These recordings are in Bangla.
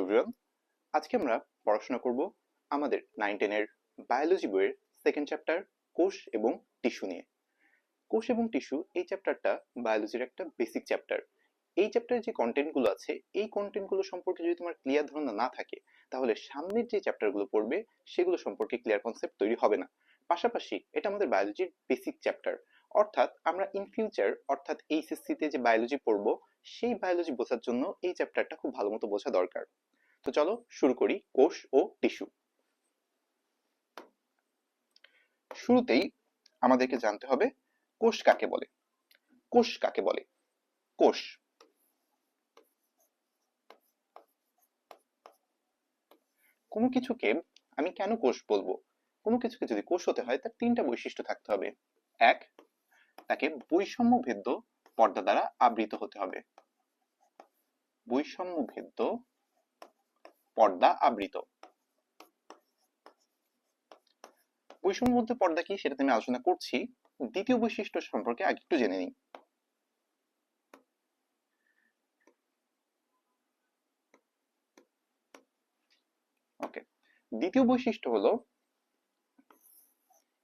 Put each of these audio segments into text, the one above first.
এভরিওয়ান, আজকে আমরা পড়াশোনা করব আমাদের 9-10 এর বায়োলজি বইয়ের সেকেন্ড চ্যাপ্টার কোষ এবং টিস্যু নিয়ে। কোষ এবং টিস্যু এই চ্যাপ্টারটা বায়োলজির একটা বেসিক চ্যাপ্টার। এই চ্যাপ্টারে যে কন্টেন্টগুলো আছে এই কন্টেন্টগুলো সম্পর্কে যদি তোমার ক্লিয়ার ধারণা না থাকে তাহলে সামনের যে চ্যাপ্টারগুলো পড়বে সেগুলো সম্পর্কে ক্লিয়ার কনসেপ্ট তৈরি হবে না। পাশাপাশি এটা আমাদের বায়োলজির বেসিক চ্যাপ্টার, অর্থাৎ আমরা ইন ফিউচার অর্থাৎ এইচএসসি তে যে বায়োলজি পড়বো সেই বায়োলজি বোঝার জন্য এই চ্যাপ্টারটা খুব ভালো মতো বোঝা দরকার। তো চলো শুরু করি কোষ ও টিস্যু। শুরুতেই আমাদেরকে জানতে হবে কোষ কাকে বলে। কোষ কাকে বলে? কোষ, কোনো কিছুকে আমি কেন কোষ বলবো? কোনো কিছুকে যদি কোষ হতে হয় তার তিনটা বৈশিষ্ট্য থাকতে হবে। এক, তাকে বৈষম্য ভেদ্য পর্দা দ্বারা আবৃত হতে হবে। বৈষম্য ভেদ্য পর্দা আবৃত। বৈষম্য ভেদ্য পর্দা কি সেটা আমি আলোচনা করছি, দ্বিতীয় বৈশিষ্ট্য সম্পর্কে আগে একটু জেনে নিই। ওকে, দ্বিতীয় বৈশিষ্ট্য হলো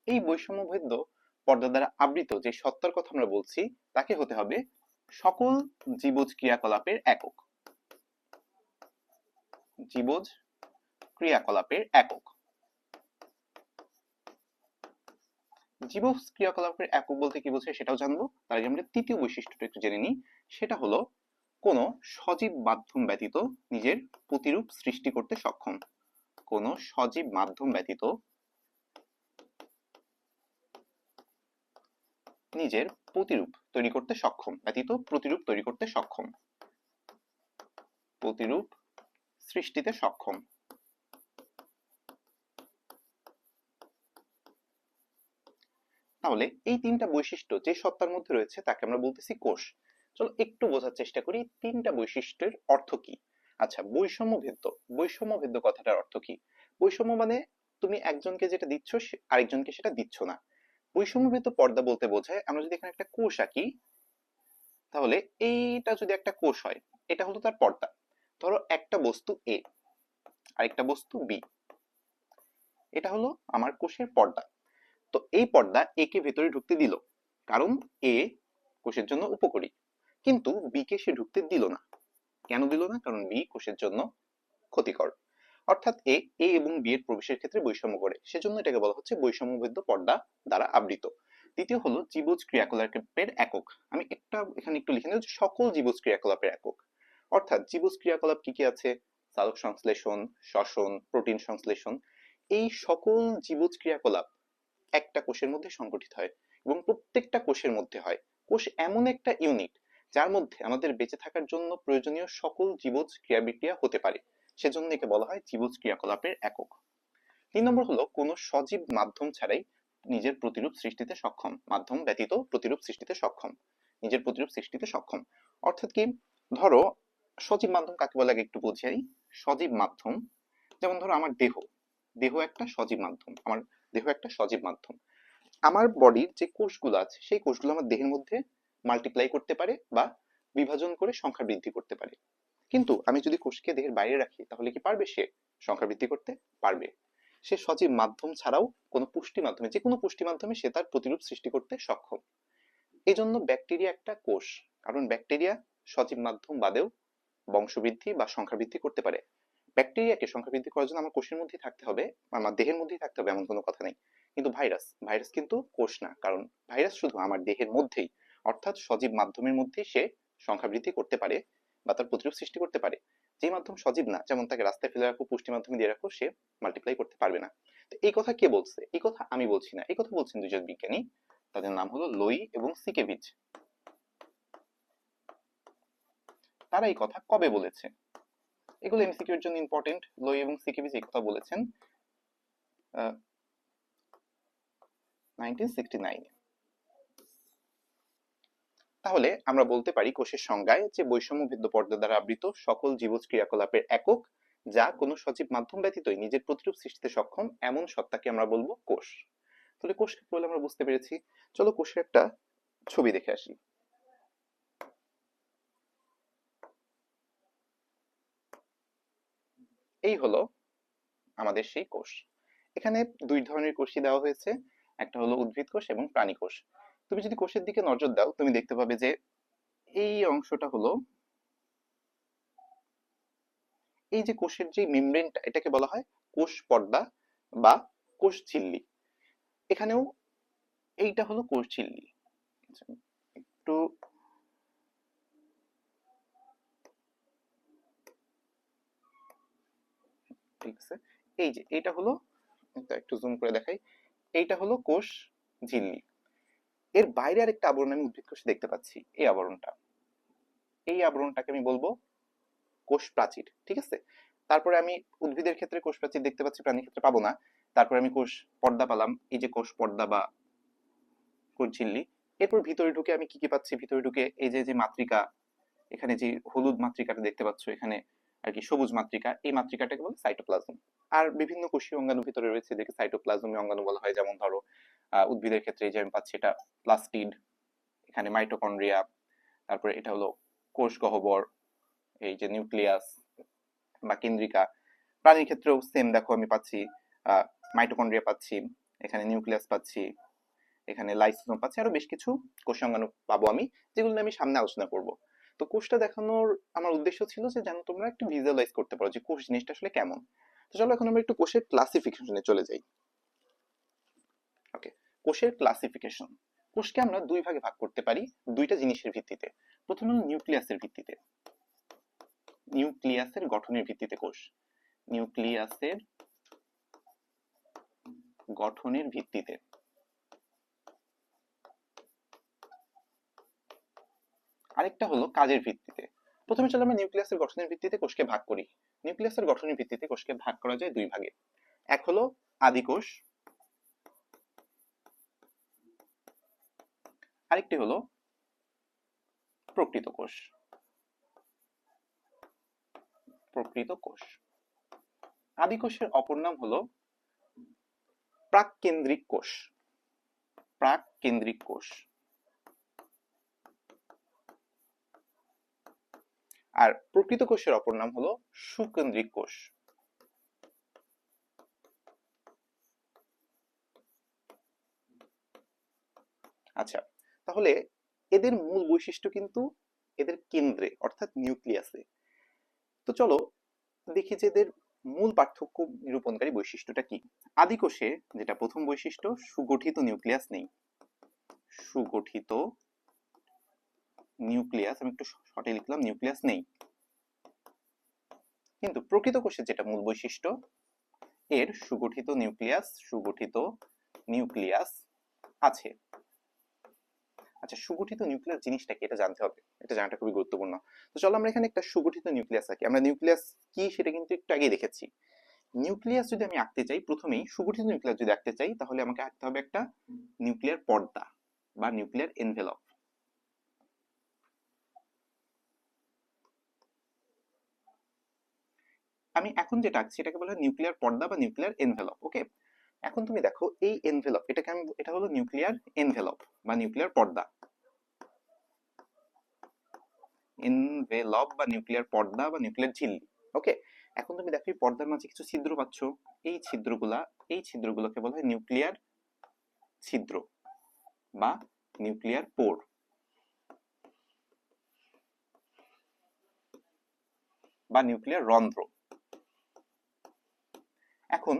এই বৈষম্যভেদ্য পর্দা দ্বারা আবৃত যে সত্তার কথা আমরা বলছি তাকে হতে হবে সকল জীবজ ক্রিয়াকলাপের একক। জীবজ ক্রিয়াকলাপের একক। জীবজ ক্রিয়াকলাপের একক বলতে কি বোঝায় সেটাও জানবো, তার আগে আমরা তৃতীয় বৈশিষ্ট্যটা একটু জেনে নিই। সেটা হলো কোন সজীব মাধ্যম ব্যতীত নিজের প্রতিরূপ সৃষ্টি করতে সক্ষম। কোন সজীব মাধ্যম ব্যতীত নিজের প্রতিরূপ তৈরি করতে সক্ষম, ব্যতীত প্রতিরূপ তৈরি করতে সক্ষম, প্রতিরূপ সৃষ্টিতে সক্ষম। তাহলে এই তিনটা বৈশিষ্ট্য যে সত্তার মধ্যে রয়েছে তাকে আমরা বলতেছি কোষ। চলো একটু বোঝার চেষ্টা করি তিনটা বৈশিষ্ট্যের অর্থ কি। আচ্ছা, বৈষম্য ভেদ্য, বৈষম্য ভেদ্য কথাটার অর্থ কি? বৈষম্য মানে তুমি একজনকে যেটা দিচ্ছ আরেকজনকে সেটা দিচ্ছ না। বৈষম্য ভেদ্য পর্দা বলতে বোঝায় আমরা যদি এখানে একটা কোষ আঁকি তাহলে এইটা যদি একটা কোষ হয় এটা হলো তার পর্দা। ধরো একটা বস্তু এ আরেকটা বস্তু বি, এটা হলো আমার কোষের পর্দা। তো এই পর্দা এ কে ভেতরে ঢুকতে দিল কারণ এ কোষের জন্য উপকারী, কিন্তু বি কে সে ঢুকতে দিল না। কেন দিল না? কারণ বি কোষের জন্য ক্ষতিকর। অর্থাৎ এ এবং বি এর প্রবেশের ক্ষেত্রে বৈষম্য করে, সেজন্য এটাকে বলা হচ্ছে বৈষম্যভেদ্য পর্দা দ্বারা আবৃত। দ্বিতীয় হলো জীবজ ক্রিয়াকলাপের একক। আমি একটা এখানে একটু লিখে নেব, সকল জীবজ ক্রিয়াকলাপের একক। অর্থাৎ জীবজ ক্রিয়াকলাপ কি কি আছে? সালোক সংশ্লেষণ, শ্বসন, প্রোটিন সংশ্লেষণ, এই সকল জীবজ ক্রিয়াকলাপ একটা কোষের মধ্যে সংগঠিত হয় এবং প্রত্যেকটা কোষের মধ্যে হয়। কোষ এমন একটা ইউনিট যার মধ্যে আমাদের বেঁচে থাকার জন্য প্রয়োজনীয় সকল জীবজ ক্রিয়া বিক্রিয়া হতে পারে, সেজন্য একে বলা হয় জীবজ ক্রিয়াকলাপের একক। 3 নম্বর হলো কোনো সজীব মাধ্যম ছাড়াই নিজের প্রতিরূপ সৃষ্টিতে সক্ষম। মাধ্যম ব্যতীত প্রতিরূপ সৃষ্টিতে সক্ষম, নিজের প্রতিরূপ সৃষ্টিতে সক্ষম। অর্থাৎ কি? ধরো সজীব মাধ্যম কাকে বলে আগে একটু বুঝিয়ে। সজীব মাধ্যম যেমন ধরো আমার দেহ, দেহ একটা সজীব মাধ্যম, আমার দেহ একটা সজীব মাধ্যম। আমার বডির যে কোষগুলো আছে সেই কোষগুলো আমার দেহের মধ্যে মাল্টিপ্লাই করতে পারে বা বিভাজন করে সংখ্যা বৃদ্ধি করতে পারে, কিন্তু আমি যদি কোষকে দেহের বাইরে রাখি তাহলে কি পারবে সে সংখ্যা বৃদ্ধি করতে? পারবে। সে সজীব মাধ্যম ছাড়াও কোনো পুষ্টি মাধ্যমে, যে কোনো পুষ্টি মাধ্যমে সে তার প্রতিরূপ সৃষ্টি করতে সক্ষম। এই জন্য ব্যাকটেরিয়া একটা কোষ, কারণ ব্যাকটেরিয়া সজীব মাধ্যম বাদেও বংশবৃদ্ধি বা সংখ্যা বৃদ্ধি করতে পারে। ব্যাকটেরিয়াকে সংখ্যা বৃদ্ধি করার জন্য আমার কোষের মধ্যেই থাকতে হবে, আমার দেহের মধ্যেই থাকতে হবে এমন কোনো কথা নেই। কিন্তু ভাইরাস, ভাইরাস কিন্তু কোষ না, কারণ ভাইরাস শুধু আমার দেহের মধ্যেই অর্থাৎ সজীব মাধ্যমের মধ্যেই সে সংখ্যা বৃদ্ধি করতে পারে বা তার প্রতিরূপ সৃষ্টি করতে পারে। যে মাধ্যম সজীব না, যেমন তাকে রাস্তায় ফেলে রাখো, পুষ্টি মাধ্যমে দিয়ে রাখো, সে মাল্টিপ্লাই করতে পারবে না। তো এই কথা কে বলছে? এই কথা আমি বলছি না, এই কথা বলছেন দুজন বিজ্ঞানী, তাদের নাম হলো লোই এবং সিকেভিচ। তারা এই কথা কবে বলেছে? এগুলো এমসিকিউ এর জন্য ইম্পর্টেন্ট। লোই এবং সিকেভিচ এই কথা বলেছেন 1969। তাহলে আমরা বলতে পারি কোষের সংজ্ঞায় যে বৈষম্য ভেদ্য পর্দা দ্বারা আবৃত সকল জীবজ ক্রিয়াকলাপের একক যা কোনো সজীব মাধ্যম ব্যতীতই নিজের প্রতিরূপ সৃষ্টিতে সক্ষম এমন সত্তাকে আমরা বলবো কোষ। তাহলে কোষকে বলে আমরা বুঝতে পেরেছি। চলো কোষের একটা ছবি দেখে আসি। এই হলো আমাদের সেই কোষ। এখানে দুই ধরনের কোষই দেওয়া হয়েছে, একটা হলো উদ্ভিদ কোষ এবং প্রাণী কোষ। তুমি যদি কোষের দিকে নজর দাও তুমি দেখতে পাবে যে এই অংশটা হলো, এই যে কোষের যে মেমব্রেনটা এটাকে বলা হয় কোষ পর্দা বা কোষ ঝিল্লি। এখানেও এইটা হলো কোষ ঝিল্লি। আচ্ছা, একটু ঠিক আছে, এই যে এটা হলো, একটু জুম করে দেখাই, এইটা হলো কোষ ঝিল্লি। এর বাইরে আরেকটা আবরণ আমি উদ্ভিদ কোষে দেখতে পাচ্ছি, এই আবরণটা, এই আবরণটাকে আমি বলবো কোষ প্রাচীর। ঠিক আছে, তারপরে আমি উদ্ভিদের ক্ষেত্রে কোষ প্রাচীর দেখতে পাচ্ছি, প্রাণীর ক্ষেত্রে পাবো না। তারপরে আমি কোষ পর্দা পেলাম, এই যে কোষ পর্দা বা কোষ ঝিল্লি। এরপর ভিতরে ঢুকে আমি কি কি পাচ্ছি, ভিতরে ঢুকে এই যে যে মাতৃকা, এখানে যে হলুদ মাতৃকাটা দেখতে পাচ্ছ এখানে আর কি, সবুজ মাতৃকা, এই মাতৃকাটাকে বলে সাইটোপ্লাজম। আর বিভিন্ন কোষীয় অঙ্গাণু ভিতরে রয়েছে, এদেরকে সাইটোপ্লাজমীয় অঙ্গাণু বলা হয়। যেমন ধরো উদ্ভিদের ক্ষেত্রে এই যে আমি পাচ্ছি এটা প্লাস্টিড, এখানে মাইটোকন্ড্রিয়া, তারপরে এটা হলো কোষ গহ্বর, এই যে নিউক্লিয়াস বা কেন্দ্রিকা। প্রাণীর ক্ষেত্রেও সেম, দেখো আমি পাচ্ছি মাইটোকন্ড্রিয়া পাচ্ছি, এখানে নিউক্লিয়াস পাচ্ছি, এখানে লাইসোসোম পাচ্ছি, আরো বেশ কিছু কোষ অঙ্গাণু পাবো আমি, যেগুলো নিয়ে আমি সামনে আলোচনা করব। তো কোষটা দেখানোর আমার উদ্দেশ্য ছিল যে যেন তোমরা একটু ভিজুয়ালাইজ করতে পারো যে কোষ জিনিসটা আসলে কেমন। তো চলো এখন আমরা একটু কোষের ক্লাসিফিকেশনে চলে যাই। ওকে, কোষের ক্লাসিফিকেশন। কোষকে আমরা দুই ভাগে ভাগ করতে পারি দুইটা জিনিসের ভিত্তিতে। প্রথম হলো নিউক্লিয়াসের ভিত্তিতে, নিউক্লিয়াসের গঠনের ভিত্তিতে কোষ, নিউক্লিয়াসের গঠনের ভিত্তিতে। আরেকটা হলো কাজের ভিত্তিতে। প্রথমে চলো আমরা নিউক্লিয়াসের গঠনের ভিত্তিতে কোষকে ভাগ করি। নিউক্লিয়াসের গঠনের ভিত্তিতে কোষকে ভাগ করা যায় দুই ভাগে। এক হলো আদি কোষ, আরেকটি হলো প্রকৃত কোষ। প্রকৃত কোষ, আদি কোষের অপর নাম হলো প্রাককেন্দ্রিক কোষ। প্রাককেন্দ্রিক কোষ। আর প্রকৃত কোষের অপর নাম হলো সুকেন্দ্রিক কোষ। আচ্ছা, তাহলে এদের মূল বৈশিষ্ট্য কিন্তু এদের কেন্দ্রে অর্থাৎ নিউক্লিয়াসে। তো চলো দেখি যে এদের মূল পার্থক্য নিরূপণকারী বৈশিষ্ট্যটা কি। আদি কোষে যেটা প্রথম বৈশিষ্ট্য, সুগঠিত নিউক্লিয়াস নেই। সুগঠিত নিউক্লিয়াস, আমি একটু শর্টে লিখলাম, নিউক্লিয়াস নেই। কিন্তু প্রকৃত কোষে যেটা মূল বৈশিষ্ট্য, এর সুগঠিত নিউক্লিয়াস, সুগঠিত নিউক্লিয়াস আছে। আচ্ছা, সুগঠিত নিউক্লিয়াস জিনিসটা কি এটা জানতে হবে, এটা জানাটা খুবই গুরুত্বপূর্ণ। তো চলো আমরা এখানে একটা সুগঠিত নিউক্লিয়াস আঁকি। আমরা নিউক্লিয়াস কি সেটা কিন্তু একটু আগেই দেখেছি। নিউক্লিয়াস যদি আমি আঁকতে চাই, প্রথমেই সুগঠিত নিউক্লিয়াস যদি আঁকতে চাই, তাহলে আমাকে আঁকতে হবে একটা নিউক্লিয়ার পর্দা বা নিউক্লিয়ার এনভেলপ। আমি এখন যেটা আঁকছি এটাকে বলা হয় নিউক্লিয়ার পর্দা বা নিউক্লিয়ার এনভেলপ। ওকে, এখন তুমি দেখো এই এনভেলপ, এটাকে আমি, এটা হলো নিউক্লিয়ার এনভেলপ বা নিউক্লিয়ার পর্দা। এনভেলপ বা নিউক্লিয়ার পর্দা বা নিউক্লিয়ার ঝিল্লি। ওকে, এখন তুমি দেখো এই পর্দার মাঝে কিছু ছিদ্র পাচ্ছ, এই ছিদ্রগুলা, এই ছিদ্রগুলোকে বলা হয় নিউক্লিয়ার ছিদ্র বা নিউক্লিয়ার পোর বা নিউক্লিয়ার রন্ধ্র। এখন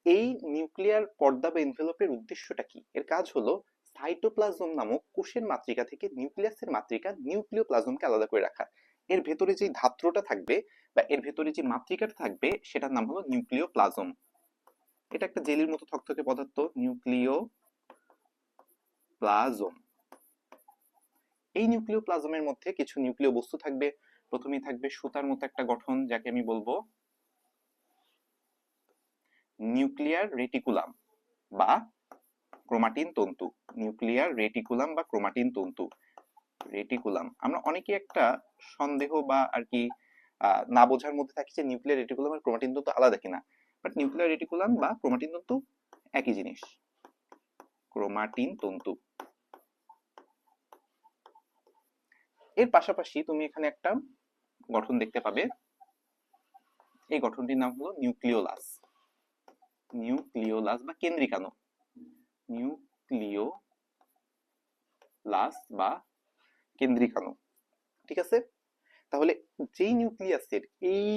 এই নিউক্লিয়ার পর্দা বা এনভেলপের উদ্দেশ্যটা কি? এর কাজ হলো সাইটোপ্লাজম নামক কোষের মাতৃকা থেকে নিউক্লিয়াসের মাতৃকা নিউক্লিওপ্লাজমকে আলাদা করে রাখা। এর ভেতরে যে ধাত্রটা থাকবে বা এর ভেতরে যে মাতৃকাটা থাকবে সেটার নাম হলো নিউক্লিওপ্লাজম। এটা একটা জেলির মতো থকথকে পদার্থ, নিউক্লিওপ্লাজম। এই নিউক্লিওপ্লাজমের মধ্যে কিছু নিউক্লিয় বস্তু থাকবে। প্রথমেই থাকবে সুতার মতো একটা গঠন, যাকে আমি বলবো নিউক্লিয়ার রেটিকুলাম বা ক্রোমাটিন তন্তু। নিউক্লিয়ার রেটিকুলাম বা ক্রোমাটিন তন্তু। রেটিকুলাম, আমরা অনেকে একটা সন্দেহ বা আর কি না বোঝার মধ্যে থাকি যে নিউক্লিয়ার রেটিকুলাম আর ক্রোমাটিন তন্তু আলাদা কিনা। বাট নিউক্লিয়ার রেটিকুলাম বা ক্রোমাটিন তন্তু একই জিনিস, ক্রোমাটিন তন্তু। এর পাশাপাশি তুমি এখানে একটা গঠন দেখতে পাবে, এই গঠনটির নাম হলো নিউক্লিওলাস। নিউক্লিওলাস বা কেন্দ্রিকাণু, নিউক্লিওলাস বা কেন্দ্রিকাণু। ঠিক আছে, তাহলে যেই নিউক্লিয়াসের এই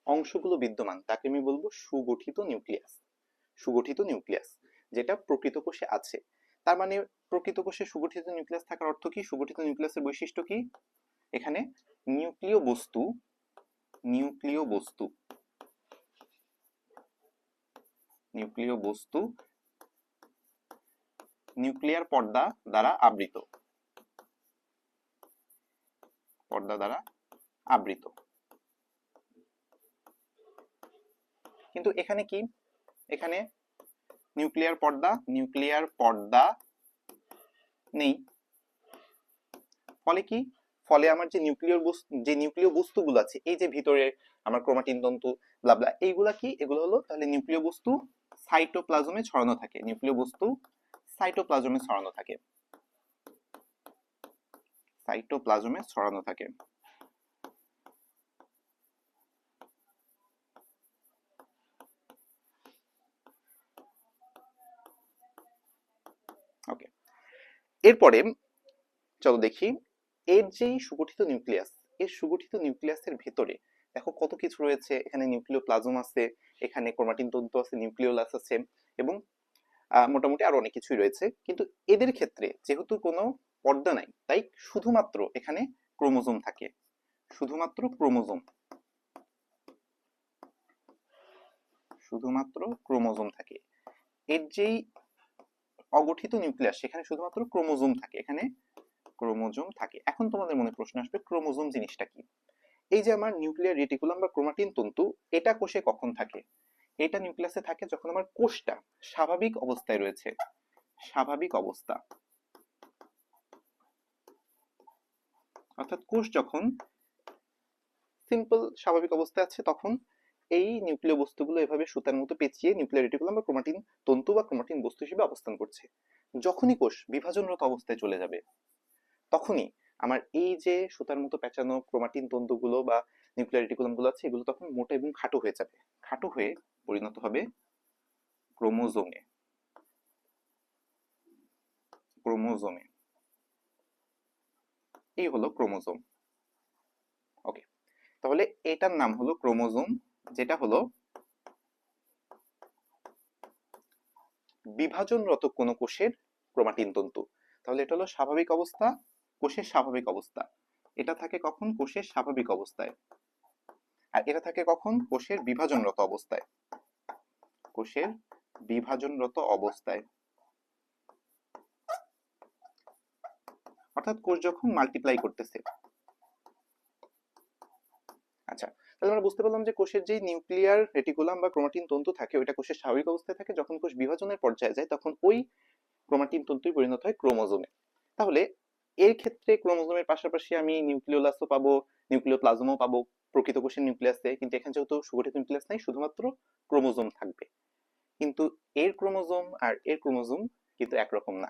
অংশগুলো বিদ্যমান তাকে আমি বলবো সুগঠিত নিউক্লিয়াস। সুগঠিত নিউক্লিয়াস যেটা প্রকৃত কোষে আছে। তার মানে প্রকৃত কোষে সুগঠিত নিউক্লিয়াস থাকার অর্থ কি? সুগঠিত নিউক্লিয়াসের বৈশিষ্ট্য কি? এখানে নিউক্লিয় বস্তু নিউক্লিয় বস্তু নিউক্লিয় বস্তু নিউক্লিয়ার পর্দা দ্বারা আবৃত, পর্দা দ্বারা আবৃত। কিন্তু এখানে কি? এখানে নিউক্লিয়ার পর্দা নেই। ফলে কি? ফলে আমার যে নিউক্লিয় বস্তুগুলো আছে, এই যে ভিতরে আমার ক্রোমাটিন তন্তু ব্লাবলা, এইগুলা কি? এগুলো হলো তাহলে নিউক্লিয় বস্তু সাইটোপ্লাজমে ছড়ানো থাকে। নিউক্লিয় বস্তু সাইটোপ্লাজমে ছড়ানো থাকে, সাইটোপ্লাজমে ছড়ানো থাকে। ওকে, এরপরে চলো দেখি এর যেই সুগঠিত নিউক্লিয়াস, এই সুগঠিত নিউক্লিয়াসের ভেতরে দেখো কত কিছু রয়েছে। এখানে নিউক্লিওপ্লাজম আছে, এখানে ক্রোমাটিন তন্তু আছে, নিউক্লিওলাস আছে, এবং মোটামুটি আরো অনেক কিছুই রয়েছে। কিন্তু এদের ক্ষেত্রে যেহেতু কোনো পর্দা নাই, তাই শুধুমাত্র এখানে ক্রোমোজোম থাকে, শুধুমাত্র ক্রোমোজোম, শুধুমাত্র ক্রোমোজোম থাকে। এর যেই অগঠিত নিউক্লিয়াস সেখানে শুধুমাত্র ক্রোমোজোম থাকে, এখানে ক্রোমোজোম থাকে। এখন তোমাদের মনে প্রশ্ন আসবে ক্রোমোজোম জিনিসটা কি? এই যে আমার নিউক্লিয়ার রেটিকুলাম বা ক্রোমাটিন তন্তু, এটা কোষে কখন থাকে? এটা নিউক্লিয়াসে থাকে যখন আমার কোষটা স্বাভাবিক অবস্থায় রয়েছে, স্বাভাবিক অবস্থা। অর্থাৎ কোষ যখন সিম্পল স্বাভাবিক অবস্থায় আছে তখন এই নিউক্লিয় বস্তুগুলো এভাবে সুতার মতো পেঁচিয়ে নিউক্লিয়ার রেটিকুলাম বা ক্রোমাটিন তন্তু বা ক্রোমাটিন বস্তু হিসেবে অবস্থান করছে। যখনই কোষ বিভাজনরত অবস্থায় চলে যাবে, তখনই আমার এই যে সুতার মতো পেঁচানো ক্রোমাটিন তন্তুগুলো বা নিউক্লিয়ার রেটিকুলাম গুলো আছে, এগুলো তখন মোটা এবং খাটো হয়ে যাবে, খাটো হয়ে পরিণত হবে ক্রোমোজোমে। ক্রোমোজোমে, এই হলো ক্রোমোজোম। ওকে, তাহলে এটার নাম হলো ক্রোমোজোম, যেটা হলো বিভাজনরত কোন কোষের ক্রোমাটিন তন্তু। তাহলে এটা হলো স্বাভাবিক অবস্থা, কোষের স্বাভাবিক অবস্থা। এটা থাকে কখন? কোষের স্বাভাবিক অবস্থায়। আর এটা থাকে কখন? কোষের বিভাজনরত অবস্থায়, কোষের বিভাজনরত অবস্থায়। অর্থাৎ কোষ যখন মাল্টিপ্লাই করতেছে। আচ্ছা, তাহলে আমরা বুঝতে পারলাম যে কোষের যে নিউক্লিয়ার রেটিকুলাম বা ক্রোমাটিন তন্তু থাকে ওইটা কোষের স্বাভাবিক অবস্থায় থাকে। যখন কোষ বিভাজনের পর্যায়ে যায় তখন ওই ক্রোমাটিন তন্তুই পরিণত হয় ক্রোমোজোমে। তাহলে এর ক্ষেত্রে ক্রোমোজোমের পাশাপাশি আমি নিউক্লিওলাসও পাবো, নিউক্লিওপ্লাজমও পাবো প্রকৃত কোষের নিউক্লিয়াসে। কিন্তু এখানে যেহেতু সুগঠিত নিউক্লিয়াস নাই, শুধুমাত্র ক্রোমোজোম থাকবে। কিন্তু এর ক্রোমোজোম আর এর ক্রোমোজোম কিন্তু একরকম না।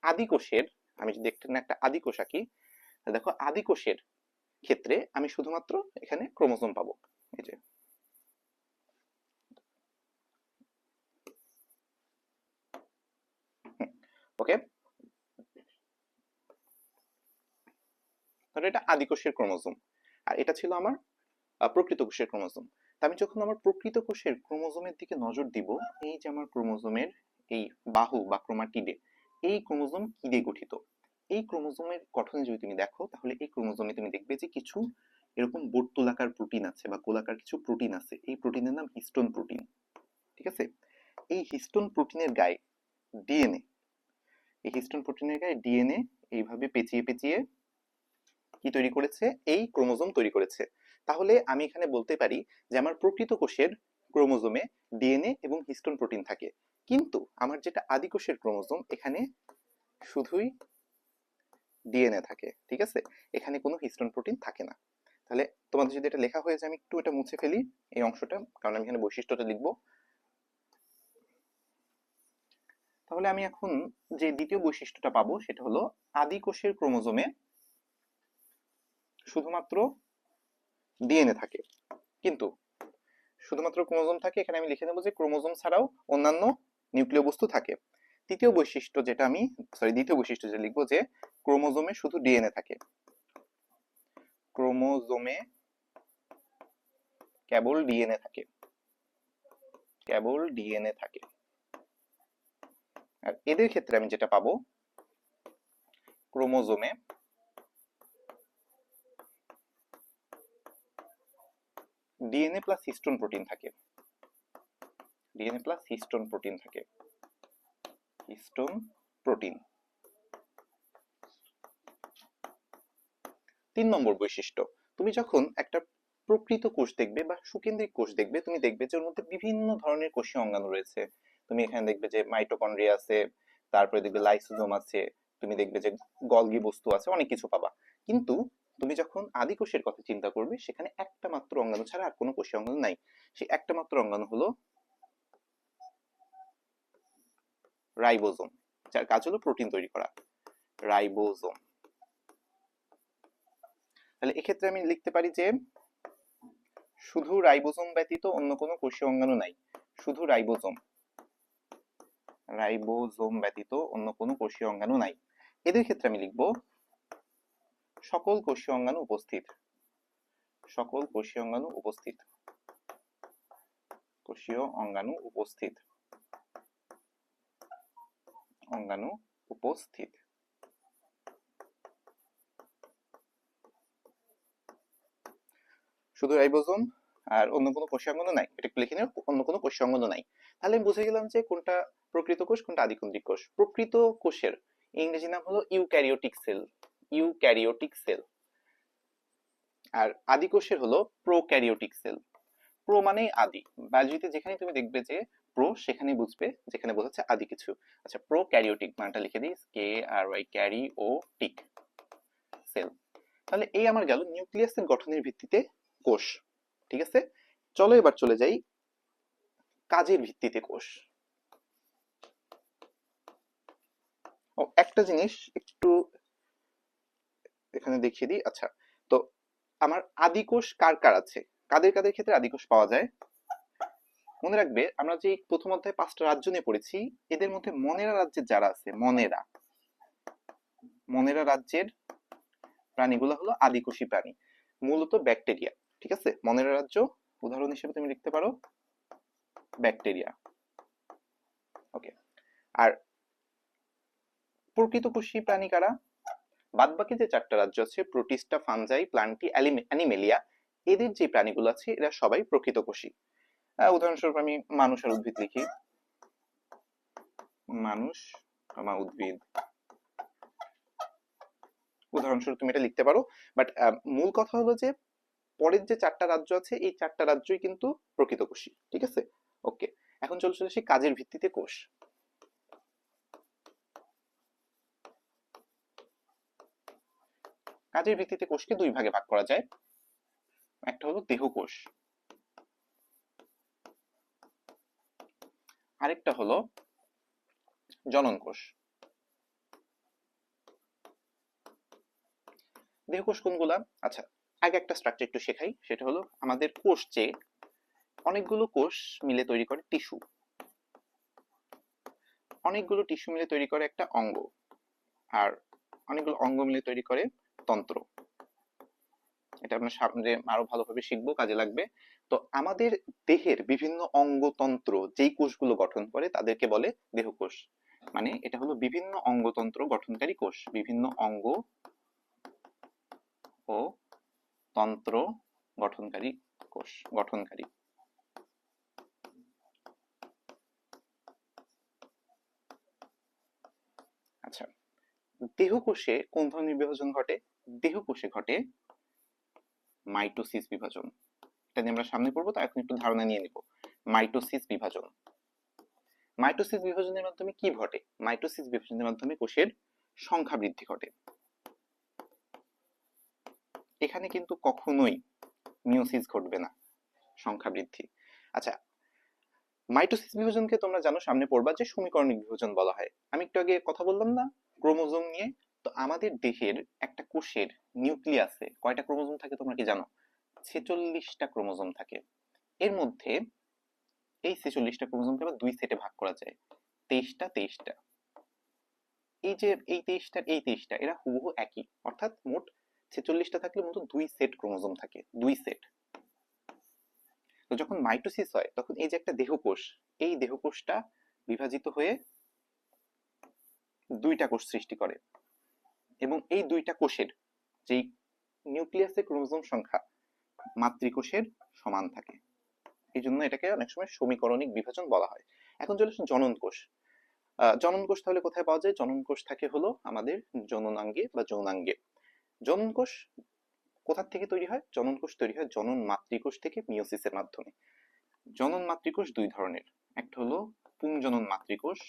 আদি কোষের, আমি যদি একটা আদি কোষ আঁকি, দেখো আদি কোষের ক্ষেত্রে আমি শুধুমাত্র এখানে ক্রোমোজোম পাবো, এই যে। ওকে, তাহলে এটা আদি কোষের ক্রোমোজোম, আর এটা ছিল আমার প্রকৃত কোষের ক্রোমোজোম। আমি যখন আমার প্রকৃত কোষের ক্রোমোজোমের দিকে নজর দিব, এই যে আমার ক্রোমোজোমের এই বাহু বা ক্রোমাটিডে, এই ক্রোমোজোম কি দিয়ে গঠিত? এই ক্রোমোজোমের গঠনে যদি তুমি দেখো, তাহলে এই ক্রোমোজোমে তুমি দেখবে যে কিছু এরকম বর্তুলাকার প্রোটিন আছে বা গোলাকার কিছু প্রোটিন আছে। এই প্রোটিনের নাম হিস্টোন প্রোটিন। ঠিক আছে, এই হিস্টোন প্রোটিনের গায়ে ডিএনএ, এই হিস্টোন প্রোটিনের গায়ে ডিএনএ এইভাবে পেঁচিয়ে পেঁচিয়ে কি তৈরি করেছে? এই ক্রোমোজোম তৈরি করেছে। তাহলে আমি এখানে বলতে পারি যে আমার প্রকৃত কোষের ক্রোমোজোমে ডিএনএ এবং হিস্টোন প্রোটিন থাকে। কিন্তু আমার যেটা আদি কোষের ক্রোমোজোম, এখানে শুধুই ডিএনএ থাকে। ঠিক আছে, এখানে কোনো হিস্টোন প্রোটিন থাকে না। তাহলে তোমাদের যদি এটা লেখা হয়ে যায়, আমি একটু এটা মুছে ফেলি এই অংশটা, কারণ আমি এখানে বৈশিষ্ট্যটা লিখবো। তাহলে আমি এখন যে দ্বিতীয় বৈশিষ্ট্যটা পাবো সেটা হলো আদি কোষের ক্রোমোজোমে শুধুমাত্র ডিএনএ থাকে, কিন্তু শুধুমাত্র ক্রোমোজোম থাকে, এখানে আমি লিখে নেবো যে ক্রোমোজোম ছাড়াও অন্যান্য নিউক্লিয় বস্তু থাকে। দ্বিতীয় বৈশিষ্ট্য যেটা লিখবো যে ক্রোমোজোমে শুধু ডিএনএ থাকে, ক্রোমোজোমে কেবল ডিএনএ থাকে, কেবল ডিএনএ থাকে। আর এদের ক্ষেত্রে আমি যেটা পাবো, ক্রোমোজোমে ডিএনএ প্লাস হিস্টোন প্রোটিন থাকে, ডিএনএ প্লাস হিস্টোন প্রোটিন থাকে, হিস্টোন প্রোটিন। 3 নম্বর বৈশিষ্ট্য, তুমি যখন একটা প্রকৃত কোষ দেখবে বা সুকেন্দ্রিক কোষ দেখবে, তুমি দেখবে যে ওর মধ্যে বিভিন্ন ধরনের কোষীয় অঙ্গাণু রয়েছে। তুমি এখানে দেখবে যে মাইটোকন্ড্রিয়া আছে, তারপরে দেখবে লাইসোজোম আছে, তুমি দেখবে যে গলগি বস্তু আছে, অনেক কিছু পাবা। কিন্তু তুমি যখন আদি কোষের কথা চিন্তা করবে, সেখানে একটা মাত্র অঙ্গাণু ছাড়া আর কোনো কোষীয় অঙ্গাণু নাই। সেই একটা মাত্র অঙ্গাণু হলো রাইবোজোম, যার কাজ হলো প্রোটিন তৈরি করা, রাইবোজোম। তাহলে এক্ষেত্রে আমি লিখতে পারি যে শুধু রাইবোজোম ব্যতীত অন্য কোনো কোষীয় অঙ্গাণু নাই, শুধু রাইবোজোম, রাইবোজোম ব্যতীত অন্য কোনো কোষীয় অঙ্গাণু নাই। এদের ক্ষেত্রে আমি লিখব সকল কোষীয় অঙ্গাণু উপস্থিত, সকল কোষীয় অঙ্গাণু উপস্থিত, কোষীয় অঙ্গাণু উপস্থিত, অঙ্গাণু উপস্থিত। শুধু রাইবোজোম আর অন্য কোনো কোষীয় অঙ্গাণু নাই, এটা একটু লিখে নিও, অন্য কোনো কোষীয় অঙ্গাণু নাই। তাহলে আমি বুঝে গেলাম যে কোনটা প্রকৃত কোষ, কোনটা আদিকেন্দ্রিক কোষ। প্রকৃত কোষের ইংরেজি নাম হলো ইউক্যারিওটিক সেল, ইউক্যারিওটিক সেল। আর আদি কোষের হলো প্রোক্যারিওটিক সেল। প্রো মানে আদি, বায়োলজিতে যেখানে তুমি দেখবে যে প্রো, সেখানে বুঝবে যেখানে বোঝাচ্ছে আদি কিছু। আচ্ছা, প্রোক্যারিওটিক মানটা লিখে দিই, কে আর ওয়াই, ক্যারি ও টিক, সেল। তাহলে এই আমার গেল নিউক্লিয়াসের গঠনের ভিত্তিতে কোষ। ঠিক আছে, চলো এবার চলে যাই কাজের ভিত্তিতে কোষ। ও একটা জিনিস একটু এখানে দেখিয়ে দিই। আচ্ছা, তো আমার আদি কোষ কার কার আছে, কাদের কাদের ক্ষেত্রে আদি কোষ পাওয়া যায়? মনে রাখবে আমরা যে প্রথম অধ্যায়ে 5টা রাজ্য নিয়ে পড়েছি, এদের মধ্যে মনেরা রাজ্যের যারা আছে, মনেরা, মনেরা রাজ্যের প্রাণীগুলো হলো আদিকোষী প্রাণী, মূলত ব্যাকটেরিয়া। ঠিক আছে, মনেরা রাজ্য উদাহরণ হিসেবে তুমি লিখতে পারো ব্যাকটেরিয়া। ওকে, আর প্রকৃত কোষী প্রাণী কারা? বাদবাকি যে 4টা রাজ্য আছে, প্রোটিস্টা, ফানজাই, প্লান্টি, অ্যানিমেলিয়া, এদের যে প্রাণীগুলো আছে এরা সবাই প্রকৃত কোষী। উদাহরণস্বরূপ আমি মানুষ আর উদ্ভিদ লিখি, মানুষ, উদ্ভিদ। উদাহরণস্বরূপ তুমি এটা লিখতে পারো, বাট মূল কথা হলো যে পরের যে 4টা রাজ্য আছে, এই 4টা রাজ্যই কিন্তু প্রকৃত কোষী। ঠিক আছে, ওকে। এখন চলে আসি কাজের ভিত্তিতে কোষ। কাজের ভিত্তিতে কোষকে 2 ভাগে ভাগ করা যায়, একটা হলো দেহকোষ, আরেকটা হলো জনন কোষ। দেহকোষ কোনগুলা? আচ্ছা, আগে একটা স্ট্রাকচার একটু শেখাই, সেটা হলো আমাদের কোষ যে অনেকগুলো কোষ মিলে তৈরি করে টিস্যু, অনেকগুলো টিস্যু মিলে তৈরি করে একটা অঙ্গ, আর অনেকগুলো অঙ্গ মিলে তৈরি করে তন্ত্র। এটা আমরা সামনে আরো ভালোভাবে শিখবো, কাজে লাগবে। তো আমাদের দেহের বিভিন্ন অঙ্গতন্ত্র যেই কোষগুলো গঠন করে তাদেরকে বলে দেহকোষ। মানে এটা হলো বিভিন্ন অঙ্গতন্ত্র গঠনকারী কোষ, বিভিন্ন অঙ্গ ও তন্ত্র গঠনকারী কোষ, গঠনকারী। আচ্ছা, দেহকোষে কোন ধরনের বিভাজন ঘটে? দেহকোষে ঘটে মাইটোসিস বিভাজন। এটা নিয়ে আমরা সামনে পড়বো, তো এখন একটু ধারণা নিয়ে নিব। মাইটোসিস বিভাজন, মাইটোসিস বিভাজনের মাধ্যমে কি ঘটে? মাইটোসিস বিভাজনের মাধ্যমে কোষের সংখ্যা বৃদ্ধি ঘটে। এখানে কিন্তু কখনোই মিওসিস ঘটবে না, সংখ্যা বৃদ্ধি। আচ্ছা, মাইটোসিস বিভাজনকে তোমরা জানো, সামনে পড়বা যে সমীকরণিক বিভাজন বলা হয়। আমি একটু আগে কথা বললাম না ক্রোমোজোম নিয়ে? তো আমাদের দেহের একটা কোষের নিউক্লিয়াসে কয়টা ক্রোমোজোম থাকে তোমরা কি জানো? 46টা ক্রোমোজোম থাকে। এর মধ্যে এই 46টা ক্রোমোজোমকে আবার দুই সেটে ভাগ করা যায়, 23টা। এই যে এই 23টা এরা হুবহু একই, অর্থাৎ মোট 46টা থাকলে মোট দুই সেট ক্রোমোজোম থাকে, দুই সেট। তো যখন মাইটোসিস হয় তখন এই যে একটা দেহকোষ, এই দেহকোষটা বিভাজিত হয়ে দুইটা কোষ সৃষ্টি করে, এবং এই দুইটা কোষের যেই নিউক্লিয়াসের ক্রোমোজোম সংখ্যা মাতৃকোষের সমান থাকে, এই জন্য এটাকে অনেক সময় সমীকরণিক বিভাজন বলা হয়। এখন চলে আসুন জনন কোষ। জনন কোষ তাহলে কোথায় পাওয়া যায়? জনন কোষ থাকে হলো আমাদের জননাঙ্গে বা যৌনাঙ্গে। জনন কোষ কোথা থেকে তৈরি হয়? জনন কোষ তৈরি হয় জনন মাতৃকোষ থেকে মিওসিসের মাধ্যমে। জনন মাতৃকোষ দুই ধরনের, একটা হলো পুংজনন মাতৃকোষ,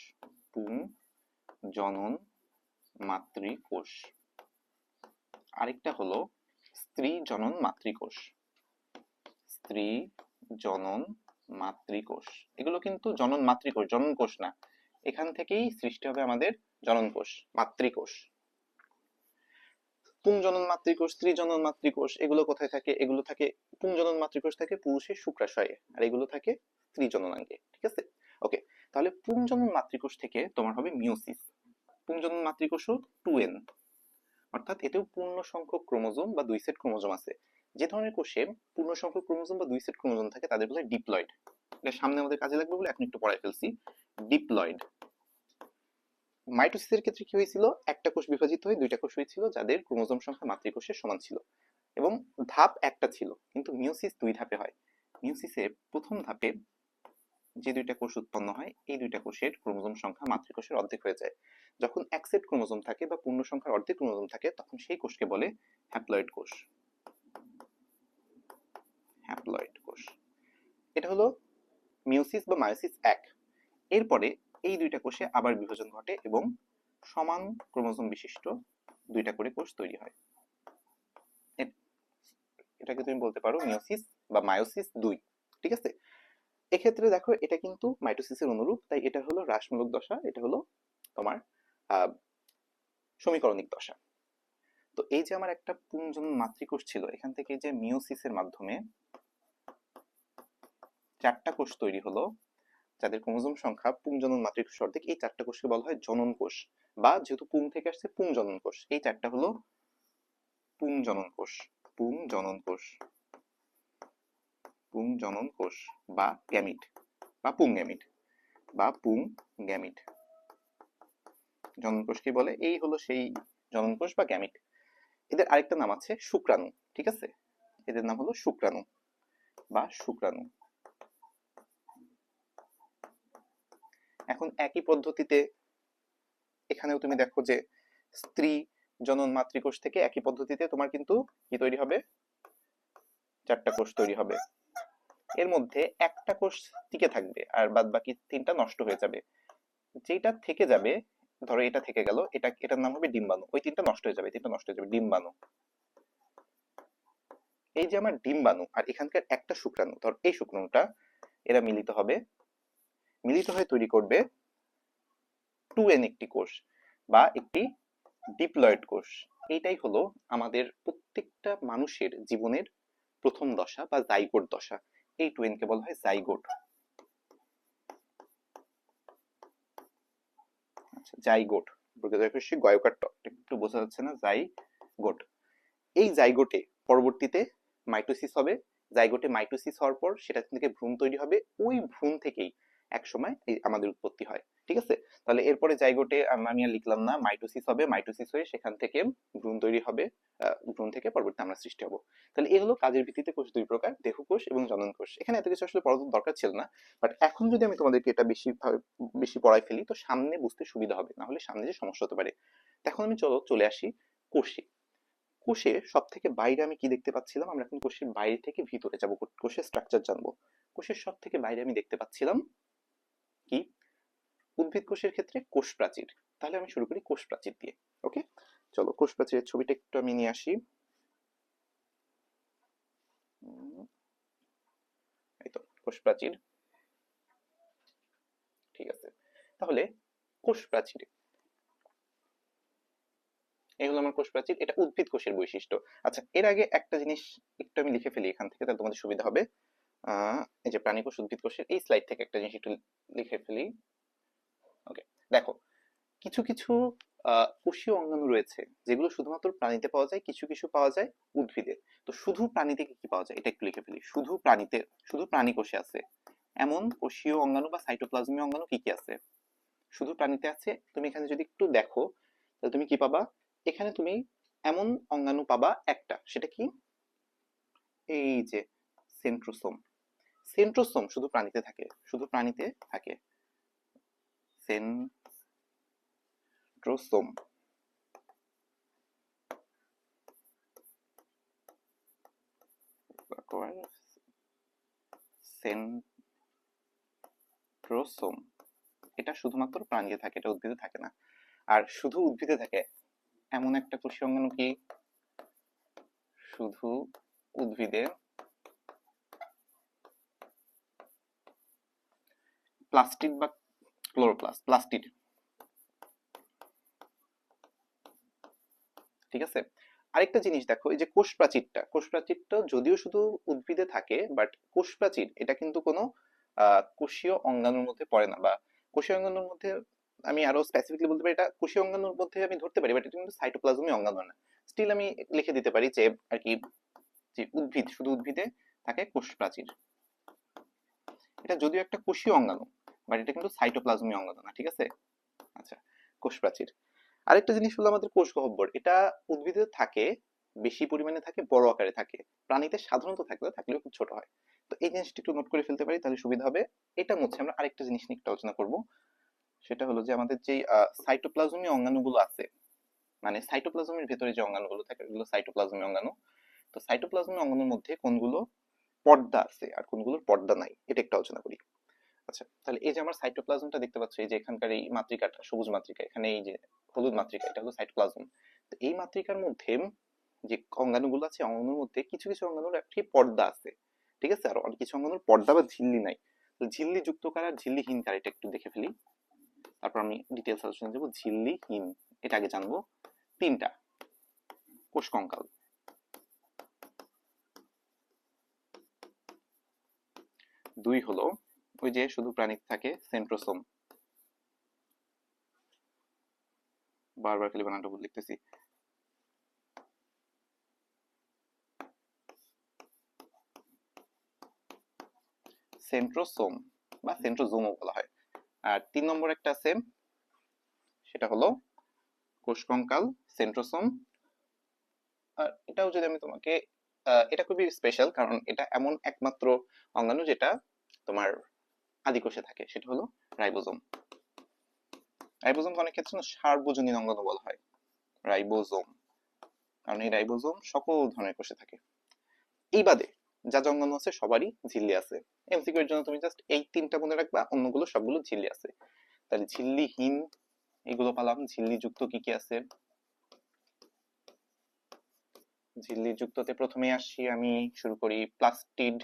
পুংজনন মাতৃকোষ, আরেকটা হলো স্ত্রী জনন মাতৃকোষ, স্ত্রী জনন মাতৃকোষ। এগুলো কিন্তু জনন মাতৃকোষ, জনন কোষ না। এখান থেকেই সৃষ্টি হবে আমাদের জনন কোষ, মাতৃকোষ। পুংজনন মাতৃকোষ, স্ত্রী জনন মাতৃকোষ এগুলো কোথায় থাকে? এগুলো থাকে পুংজনন মাতৃকোষ থাকে পুরুষের শুক্রাশয়ে, আর এগুলো থাকে স্ত্রী জননাঙ্গে। ঠিক আছে, ওকে। তাহলে পুংজনন মাতৃকোষ থেকে তোমার হবে মিওসিস। পুংজনন মাতৃকোষও 2n, অর্থাৎ এতেও পূর্ণ সংখ্যক ক্রোমোজোম বা দুই সেট ক্রোমোজোম আছে। যে ধরনের কোষে পূর্ণ সংখ্যক ক্রোমোজোম বা দুই সেট ক্রোমোজোম থাকে তাদের বলে ডিপ্লয়েড। এটা সামনে আমাদের কাজে লাগবে বলে এখন একটু পড়ায় ফেলছি, ডিপ্লয়েড। মাইটোসিসের ক্ষেত্রে কি হয়েছিল? একটা কোষ বিভাজিত হয়ে দুইটা কোষ হয়েছিল যাদের ক্রোমোজোম সংখ্যা মাতৃকোষের সমান ছিল, এবং ধাপ একটা ছিল। কিন্তু মিওসিস দুই ধাপে হয়। মিওসিসের প্রথম ধাপে যে দুইটা কোষ উৎপন্ন হয় এই দুইটা কোষের ক্রোমোজোম সংখ্যা মাতৃকোষের অর্ধেক হয়ে যায়। যখন এক সেট ক্রোমোজোম থাকে বা পূর্ণ সংখ্যার অর্ধেক ক্রোমোজোম থাকে তখন সেই কোষকে বলে হ্যাপ্লয়েড কোষ, হ্যাপ্লয়েড কোষ। এটা হলো মিওসিস বা মায়োসিস এক। এরপরে এই দুইটা কোষে আবার বিভাজন ঘটে এবং সমান ক্রোমোজোম বিশিষ্ট দুইটা করে কোষ তৈরি হয়। এটাকে তুমি বলতে পারো মিওসিস বা মায়োসিস 2। ঠিক আছে, এক্ষেত্রে দেখো এটা কিন্তু মাইটোসিসের অনুরূপ, তাই এটা হলো হ্রাসমূলক দশা, এটা হলো তোমার সমীকরণিক দশা। তো এই যে আমার একটা পুংজনন মাতৃকোষ ছিল, এখান থেকে যে মিওসিসের মাধ্যমে চারটা কোষ তৈরি হলো যাদের ক্রোমোজোম সংখ্যা পুংজনন মাতৃকোষ অর্ধেক, এই চারটা কোষকে বলা হয় জনন কোষ, বা যেহেতু পুং থেকে আসছে পুংজনন কোষ, এই চারটা হলো পুংজনন কোষ, পুংজনন কোষ, পুংজনন কোষ বা গ্যামিট বা পুংগ্যামিট বা পুংগ্যামিট। জনন কোষকে বলে, এই হলো সেই জনন কোষ বা গ্যামিট। এদের আরেকটা নাম আছে শুক্রাণু। ঠিক আছে, এদের নাম হলো শুক্রাণু বা শুক্রাণু। এখন একই পদ্ধতিতে এখানেও তুমি দেখো যে স্ত্রী জনন মাতৃকোষ থেকে একই পদ্ধতিতে তোমার কিন্তু কি তৈরি হবে? চারটা কোষ তৈরি হবে। এর মধ্যে একটা কোষ টিকে থাকবে আর বাদ বাকি তিনটা নষ্ট হয়ে যাবে। যেটা থেকে যাবে, ধরো এটা থেকে গেল, এটার নাম হবে ডিম্বাণু। ওই তিনটা নষ্ট হয়ে যাবে, তিনটা নষ্ট হয়ে যাবে, ডিম্বাণু। এই যে আমার ডিম্বাণু আর এখানকার একটা শুক্রাণু, ধর এই শুক্রাণুটা, এরা মিলিত হবে, মিলিত হয়ে তৈরি করবে 2n একটি কোষ বা একটি ডিপ্লয়েড কোষ। এইটাই হলো আমাদের প্রত্যেকটা মানুষের জীবনের প্রথম দশা বা জাইগোট দশা। এই 2n কে বলা হয় জাইগোট। আচ্ছা, জাইগোট গয়োকারটা একটু বোঝা যাচ্ছে না, জাইগোট। এই জাইগোটে পরবর্তীতে মাইটোসিস হবে। জাইগোটে মাইটোসিস হওয়ার পর সেটা থেকে ভ্রূণ তৈরি হবে, ওই ভ্রূণ থেকেই একসময় আমাদের উৎপত্তি হয়। ঠিক আছে, তাহলে এরপরে জাইগোটে আমি আর লিখলাম না, মাইটোসিস হবে, মাইটোসিস হয়ে সেখান থেকে ভ্রূণ তৈরি হবে, ভ্রূণ থেকে পরবর্তীতে আমরা সৃষ্টি হব। তাহলে এই হলো কাজের ভিত্তিতে কোষ দুই প্রকার, দেহকোষ এবং জনন কোষ। এখানে এত কিছু আসলে পড়ার দরকার ছিল না, বাট এখন যদি আমি তোমাদেরকে এটা বেশি পড়াই ফেলি তো সামনে বুঝতে সুবিধা হবে, না হলে সামনে যে সমস্যা হতে পারে। এখন আমি চলে আসি কোষে। কোষের সব থেকে বাইরে আমি কি দেখতে পাচ্ছিলাম? আমরা এখন কোষের বাইরে থেকে ভিতরে যাব, কোষের স্ট্রাকচার জানবো। কোষের সব থেকে বাইরে আমি দেখতে পাচ্ছিলাম কি? উদ্ভিদ কোষের ক্ষেত্রে কোষ প্রাচীর। তাহলে আমি শুরু করি কোষ প্রাচীর দিয়ে। ওকে, চলো কোষ প্রাচীরের ছবিটা একটু আমি নিয়ে আসি। এই তো কোষ প্রাচীর। ঠিক আছে, তাহলে কোষ প্রাচীর, এগুলো আমার কোষ প্রাচীর, এটা উদ্ভিদ কোষের বৈশিষ্ট্য। আচ্ছা, এর আগে একটা জিনিস একটু আমি লিখে ফেলি এখান থেকে, তাহলে তোমাদের সুবিধা হবে। এই যে প্রাণী কোষ উদ্ভিদ কোষের এই স্লাইড থেকে একটা জিনিস একটু লিখে ফেলি। ওকে, দেখো কিছু কিছু কোষীয় অঙ্গাণু রয়েছে যেগুলো শুধুমাত্র প্রাণীতে পাওয়া যায়, কিছু কিছু পাওয়া যায় উদ্ভিদে। তো শুধু প্রাণীতে কি কি পাওয়া যায় এটা একটু লিখে ফেলি। শুধু প্রাণীতে, শুধু প্রাণী কোষে আছে এমন কোষীয় অঙ্গাণু বা সাইটোপ্লাজমীয় অঙ্গাণু কি কি আছে? শুধু প্রাণীতে আছে। তুমি এখানে যদি একটু দেখো তাহলে তুমি কি পাবা? এখানে তুমি এমন অঙ্গাণু পাবা একটা, সেটা কি? এই যে সেন্ট্রোসোম। সেন্ট্রোসোম শুধু প্রাণীতে থাকে, শুধু প্রাণীতে থাকে সেন্ট্রোসোম। সেন্ট্রোসোম এটা শুধুমাত্র প্রাণীতে থাকে, এটা উদ্ভিদে থাকে না। আর শুধু উদ্ভিদে থাকে এমন একটা কোষীয় অঙ্গাণু কি? শুধু উদ্ভিদে প্লাস্টিড বা ক্লোরোপ্লাস্ট, প্লাস্টিড। ঠিক আছে। আরেকটা জিনিস দেখো, এই যে কোষ প্রাচীরটা, কোষ প্রাচীরটা যদিও শুধু উদ্ভিদে থাকে, বাট কোষ প্রাচীর এটা কিন্তু কোনো কোষীয় অঙ্গাণুর মধ্যে পড়ে না, বা কোষীয় অঙ্গাণুর মধ্যে আমি আরো স্পেসিফিকলি বলতে পারি এটা কোষীয় অঙ্গাণুর মধ্যে আমি ধরতে পারি, বাট এটা কিন্তু সাইটোপ্লাজমীয় অঙ্গাণু না। স্টিল আমি লিখে দিতে পারি যে আর কি, যে উদ্ভিদ, শুধু উদ্ভিদে থাকে কোষ প্রাচীর। এটা যদিও একটা কোষীয় অঙ্গাণু, বাট এটা কিন্তু সাইটোপ্লাজমীয় অঙ্গাণু না। ঠিক আছে। আচ্ছা, কোষ প্রাচীর। আরেকটা জিনিস হলো আমাদের কোষ গহ্বর। এটা উদ্ভিদে থাকে, বেশি পরিমাণে থাকে, বড় আকারে থাকে। প্রাণীতে সাধারণত থাকলেও খুব ছোট হয়। তো এই জিনিসটা একটু নোট করে ফেলতে পারি তাহলে সুবিধা হবে। এটা মুছে আমরা আরেকটা জিনিস নিয়ে একটু আলোচনা করব। সেটা হলো যে আমাদের যে সাইটোপ্লাজমীয় অঙ্গাণুগুলো আছে, মানে সাইটোপ্লাজমের ভেতরে যে অঙ্গাণুগুলো থাকে এগুলো সাইটোপ্লাজমীয় অঙ্গাণু। তো সাইটোপ্লাজমীয় অঙ্গাণুর মধ্যে কোনগুলো পর্দা আছে আর কোনগুলোর পর্দা নাই এটা একটু আলোচনা করি। আচ্ছা, তাহলে এই যে আমার সাইটোপ্লাজমটা দেখতে পাচ্ছ, এই যে এখানকার এই মাতৃকাটা, সবুজ মাতৃকা, এখানে এই যে হলুদ মাতৃকা, এটা হলো সাইটোপ্লাজম। তো এই মাতৃকার মধ্যে যে অঙ্গাণুগুলো আছে, অঙ্গাণুর মধ্যে কিছু কিছু অঙ্গাণুর একটি পর্দা আছে। ঠিক আছে। আর অনেক কিছু অঙ্গাণুর পর্দা বা ঝিল্লি নাই। তো ঝিল্লি যুক্ত কার আর ঝিল্লিহীন কার এটা একটু দেখে ফেলি, তারপর আমি ডিটেলস আলোচনা দেবো। ঝিল্লিহীন এটা আগে জানবো। তিনটা কোষ কঙ্কাল। দুই হলো ওই যে শুধু প্রাণীতে থাকে সেন্ট্রোসোম। বারবার খালি বানানটা ভুল লিখতেছি। সেন্ট্রোসোম বা সেন্ট্রোজোমও বলা হয়। আর তিন নম্বর একটা আছে, সেটা হলো কোষ কঙ্কাল, সেন্ট্রোসোম। আর এটাও যদি আমি তোমাকে এটা খুবই স্পেশাল, কারণ এটা এমন একমাত্র অঙ্গাণু যেটা তোমার আদিকোষে থাকে, সেটা হলো রাইবোজোম। রাইবোজোমকে অনেক ক্ষেত্রে সার্বজনীন অঙ্গাণু বলা হয়, রাইবোজোম, কারণ এই রাইবোজোম সকল ধরনের কোষে থাকে। এই বাদে যা যা অঙ্গাণু আছে সবারই ঝিল্লি আছে। এমসিকিউ এর জন্য তুমি জাস্ট এই তিনটা মনে রাখবা, অন্যগুলো সবগুলো ঝিল্লি আছে। তাহলে ঝিল্লিহীন এগুলো পালাম। ঝিল্লি যুক্ত কি কি আছে? ঝিল্লি যুক্ততে প্রথমে আসি, আমি শুরু করি প্লাস্টিড,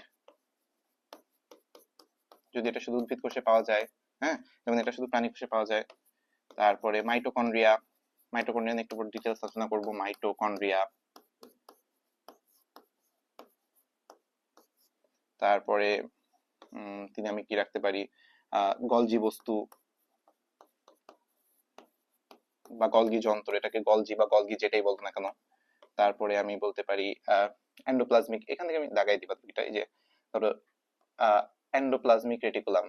যদি এটা শুধু উদ্ভিদ কোষে পাওয়া যায়। হ্যাঁ, যেমন এটা শুধু প্রাণী কোষে পাওয়া যায়। তারপরে মাইটোকন্ড্রিয়া, মাইটোকন্ড্রিয়া নিয়ে একটু পর ডিটেলস আলোচনা করব। মাইটোকন্ড্রিয়া, তারপরে তিনি আমি কি রাখতে পারি, গলজি বস্তু বা গলগি যন্ত্র, এটাকে গলজি বা গলগি যেটাই বলতো না কেন। তারপরে আমি বলতে পারি এন্ডোপ্লাজমিক, এখান থেকে আমি দাগাই দিবা এটা, এই যে ধরো এন্ডোপ্লাজমিক রেটিকুলাম,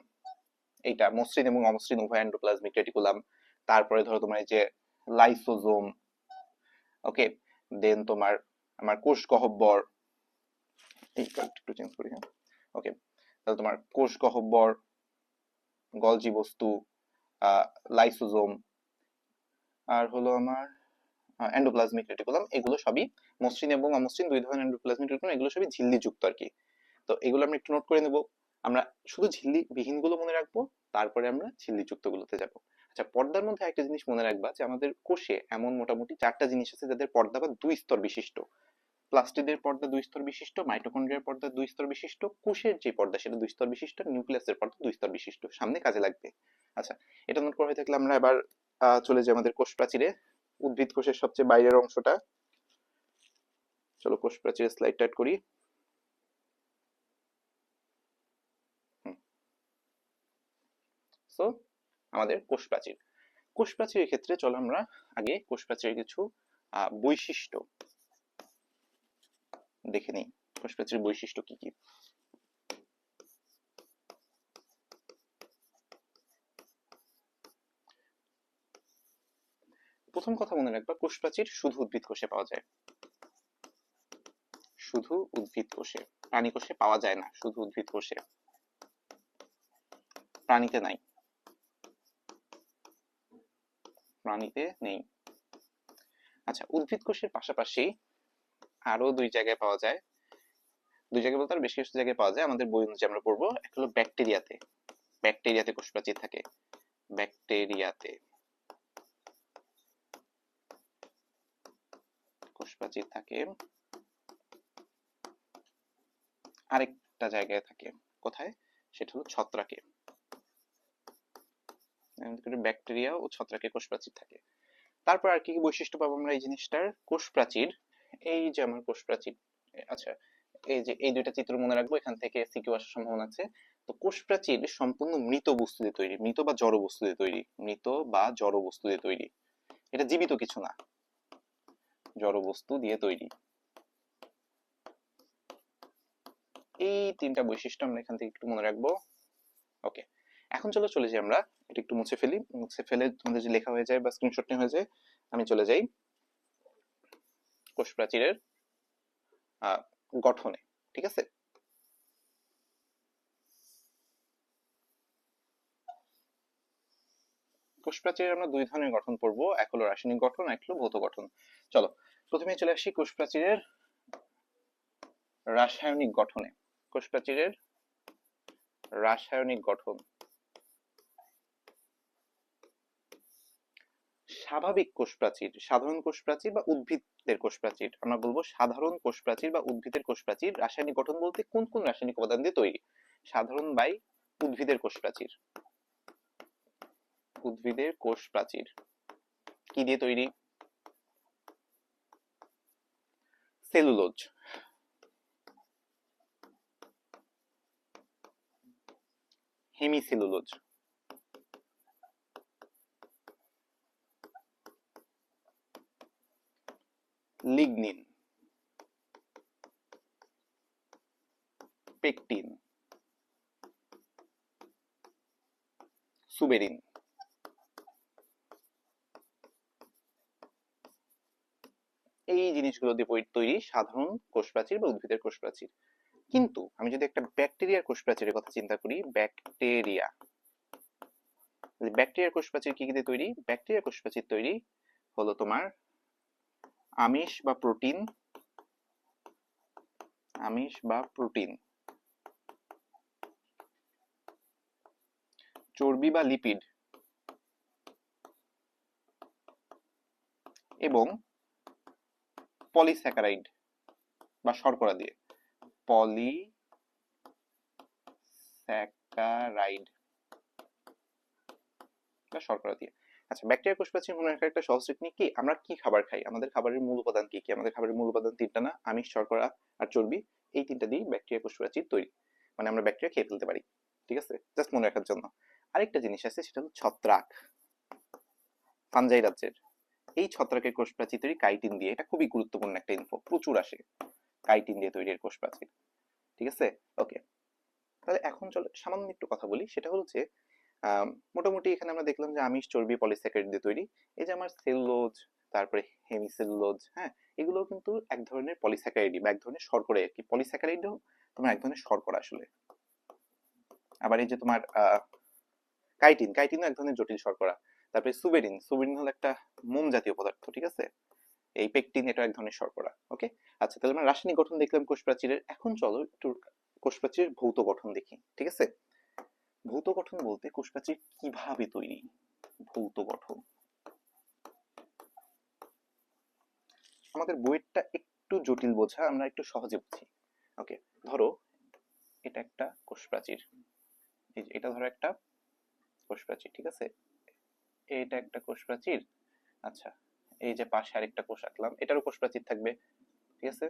এইটা মসৃণ এবং অমসৃণ উভয় এন্ডোপ্লাজমিক রেটিকুলাম। তারপরে ধরো তোমার এই যে লাইসোজোম। ওকে, দেন তোমার আমার কোষ গহ্বর, এই একটু চেঞ্জ করি। হ্যাঁ, ওকে, তাহলে তোমার কোষ গহ্বর, গলজি বস্তু, লাইসোজোম, আর হলো আমার এন্ডোপ্লাজমিক রেটিকুলাম। এগুলো সবই মসৃণ এবং অমসৃণ দুই ধরনের এন্ডোপ্লাজমিক রেটিকুলাম, এগুলো সবই ঝিল্লি যুক্ত আর কি। তো এগুলো আমরা একটু নোট করে নেব। আমরা শুধু ঝিল্লি বিহীন গুলো মনে রাখবো, তারপরে আমরা ঝিল্লি যুক্ত গুলোতে যাব। আচ্ছা, পর্দার মধ্যে একটা জিনিস মনে রাখবা যে আমাদের কোষে এমন মোটামুটি চারটা জিনিস আছে যাদের পর্দা বা দুই স্তর বিশিষ্ট। প্লাস্টিডের পর্দা দুই স্তর বিশিষ্ট, মাইটোকন্ড্রিয়ার পর্দা দুই স্তর বিশিষ্ট, কোষের যে পর্দা সেটা দুই স্তর বিশিষ্ট, নিউক্লিয়াসের পর্দা দুই স্তর বিশিষ্ট। সামনে কাজে লাগবে। আচ্ছা, এটা নোট করা হয়ে থাকলে আমরা এবার চলে যাই আমাদের কোষ প্রাচীরে। উদ্ভিদ কোষের সবচেয়ে বাইরের অংশটা। চলো কোষ প্রাচীরের স্লাইড টাইট করি। সো আমাদের কোষ প্রাচীর। কোষ প্রাচীরের ক্ষেত্রে চলো আমরা আগে কোষ প্রাচীরের কিছু বৈশিষ্ট্য দেখে নিই। কোষ প্রাচীরের বৈশিষ্ট্য কি কি? প্রথম কথা মনে রাখবা, কোষ প্রাচীর শুধু উদ্ভিদ কোষে পাওয়া যায়, শুধু উদ্ভিদ কোষে, প্রাণী কোষে পাওয়া যায় না, শুধু উদ্ভিদ কোষে, প্রাণীতে নাই, প্রাণীতে নেই। আচ্ছা, উদ্ভিদ কোষের পাশাপাশি আরো দুই জায়গায় পাওয়া যায়, দুই জায়গায় বলতে আরো বেশ কিছু জায়গায় পাওয়া যায়, আমাদের বই অনুযায়ী আমরা পড়বো। এক হলো ব্যাকটেরিয়াতে, ব্যাকটেরিয়াতে কোষ প্রাচীর থাকে, ব্যাকটেরিয়াতে কোষ প্রাচীর থাকে। আরেকটা জায়গায় থাকে, কোথায়? সেটা হলো ছত্রাকে, ব্যাকটেরিয়া ও ছত্রাকে কোষ প্রাচীর থাকে। তারপর আর কি কি বৈশিষ্ট্য পাবো আমরা এই জিনিসটার? কোষ প্রাচীর, এই যে আমার কোষ প্রাচীর, আচ্ছা এই যে এই দুইটা চিত্র মনে রাখবো, এখান থেকে সিকিউ আসার সম্ভাবনা আছে। তো কোষ প্রাচীর সম্পূর্ণ মৃত বস্তু দিয়ে তৈরি, মৃত বা জড় বস্তু দিয়ে তৈরি, মৃত বা জড় বস্তু দিয়ে তৈরি, এটা জীবিত কিছু না, জড় বস্তু দিয়ে তৈরি। এই তিনটা বৈশিষ্ট্য আমরা এখান থেকে একটু মনে রাখবো। ওকে, এখন চলে যাই আমরা, এটা একটু মুছে ফেলি, মুছে ফেলে তোমাদের যে লেখা হয়ে যায় বা স্ক্রিনশট হয়ে যায়, আমি চলে যাই কোষ প্রাচীরের গঠনে। ঠিক আছে, কোষ প্রাচীরের আমরা দুই ধরনের গঠন পড়বো, এক হলো রাসায়নিক গঠন, এক হলো ভৌত গঠন। চলো প্রথমে চলে আসি কোষ প্রাচীরের রাসায়নিক গঠনে। কোষ প্রাচীরের রাসায়নিক গঠন, স্বাভাবিক কোষ প্রাচীর, সাধারণ কোষ প্রাচীর বা উদ্ভিদের কোষ প্রাচীর, আমরা বলবো সাধারণ কোষ প্রাচীর বা উদ্ভিদের কোষ প্রাচীর। রাসায়নিক গঠন বলতে কোন কোন রাসায়নিক উপাদান দিয়ে তৈরি? সাধারণ বাই উদ্ভিদের কোষ প্রাচীর, উদ্ভিদের কোষ প্রাচীর কি দিয়ে তৈরি? Cellulose, hemicellulose, lignin, pectin, suberin. এই জিনিসগুলো দিয়ে তৈরি সাধারণ কোষ প্রাচীর বা উদ্ভিদের কোষ প্রাচীর। কিন্তু আমি যদি একটা ব্যাকটেরিয়ার কোষ প্রাচীরের কথা চিন্তা করি, ব্যাকটেরিয়া, ব্যাকটেরিয়ার কোষ প্রাচীর কি কি দিয়ে তৈরি? ব্যাকটেরিয়ার কোষ প্রাচীর তৈরি হলো তোমার আমিষ বা প্রোটিন, আমিষ বা প্রোটিন, চর্বি বা লিপিড এবং পলিস্যাকারাইড বা শর্করা দিয়ে, পলিস্যাকারাইড বা শর্করা দিয়ে। আচ্ছা, ব্যাকটেরিয়া কোষ প্রাচীর মনে রাখার একটা সহজ টেকনিক কি? আমরা কি খাবার খাই, আমাদের খাবারের মূল উপাদান কি কি? আমাদের খাবারের মূল উপাদান তিনটা না? আমিষ, শর্করা আর চর্বি। এই তিনটা দিয়ে ব্যাকটেরিয়া কোষ প্রাচীর তৈরি, মানে আমরা ব্যাকটেরিয়া খেয়ে ফেলতে পারি। ঠিক আছে, জাস্ট মনে রাখার জন্য। আরেকটা জিনিস আছে, সেটা হলো ছত্রাক, ফানজাই রাজ্যের। এই ছত্রাকের কোষ প্রাচীর তৈরি কাইটিন দিয়ে, এটা খুবই গুরুত্বপূর্ণ একটা ইনফো, প্রচুর আসে। কাইটিন দিয়ে তৈরি এর কোষ প্রাচীর। ঠিক আছে, ওকে। তাহলে এখন চলো সামান্য একটু কথা বলি, সেটা হলো যে মোটামুটি এখানে আমরা দেখলাম যে আমিষ, চর্বি, পলিস্যাকারাইড দিয়ে তৈরি। এই যে আমার সেলুলোজ, তারপরে হেমিসেলুলোজ, হ্যাঁ, এগুলো কিন্তু এক ধরনের পলিস্যাকারাইড বা এক ধরনের শর্করা আর কি। পলিস্যাকারাইডও তোমার এক ধরনের শর্করা আসলে। আবার এই যে তোমার কাইটিন, কাইটিনও এক ধরনের জটিল শর্করা। তারপরে সুবেরিন, সুবেরিন হলো একটা মোম জাতীয় পদার্থ। ঠিক আছে, এই পেকটিন, এটা এক ধরনের শর্করা। ওকে, আচ্ছা, তাহলে আমরা রাসায়নিক গঠন দেখলাম কোষ প্রাচীরের। এখন চলো একটু কোষ প্রাচীরের ভৌত গঠন দেখি। ঠিক আছে, ভৌত গঠন বলতে কোষ প্রাচীর কিভাবে তৈরি? ভৌত গঠন আমাদের বইয়েরটা একটু জটিল বোঝা, আমরা একটু সহজে বুঝি। ওকে, ধরো এটা একটা কোষ প্রাচীর, এই যে এটা ধরো একটা কোষ প্রাচীর। ঠিক আছে, এটা একটা কোষ প্রাচীর। আচ্ছা, এই যে পাশে আরেকটা কোষ আঁকলাম, এটারও কোষ প্রাচীর থাকবে। ঠিক আছে,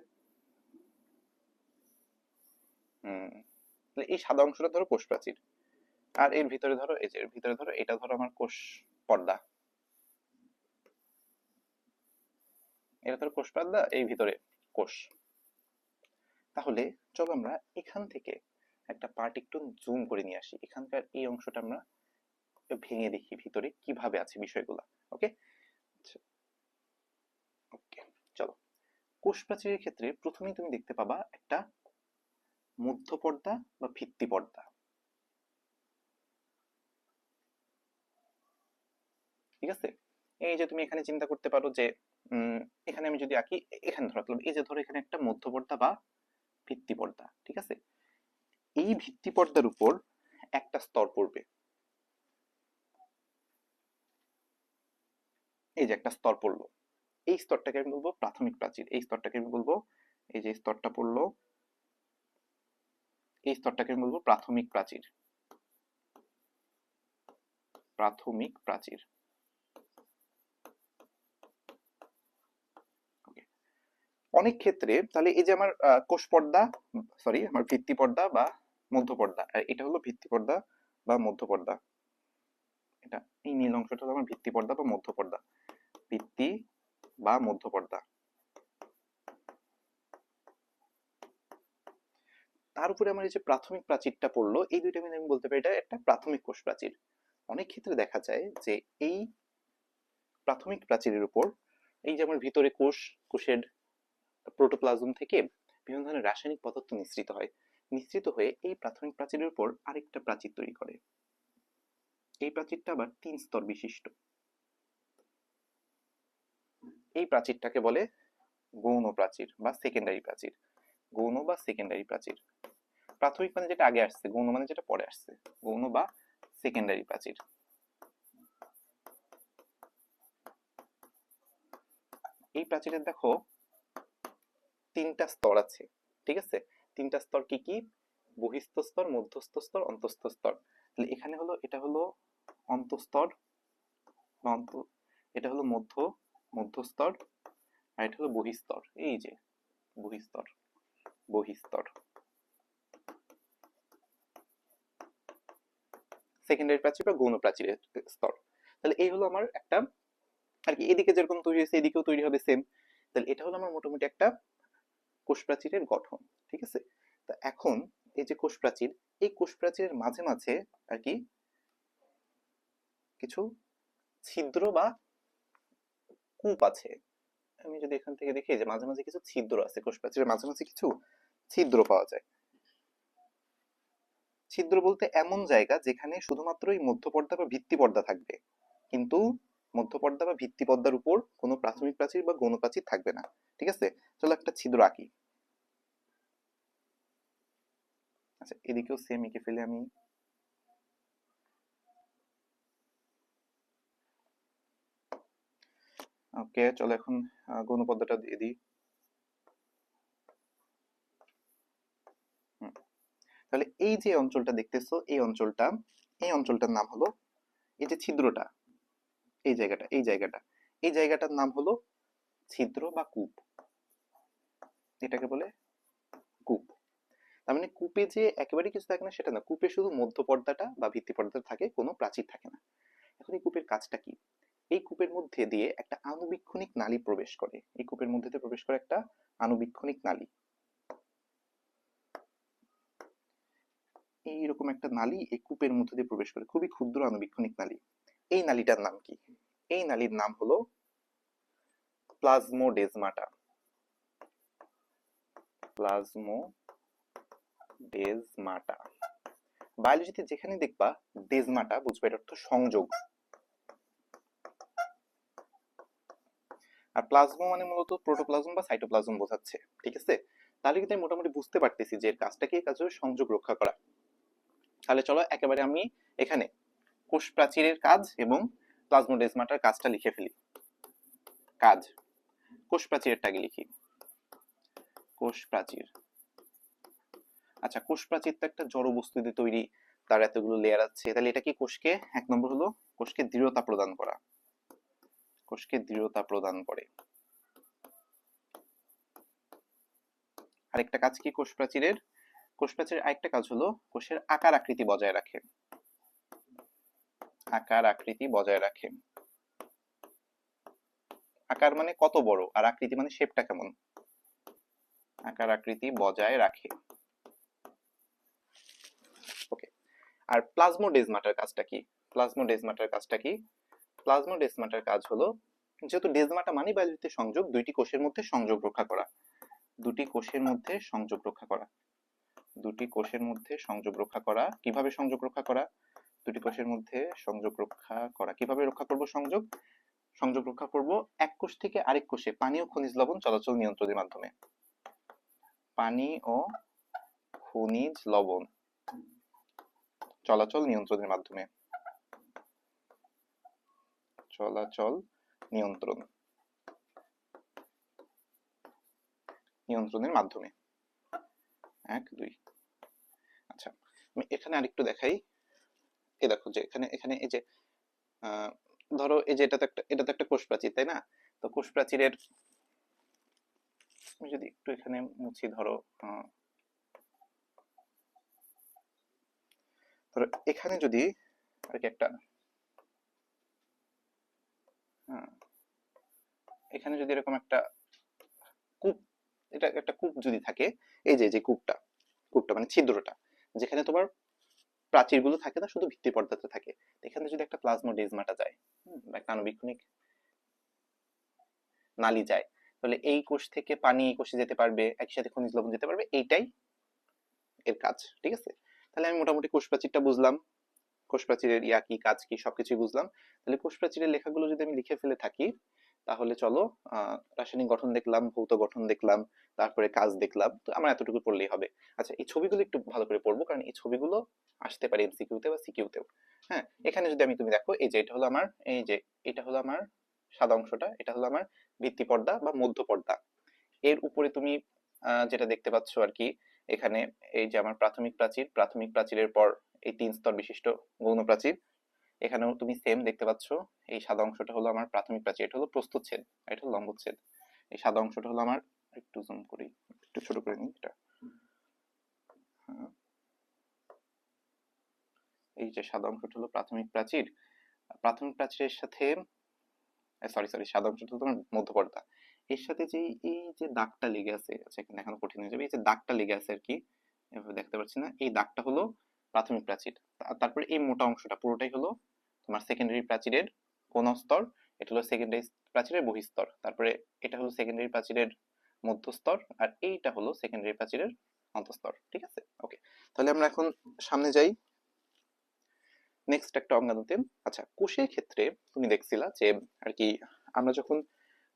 তাহলে এই সাদা অংশটা ধরো কোষ প্রাচীর। আর এর ভিতরে ধরো, এই যে এর ভিতরে ধরো, এটা ধরো আমার কোষ পর্দা, এটা ধরো কোষ পর্দা, এই ভিতরে কোষ। তাহলে চলো আমরা এখান থেকে একটা পার্ট একটু জুম করে নিয়ে আসি, এখানকার এই অংশটা আমরা ভেঙে দেখি ভিতরে কিভাবে আছে বিষয়গুলো। ওকে, ওকে, চলো। কোষ প্রাচীরের ক্ষেত্রে প্রথমেই তুমি দেখতে পাবা একটা মধ্য পর্দা বা ভিত্তি পর্দা। ঠিক আছে, এই যে তুমি এখানে চিন্তা করতে পারো যে এখানে আমি যদি আঁকি, এখানে ধরো, এই যে ধরো এখানে একটা মধ্য পর্দা বা ভিত্তি পর্দা। ঠিক আছে, এই ভিত্তি পর্দার উপর একটা স্তর পড়বে, এই যে একটা স্তর পড়লো, এই স্তরটাকে আমি বলবো প্রাথমিক প্রাচীর। এই স্তরটাকে আমি বলবো, এই যে স্তরটা পড়লো, এই স্তরটাকে আমি বলবো প্রাথমিক প্রাচীর। প্রাথমিক প্রাচীর। অনেক ক্ষেত্রে তাহলে এই যে আমার কোষ পর্দা, সরি আমার ভিত্তি পর্দা বা মধ্য পর্দা, আর এটা হলো ভিত্তি পর্দা বা মধ্য পর্দা। এটা এই নীল অংশটা হলো আমার ভিত্তি পর্দা বা মধ্য পর্দা। ভিত্তি বা মধ্য পর্দা। তার উপরে আমার এই যে প্রাথমিক প্রাচীরটা পড়লো, এই দুইটা মিলে আমি বলতে পারি এটা একটা প্রাথমিক কোষ প্রাচীর। অনেক ক্ষেত্রে দেখা যায় যে এই প্রাথমিক প্রাচীরের উপর এই যে আমার ভিতরে কোষ, কোষের প্রোটোপ্লাজম থেকে বিভিন্ন ধরনের রাসায়নিক পদার্থ নিঃসৃত হয়, নিঃসৃত হয়ে এই প্রাথমিক প্রাচীরের উপর আরেকটা প্রাচীর তৈরি করে। এই প্রাচীরটা আবার 3 স্তর বিশিষ্ট। এই প্রাচীরটাকে বলে গৌণ প্রাচীর বা সেকেন্ডারি প্রাচীর। গৌণ বা সেকেন্ডারি প্রাচীর। প্রাথমিক মানে যেটা আগে আসছে, গৌণ মানে যেটা পরে আসছে। গৌণ বা সেকেন্ডারি প্রাচীর। এই প্রাচীরের দেখো 3টা স্তর আছে। ঠিক আছে, 3টা স্তর কি কি? বহিস্থ স্তর, মধ্যস্থ স্তর, অন্তঃস্থ স্তর। তাহলে এখানে হলো, এটা হলো অন্তঃস্তর বা এটা হলো মধ্যস্তর, আর এটা হলো বহিস্তর। এই যে বহিস্তর, বহিস্তর। সেকেন্ডারি প্রাচীর বা গৌণ প্রাচীরের স্তর। তাহলে এই হলো আমার একটা আর কি, এদিকে যেরকম তৈরি হয়েছে এদিকেও তৈরি হবে সেম। তাহলে এটা হলো আমার মোটামুটি একটা কোষ প্রাচীরের গঠন। ঠিক আছে, তা এখন এই যে কোষ প্রাচীর, এই কোষ প্রাচীরের মাঝে মাঝে আর কি কিছু ছিদ্র বা কূপ আছে। আমি যদি এখান থেকে দেখি যে মাঝে মাঝে কিছু ছিদ্র আছে, কোষ প্রাচীরের মাঝে মাঝে কিছু ছিদ্র পাওয়া যায়। ছিদ্র বলতে এমন জায়গা যেখানে শুধুমাত্র এই মধ্য পর্দা বা ভিত্তি পর্দা থাকবে, কিন্তু মধ্য পর্দা বা ভিত্তি পর্দার উপর কোনো প্রাথমিক প্রাচীর বা গৌণ প্রাচীর থাকবে না। ঠিক আছে, চলো একটা ছিদ্র আঁকি। আচ্ছা, এদিকেও সেম এঁকে ফেলে আমি। ওকে, চলো এখন গৌণ পর্দাটা দিয়ে দিই। তাহলে এই যে অঞ্চলটা দেখতেছো, এই অঞ্চলটার নাম হলো, এই যে ছিদ্রটা, এই জায়গাটা, এই জায়গাটার নাম হলো ছিদ্র বা কূপ। এটাকে বলে কূপ। তার মানে কূপে যে একেবারে কিছু থাকে না সেটা না, কূপে শুধু মধ্য পর্দাটা বা ভিত্তি পর্দাটা থাকে, কোনো প্রাচীর থাকে না। এখন এই কূপের কাজটা কি? এই কূপের মধ্যে দিয়ে একটা আণুবীক্ষণিক নালী প্রবেশ করে, এই কূপের মধ্যে দিয়ে প্রবেশ করে একটা আণুবীক্ষণিক নালী। এইরকম একটা নালী এই কূপের মধ্যে দিয়ে প্রবেশ করে, খুবই ক্ষুদ্র আণুবীক্ষণিক নালী। এই নালীটার নাম কি? এই নালীর নাম হলো প্লাজমোডেজমাটা। প্লাজমোডেজমাটা। বায়োলজিতে যেখানে দেখবা ডেজমাটা, বুঝবে এর অর্থ সংযোগ। আর প্লাজমা মানে মূলত প্রোটোপ্লাজম বা সাইটোপ্লাজম বোঝাচ্ছে। ঠিক আছে, তাহলে কিন্তু আমি মোটামুটি বুঝতে পারতেছি যে এর কাজটা কি, কাজ হলো সংযোগ রক্ষা করা। তাহলে চলো একেবারে আমি এখানে কোষ প্রাচীরের কাজ এবং প্লাজমোডেজমাটার কাজটা লিখে ফেলি। কাজ, কোষ প্রাচীরেরটাকে লিখি। কোষ প্রাচীর। আচ্ছা, কোষ প্রাচীর তো একটা জড় বস্তু দিয়ে তৈরি, তার এতগুলো লেয়ার আছে, তাহলে এটা কি কোষকে, এক নম্বর হলো কোষকে দৃঢ়তা প্রদান করা, কোষকে দৃঢ়তা প্রদান করে। আরেকটা কাজ কি কোষ প্রাচীরের? কোষ প্রাচীরের আরেকটা কাজ হলো কোষের আকার আকৃতি বজায় রাখে। আকার আকৃতি বজায় রাখে। আকার মানে কত বড়, আর আকৃতি মানে শেপটা কেমন। আকার আকৃতি বজায় রাখে। ওকে। আর প্লাজমোডেজমাটার কাজটা কি? প্লাজমোডেজমাটার কাজটা কি? প্লাজমোডেজমাটার কাজ হলো, যেহেতু ডেজমাটা মানে বায়ুতে সংযোগ, দুইটি কোষের মধ্যে সংযোগ রক্ষা করা। দুটি কোষের মধ্যে সংযোগ রক্ষা করা। দুটি কোষের মধ্যে সংযোগ রক্ষা করা। কিভাবে সংযোগ রক্ষা করা? দুটি কোষের মধ্যে সংযোগ রক্ষা করা। কিভাবে রক্ষা করব সংযোগ? সংযোগ রক্ষা করব এক কোষ থেকে আরেক কোষে পানি ও খনিজ লবণ চলাচল নিয়ন্ত্রণের মাধ্যমে। পানি ও খনিজ লবণ চলাচল নিয়ন্ত্রণের মাধ্যমে। চলাচল নিয়ন্ত্রণ নিয়ন্ত্রণের মাধ্যমে। 1 2। আচ্ছা, আমি এখানে আরেকটু দেখাই। এই দেখো যে এখানে এখানে এই যে ধরো এই যে এটা তো একটা কোষ প্রাচীর, তাই না? তো কোষ প্রাচীরের আমি যদি একটু এখানে মুছি, ধরো ধরো এখানে যদি আর কি একটা এখানে যদি এরকম একটা কূপ, এটা একটা কূপ যদি থাকে, এই যে যে কূপটা কূপটা মানে ছিদ্রটা, যেখানে তোমার প্রাচীরগুলো থাকে না, শুধু ভিত্তি পর্দাতে থাকে, এখানে যদি একটা প্লাজমোডেজমাটা যায় বা একটা আণুবীক্ষণিক নালী যায়, তাহলে এই কোষ থেকে পানি এই কোষে যেতে পারবে, একই সাথে খনিজ লবণ যেতে পারবে, এইটাই এর কাজ। ঠিক আছে, তাহলে আমি মোটামুটি কোষ প্রাচীরটা বুঝলাম, কোষ প্রাচীরের ইয়া কি কাজ কি সবকিছুই বুঝলাম। তাহলে কোষ প্রাচীরের লেখাগুলো যদি আমি লিখে ফেলে থাকি, তাহলে চলো রাসায়নিক গঠন দেখলাম, ভৌত গঠন দেখলাম, তারপরে কাজ দেখলাম, তো আমার এতটুকু পড়লেই হবে। আচ্ছা, এই ছবিগুলো একটু ভালো করে পড়বো, কারণ এই ছবিগুলো আসতে পারে এমসিকিউতে বা সিকিউতেও। হ্যাঁ, এখানে যদি তুমি দেখো, এই যে এটা হলো আমার, এই যে এটা হলো আমার সাদা অংশটা, এটা হলো আমার ভিত্তি পর্দা বা মধ্য পর্দা। এর উপরে তুমি যেটা দেখতে পাচ্ছ আর কি, এখানে এই যে আমার প্রাথমিক প্রাচীর, প্রাথমিক প্রাচীরের পর এই 3 স্তর বিশিষ্ট গৌণ প্রাচীর, এখানেও তুমি সেম দেখতে পাচ্ছ। এই সাদা অংশটা হলো আমার প্রাথমিক প্রাচীর, এটা হলো প্রস্থচ্ছেদ, এটা হলো লম্বচ্ছেদ। এই সাদা অংশটা হলো আমার, একটু জুম করি, একটু ছোট করে নিই এটা। এই যে সাদা অংশটা হলো প্রাথমিক প্রাচীর, প্রাথমিক প্রাচীরের সাথে সরি সরি সাদা অংশটা হলো তোমার মধ্যপর্দা। এর সাথে যে এই যে দাগটা লেগে আছে, আচ্ছা এখানে এখন কঠিন হয়ে যাবে, এই যে দাগটা লেগে আছে আর কি, এভাবে দেখতে পাচ্ছি না, এই দাগটা হলো প্রাথমিক প্রাচীর। তারপরে এই মোটা অংশটা পুরোটাই হলো তোমার সেকেন্ডারি প্রাচীরের কোন স্তর, এটা হলো সেকেন্ডারি প্রাচীরের বহিঃস্তর। তারপরে এটা হলো সেকেন্ডারি প্রাচীরের মধ্যস্তর, আর এইটা হলো সেকেন্ডারি প্রাচীরের অন্তঃস্তর। ঠিক আছে, ওকে। তাহলে আমরা এখন সামনে যাই, নেক্সট একটা অঙ্গাণুতে। আচ্ছা, কোষের ক্ষেত্রে তুমি দেখছিলা যে আর কি, আমরা যখন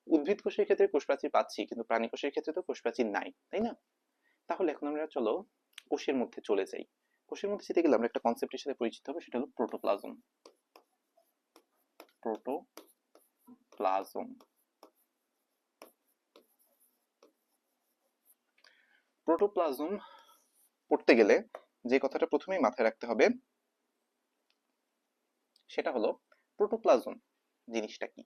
উদ্ভিদ কোষের ক্ষেত্রে কোষ প্রাচীর পাচ্ছি, কিন্তু প্রাণী কোষের ক্ষেত্রে তো কোষ প্রাচীর নাই, তাই না? তাহলে এখন আমরা চলো কোষের মধ্যে চলে যাই। কোষের মধ্যে যেতে গেলে আমরা একটা কনসেপ্টের সাথে পরিচিত হবো, সেটা হলো প্রোটোপ্লাজম। প্রোটোপ্লাজম প্রোটোপ্লাজম পড়তে গেলে যে কথাটা প্রথমেই মাথায় রাখতে হবে, সেটা হলো প্রোটোপ্লাজম জিনিসটা কি।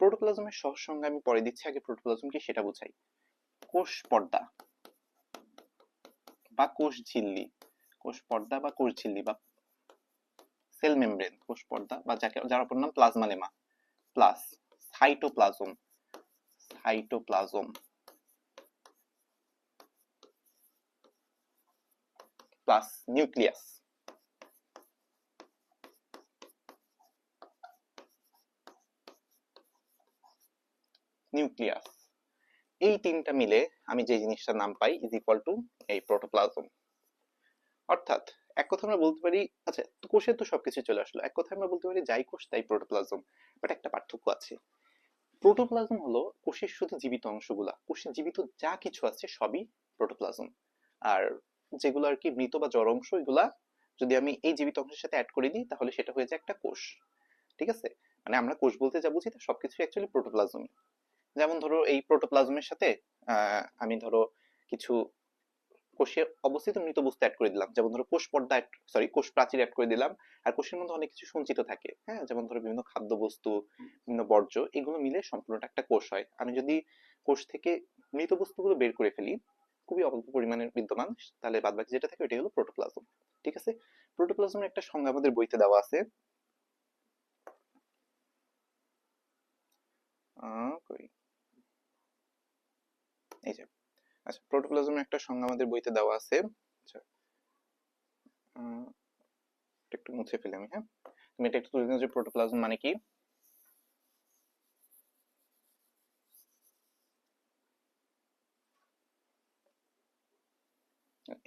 প্রোটোপ্লাজমের সহজ সংজ্ঞা আমি পরে দিচ্ছি, আগে প্রোটোপ্লাজম কি সেটা বুঝাই। কোষ পর্দা বা কোষ ঝিল্লি, কোষ পর্দা বা কোষ ঝিল্লি বা সেল মেমব্রেন, কোষ পর্দা বা যার অপর নাম plasmalemma, plus cytoplasm, cytoplasm plus nucleus. Nucleus, এই তিনটা মিলে আমি যে জিনিসটার নাম পাই ইজ ইকুয়াল টু এই প্রোটোপ্লাজম। অর্থাৎ এক কথা আমরা বলতে পারি, আচ্ছা কোষে তো সবকিছু চলে আসলো, এক কথা আমরা বলতে পারি যাই কোষ তাই প্রোটোপ্লাজম। বাট একটা পার্থক্য আছে, প্রোটোপ্লাজম হলো কোষের শুধু জীবিত অংশগুলা, কোষে জীবিত যা কিছু আছে সবই প্রোটোপ্লাজম। আর যেগুলো আর কি মৃত বা জড় অংশ, এগুলা যদি আমি এই জীবিত অংশের সাথে অ্যাড করে দিই, তাহলে সেটা হয়ে যায় একটা কোষ। ঠিক আছে, মানে আমরা কোষ বলতে যা বুঝি তা সবকিছু অ্যাকচুয়ালি প্রোটোপ্লাজম। যেমন ধরো এই প্রোটোপ্লাজমের সাথে আমি ধরো কিছু কোষে অবস্থিত মৃত বস্তু অ্যাড করে দিলাম, যেমন ধরো কোষ পর্দা সরি কোষ প্রাচীর অ্যাড করে দিলাম। আর কোষের মধ্যে অনেক কিছু সঞ্চিত থাকে, হ্যাঁ, যেমন ধরো বিভিন্ন খাদ্যবস্তু, বিভিন্ন বর্জ্য, এগুলো মিলে সম্পূর্ণটা একটা কোষ হয়। আমি যদি কোষ থেকে মৃত বস্তুগুলো বের করে ফেলি, খুবই অল্প পরিমাণের বিদ্যমান, তাহলে বাদবাকি যেটা থাকে ওটাই হলো প্রোটোপ্লাজম। ঠিক আছে, প্রোটোপ্লাজমের একটা সংজ্ঞা আমাদের বইতে দেওয়া আছে, কই এই যে, আচ্ছা প্রোটোপ্লাজমের একটা সংজ্ঞা আমাদের বইতে দেওয়া আছে। আচ্ছা একটু মুছে ফেলি আমি, হ্যাঁ তুমি এটা একটু তুলে দিও যে প্রোটোপ্লাজম মানে কি।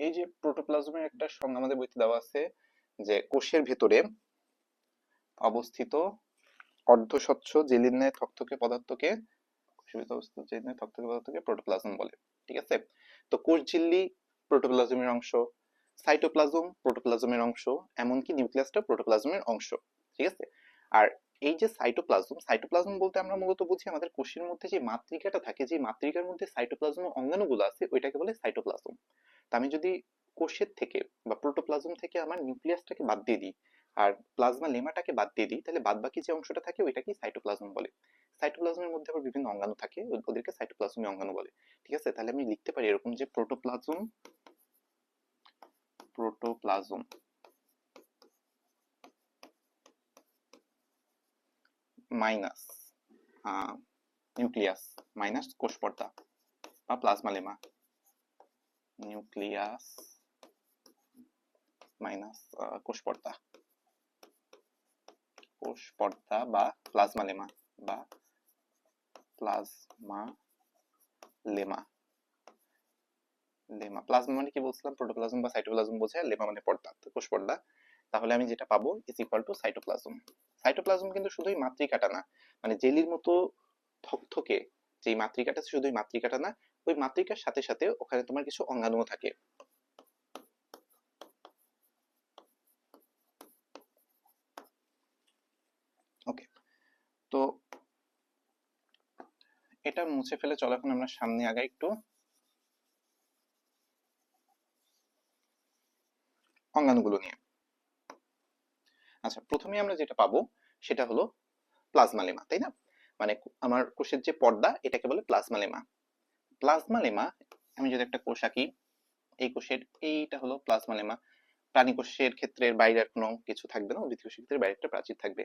এই যে প্রোটোপ্লাজমের একটা সংজ্ঞা আমাদের বইতে দেওয়া আছে যে কোষের ভেতরে অবস্থিত অর্ধস্বচ্ছ জেলির ন্যায় থকথকে পদার্থকে কোষের ভেতরে অবস্থিত জেলির ন্যায় থকথকে পদার্থকে প্রোটোপ্লাজম বলে। ঠিক আছে, তো কোষ ঝিল্লি প্রোটোপ্লাজমের অংশ, সাইটোপ্লাজম প্রোটোপ্লাজমের অংশ, এমনকি নিউক্লিয়াসটা প্রোটোপ্লাজমের অংশ। ঠিক আছে, আর এই যে সাইটোপ্লাজম, সাইটোপ্লাজম বলতে আমরা মূলত বুঝি আমাদের কোষের মধ্যে যে মাতৃকাটা থাকে, যে মাতৃকার মধ্যে সাইটোপ্লাজম অঙ্গাণুগুলো আছে ওইটাকে বলে সাইটোপ্লাজম। তা আমি যদি কোষের থেকে বা প্রোটোপ্লাজম থেকে আমার নিউক্লিয়াসটাকে বাদ দিয়ে দিই আর প্লাজমা লেমাটাকে বাদ দিয়ে দিই, তাহলে বাদ বাকি যে অংশটা থাকে ওইটাকে সাইটোপ্লাজম বলে। সাইটোপ্লাজমের মধ্যে আবার বিভিন্ন অঙ্গাণু থাকে, ওদেরকে সাইটোপ্লাজমীয় অঙ্গাণু বলে। ঠিক আছে, তাহলে আমি লিখতে পারি এরকম যে protoplasm protoplasm minus nucleus minus কোষ পর্দা বা প্লাজমা লেমা, নিউক্লিয়াস মাইনাস কোষ পর্দা, কোষ পর্দা বা প্লাজমা লেমা বা প্লাজমা লেমা। লেমা প্লাজমা মানে কি বলছিলাম, প্রোটোপ্লাজম বা সাইটোপ্লাজম বোঝায়, লেমা মানে পর্দা, তো কোষ পর্দা। তাহলে আমি যেটা পাবো is equal two cytoplasm. Cytoplasm কিন্তু শুধুই মাতৃকাটা না, মানে জেলির মতো থকথকে যে মাতৃকাটা শুধুই মাতৃকাটা না, ওই মাতৃকার সাথে সাথে ওখানে তোমার কিছু অঙ্গাণুও থাকে। ওকে, তো এটা মুছে ফেলে চলো এখন আমরা সামনে আগাই একটু অঙ্গাণুগুলো নিয়ে। আচ্ছা প্রথমে আমরা যেটা পাবো সেটা হলো প্লাজমা লেমা, তাই না? মানে আমার কোষের যে পর্দা এটাকে বলে প্লাজমা লেমা। প্লাজমা লেমা, আমি যদি একটা কোষ আঁকি, এই কোষের এইটা হলো প্লাজমা লেমা। প্রাণী কোষের ক্ষেত্রে বাইরে আর কোনো কিছু থাকবে না, উদ্ভিদ কোষের ক্ষেত্রে বাইরে একটা প্রাচীর থাকবে।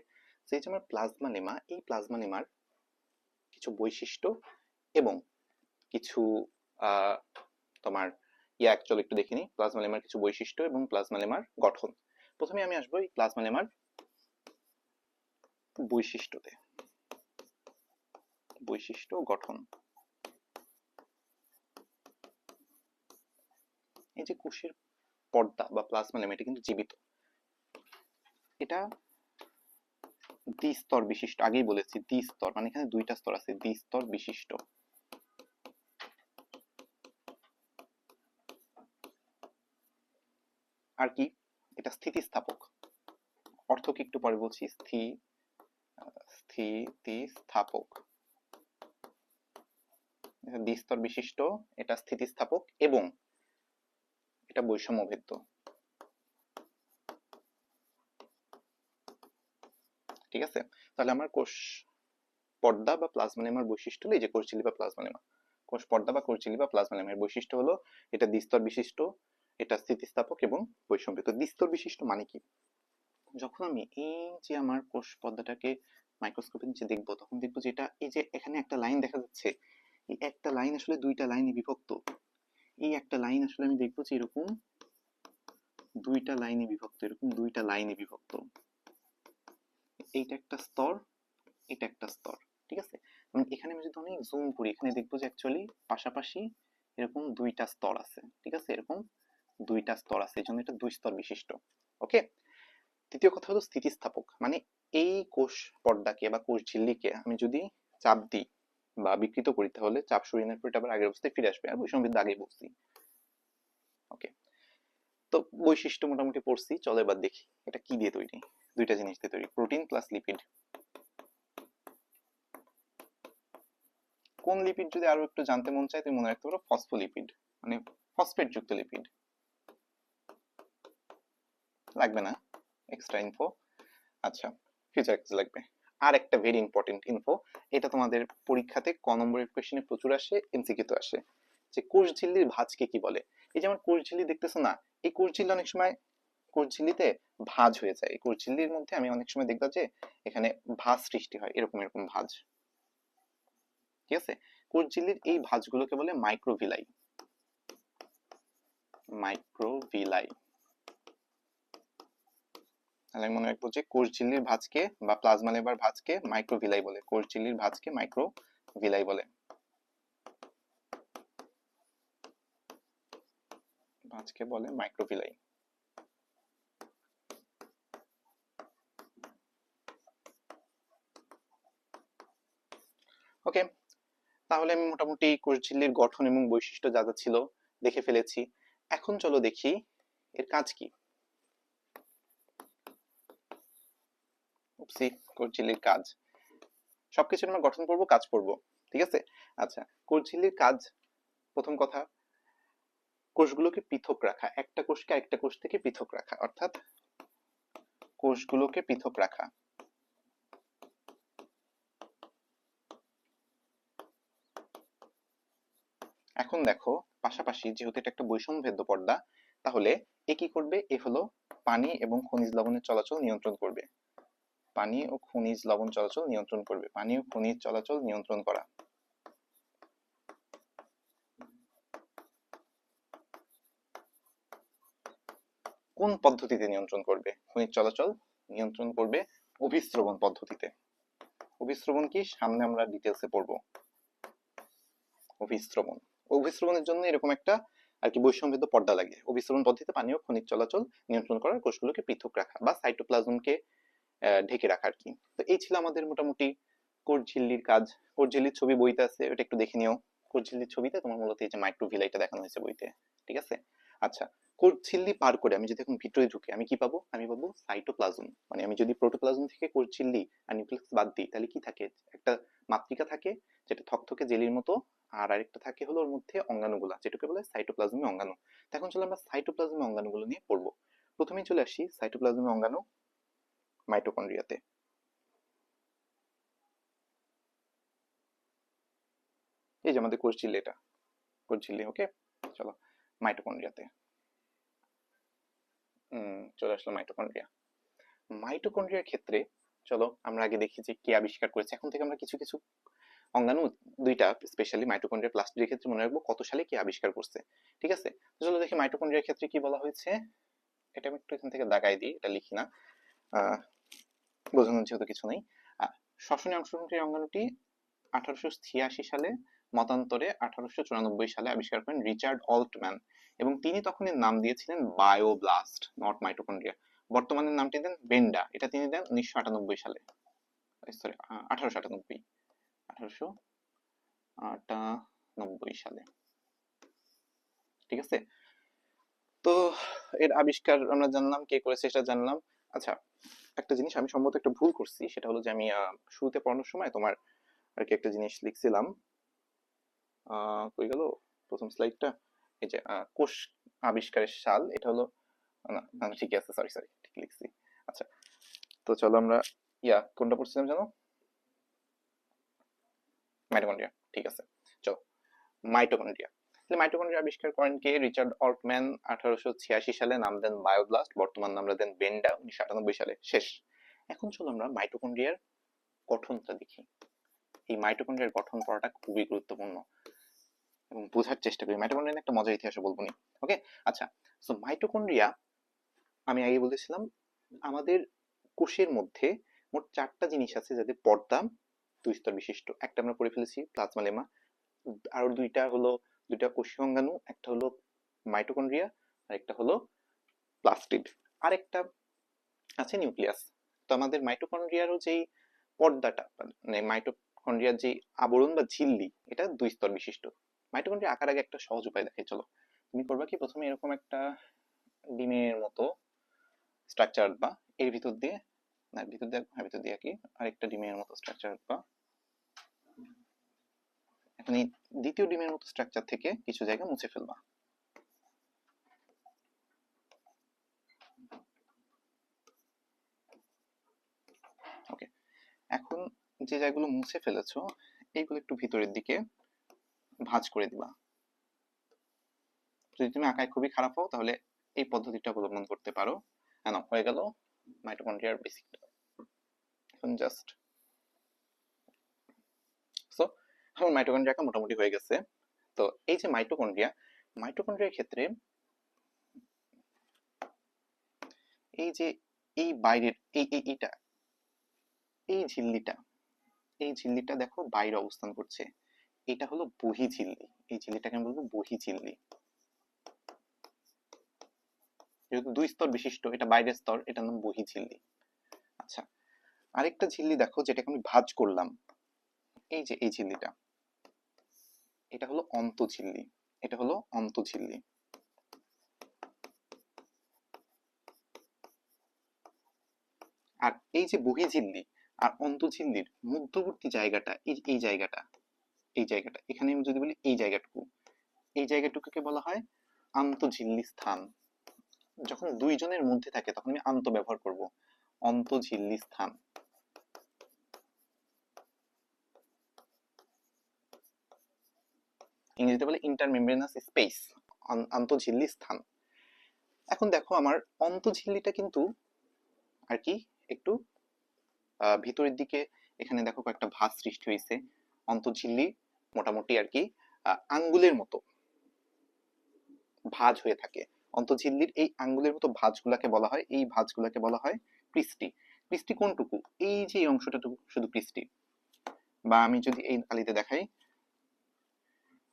সেই যে আমার প্লাজমা লেমা, এই প্লাজমা লেমার কিছু বৈশিষ্ট্য এবং কিছু আহ তোমার চলো একটু দেখে নিই প্লাজমা লেমার কিছু বৈশিষ্ট্য এবং প্লাজমা লেমার গঠন। প্রথমে আমি আসবো এই প্লাজমা লেমার বৈশিষ্ট্যতে, বৈশিষ্ট্য গঠন। এই যে কোষের পর্দা বা প্লাজমা লেমা এটা কিন্তু জীবিত, এটা দ্বিস্তর বিশিষ্ট, আগেই বলেছি দ্বিস্তর মানে এখানে দুইটা স্তর আছে, দ্বিস্তর বিশিষ্ট। আর কি, এটা স্থিতিস্থাপক। অর্থ কি একটু পরে বলছি, স্থিতিস্থাপক, দ্বিস্তর বিশিষ্ট, এটা স্থিতিস্থাপক এবং এটা বৈষম্য ভেদ্য। ঠিক আছে, তাহলে আমার কোষ পর্দা বা প্লাজমা লেমার বৈশিষ্ট্য হলো এই যে কোষ ঝিল্লি বা প্লাজমা লেমা। কোষ পর্দা বা কোষ ঝিল্লি বা প্লাজমা লেমার বৈশিষ্ট্য হলো এটা দ্বিস্তর বিশিষ্ট, এটা স্থিতিস্থাপক এবং বৈষম্য ভেদ্য। দ্বিস্তর বিশিষ্ট মানে কি, যখন আমি এই যে আমার কোষ পর্দাটাকে মাইক্রোস্কোপের নিচে দেখবো তখন দেখবো যে এটা এই যে এখানে একটা লাইন দেখা যাচ্ছে, এই একটা লাইন আসলে দুইটা লাইনে বিভক্ত। এই একটা লাইন আসলে আমি দেখবো যে এরকম দুইটা লাইনে বিভক্ত, এরকম দুইটা লাইনে বিভক্ত। এইটা একটা স্তর, এটা একটা স্তর। ঠিক আছে, এখানে আমি যদি অনেক জুম করি এখানে দেখবো যে অ্যাকচুয়ালি পাশাপাশি এরকম দুইটা স্তর আছে। ঠিক আছে, এরকম দুইটা স্তর আছে, এই জন্য এটা দুই স্তর বিশিষ্ট। ওকে, তৃতীয় কথা হলো স্থিতিস্থাপক, মানে এই কোষ পর্দাকে বা কোষ ঝিল্লিকে আমি যদি চাপ দিই বা বিকৃত করি তাহলে চাপ সরিয়ে নেওয়ার পর এটা আবার আগের অবস্থায় ফিরে আসবে, আর বৈষম্যবিদ্যা আগেই বলছি। ওকে, তো বৈশিষ্ট্য মোটামুটি পড়ছি, চলো এবার দেখি এটা কি দিয়ে তৈরি। দুইটা জিনিস দিয়ে তৈরি, প্রোটিন প্লাস লিপিড। কোন লিপিড যদি আরো একটু জানতে মন চায় তুমি মনে রাখতে পারো ফসফোলিপিড, মানে ফসফেট যুক্ত লিপিড। লাগবে না এক্সট্রা ইনফো। আচ্ছা ফিউচার এক্স লাগবে। আর একটা ভেরি ইম্পর্টেন্ট ইনফো, এটা তোমাদের পরীক্ষাতে ক নম্বরের কোশ্চেনে প্রচুর আসে, এমসিকিউতে আসে, যে কোষ ঝিল্লির ভাঁজকে কি বলে। এই যে আমার কোষ ঝিল্লি দেখতেছো না, এই কোষ ঝিল্লি অনেক সময় কোষ ঝিল্লিতে ভাঁজ হয়ে যায়, এই কোষ ঝিল্লির মধ্যে আমি অনেক সময় দেখবা যে এখানে ভাঁজ সৃষ্টি হয়, এরকম এরকম ভাঁজ। ঠিক আছে। কোষ ঝিল্লির এই ভাঁজগুলোকে বলে মাইক্রোভিলাই। মাইক্রোভিলাই, তাহলে মনে রাখবো যে কোষ ঝিল্লির ভাঁজকে বা প্লাজমা লেভার ভাঁজকে মাইক্রোভিলাই বলে, কোষ ঝিল্লির ভাঁজকে মাইক্রোভিলাই বলে, ভাঁজকে বলে মাইক্রোভিলাই। ওকে, তাহলে আমি মোটামুটি কোষ ঝিল্লির গঠন এবং বৈশিষ্ট্য যা যা ছিল দেখে ফেলেছি। এখন চলো দেখি এর কাজ কি। কোষ ঝিল্লির কাজ, সবকিছু আমরা গঠন পড়বো, কাজ পড়বো, ঠিক আছে। আচ্ছা, কোষ ঝিল্লির কাজ, প্রথম কথা, কোষগুলোকে পৃথক রাখা, একটা কোষকে আরেকটা কোষ থেকে পৃথক রাখা, অর্থাৎ কোষগুলোকে পৃথক রাখা। এখন দেখো, পাশাপাশি যেহেতু এটা একটা বৈষম্য ভেদ্য পর্দা, তাহলে এ কি করবে? এ হলো পানি এবং খনিজ লবণের চলাচল নিয়ন্ত্রণ করবে। পানি ও খনিজ লবণ চলাচল নিয়ন্ত্রণ করবে, পানি ও খনিজ চলাচল নিয়ন্ত্রণ করা। কোন পদ্ধতিতে নিয়ন্ত্রণ করবে? খনিজ চলাচল নিয়ন্ত্রণ করবে অভিস্রবণ পদ্ধতিতে। অভিস্রবণ কি? সামনে আমরা ডিটেলসে পড়বো। অভিস্রবণ, অভিস্রবণের জন্য এরকম একটা আর কি বৈষম্যভেদ্য পর্দা লাগে। অভিস্রবণ পদ্ধতিতে পানি ও খনিজ চলাচল নিয়ন্ত্রণ করার, কোষগুলোকে পৃথক রাখা বা সাইটোপ্লাজমকে ঢেকে রাখা আর কি। তো এই ছিল আমাদের মোটামুটি কোষ ঝিল্লির কাজ। কোষ ঝিল্লির ছবি বইতে আছে, ওটা একটু দেখে নিও। কোষ ঝিল্লির ছবিতে তোমার মূলত এই যে মাইক্রোভিলাইটা দেখানো হয়েছে বইতে, ঠিক আছে। আচ্ছা, কোষ ঝিল্লি পার করে আমি যদি এখন ভিতরে ঢুকি, আমি কি পাবো? আমি পাবো সাইটোপ্লাজম। মানে আমি যদি প্রোটোপ্লাজম থেকে কোষ ঝিল্লি আর নিউক্লিয়াস বাদ দিই, তাহলে কি থাকে? একটা মাতৃকা থাকে যেটা থকথকে জেলির মতো, আর আরেকটা থাকে হলো ওর মধ্যে অঙ্গাণুগুলা, যেটাকে বলে সাইটোপ্লাজমীয় অঙ্গাণু। তো এখন চলো আমরা সাইটোপ্লাজমীয় অঙ্গাণুগুলো নিয়ে পড়বো। প্রথমেই চলে আসি সাইটোপ্লাজমীয় অঙ্গাণু মাইটোকন্ড্রিয়াতে। এই যে আমাদের কোষ ঝিল্লি, এটা কোষ ঝিল্লি। ওকে, চলো মাইটোকন্ড্রিয়াতে চলে আসলো। মাইটোকন্ড্রিয়া, মাইটোকন্ড্রিয়ার ক্ষেত্রে চলো আমরা আগে দেখি যে কে আবিষ্কার করেছে। এখন থেকে আমরা কিছু কিছু অঙ্গাণু, দুইটা স্পেশালি মাইটোকন্ড্রিয়া প্লাস্টিডের ক্ষেত্রে মনে রাখবো কত সালে কে আবিষ্কার করছে, ঠিক আছে। চলো দেখি মাইটোকন্ড্রিয়ার ক্ষেত্রে কি বলা হয়েছে। এটা আমি একটু এখান থেকে দাগাই দিই, এটা লিখি না, বোঝানোর যেহেতু কিছু নেই। শ্বসনে অংশগ্রহণকারী অঙ্গাণুটি 1886 সালে মতান্তরে 1894 সালে আবিষ্কার করেন রিচার্ড অল্টম্যান, এবং তিনি তখন এর নাম দিয়েছিলেন বায়োব্লাস্ট, নট মাইটোকন্ড্রিয়া। বর্তমানে নামটি দেন বেন্ডা, এটা তিনি দেন 1998 সালে, সরি 1898, 1898 সালে, ঠিক আছে। তো এর আবিষ্কার আমরা জানলাম, কে করেছে সেটা জানলাম। আচ্ছা, একটা জিনিস আমি সম্ভবত একটা ভুল করছি, সেটা হলো যে আমি শুরুতে পড়ানোর সময় তোমার আর কি একটা জিনিস লিখছিলাম, কই গেল প্রথম স্লাইডটা, এই যে কোষ আবিষ্কারের সাল, এটা হলো না না, ঠিকই আছে, সরি সরি, ঠিক লিখছি। আচ্ছা, তো চলো আমরা কোনটা পড়ছিলাম জানো? মাইটোকন্ড্রিয়া, ঠিক আছে। চলো মাইটোকন্ড্রিয়া, মাইটোকন্ড্রিয়া আবিষ্কার করেন কে? রিচার্ড অল্টম্যান 1886 সালে, নাম দেন বায়োব্লাস্ট, বর্তমান নাম দেন বেন্ডা 1998 সালে, শেষ। এখন চলো আমরা মাইটোকন্ড্রিয়ার গঠনটা দেখি। এই মাইটোকন্ড্রিয়ার গঠন পড়াটা খুবই গুরুত্বপূর্ণ এবং বোঝার চেষ্টা করি। মাইটোকন্ড্রিয়া একটা মজার ইতিহাস বলবো নি, ওকে। আচ্ছা, সো মাইটোকন্ড্রিয়া, আমি আগে বলেছিলাম আমাদের কোষের মধ্যে মোট 4টা জিনিস আছে যাদের পর্দা 2 স্তর বিশিষ্ট। একটা আমরা পড়ে ফেলেছি, প্লাজমা লেমা। আর দুইটা হলো দুইটা কোষীয় অঙ্গাণু, একটা হলো মাইটোকন্ড্রিয়া আর একটা হলো প্লাস্টিড, আরেকটা আছে নিউক্লিয়াস। তো আমাদের মাইটোকন্ড্রিয়ারও যেই পর্দাটা, মানে মাইটোকন্ড্রিয়ার যে আবরণ বা ঝিল্লি, এটা 2 স্তর বিশিষ্ট। মাইটোকন্ড্রিয়া আঁকার আগে একটা সহজ উপায় দেখাই, চলো। তুমি করবা কি, প্রথমে এরকম একটা ডিমের মতো স্ট্রাকচার বা এর ভিতর দিয়ে, না ভিতর দিয়ে, হ্যাঁ ভিতর দিয়ে কি আরেকটা ডিমের মতো স্ট্রাকচার বা, এখন এই দ্বিতীয় ডিমের মতো স্ট্রাকচার থেকে কিছু জায়গা মুছে ফেলবা। ওকে, এখন যে জায়গাগুলো মুছে ফেলেছো এইগুলো একটু ভিতরের দিকে ভাঁজ করে দিবা। যদি তুমি আঁকায় খুবই খারাপ হও তাহলে এই পদ্ধতিটা অবলম্বন করতে পারো। না, হয়ে গেল মাইটোকন্ড্রিয়ার বেসিকটা। এখন জাস্ট সো আমার মাইটোকন্ড্রিয়া আঁকা মোটামুটি হয়ে গেছে। তো এই যে মাইটোকন্ড্রিয়ার ক্ষেত্রে এই যে এই বাইরের এইটা এই ঝিল্লিটা দেখো বাইরে অবস্থান করছে, এটা হলো বহি ঝিল্লি। এই ঝিল্লিটাকে আমি বলবো বহি ঝিল্লি। যেহেতু 2 স্তর বিশিষ্ট, এটা বাইরের স্তর, এটার নাম বহি ঝিল্লি। আচ্ছা, আরেকটা ঝিল্লি দেখো যেটাকে আমি ভাঁজ করলাম, এই যে এই ঝিল্লিটা, এটা হলো অন্তঃঝিল্লি। এটা হলো অন্তঃঝিল্লি। আর এই যে বহিঃঝিল্লি আর অন্তঃঝিল্লির মধ্যবর্তী জায়গাটা, এই জায়গাটা এখানে আমি যদি বলি এই জায়গাটুকুকে বলা হয় আন্তঃঝিল্লি স্থান। যখন দুইজনের মধ্যে থাকে তখন আমি আন্ত ব্যবহার করব, অন্তঃঝিল্লি স্থান। ইংরেজিতে বলে ইন্টারমেমব্রেনাস স্পেস, আন্তঃঝিল্লি স্থান। এখন দেখো আমার অন্তঃঝিল্লিটা কিন্তু আর কি একটু ভিতরের দিকে, এখানে দেখো কয়েকটা ভাঁজ সৃষ্টি হয়েছে। অন্তঃঝিল্লি মোটামুটি আর কি আঙ্গুলের মতো ভাঁজ হয়ে থাকে। অন্তঃঝিল্লির এই আঙ্গুলের মতো ভাঁজগুলাকে বলা হয়, এই ভাঁজগুলাকে বলা হয় পৃষ্টি। পৃষ্টি কোনটুকু? এই যে এই অংশটাটুকু শুধু পৃষ্টি। বা আমি যদি এই কালিতে দেখাই,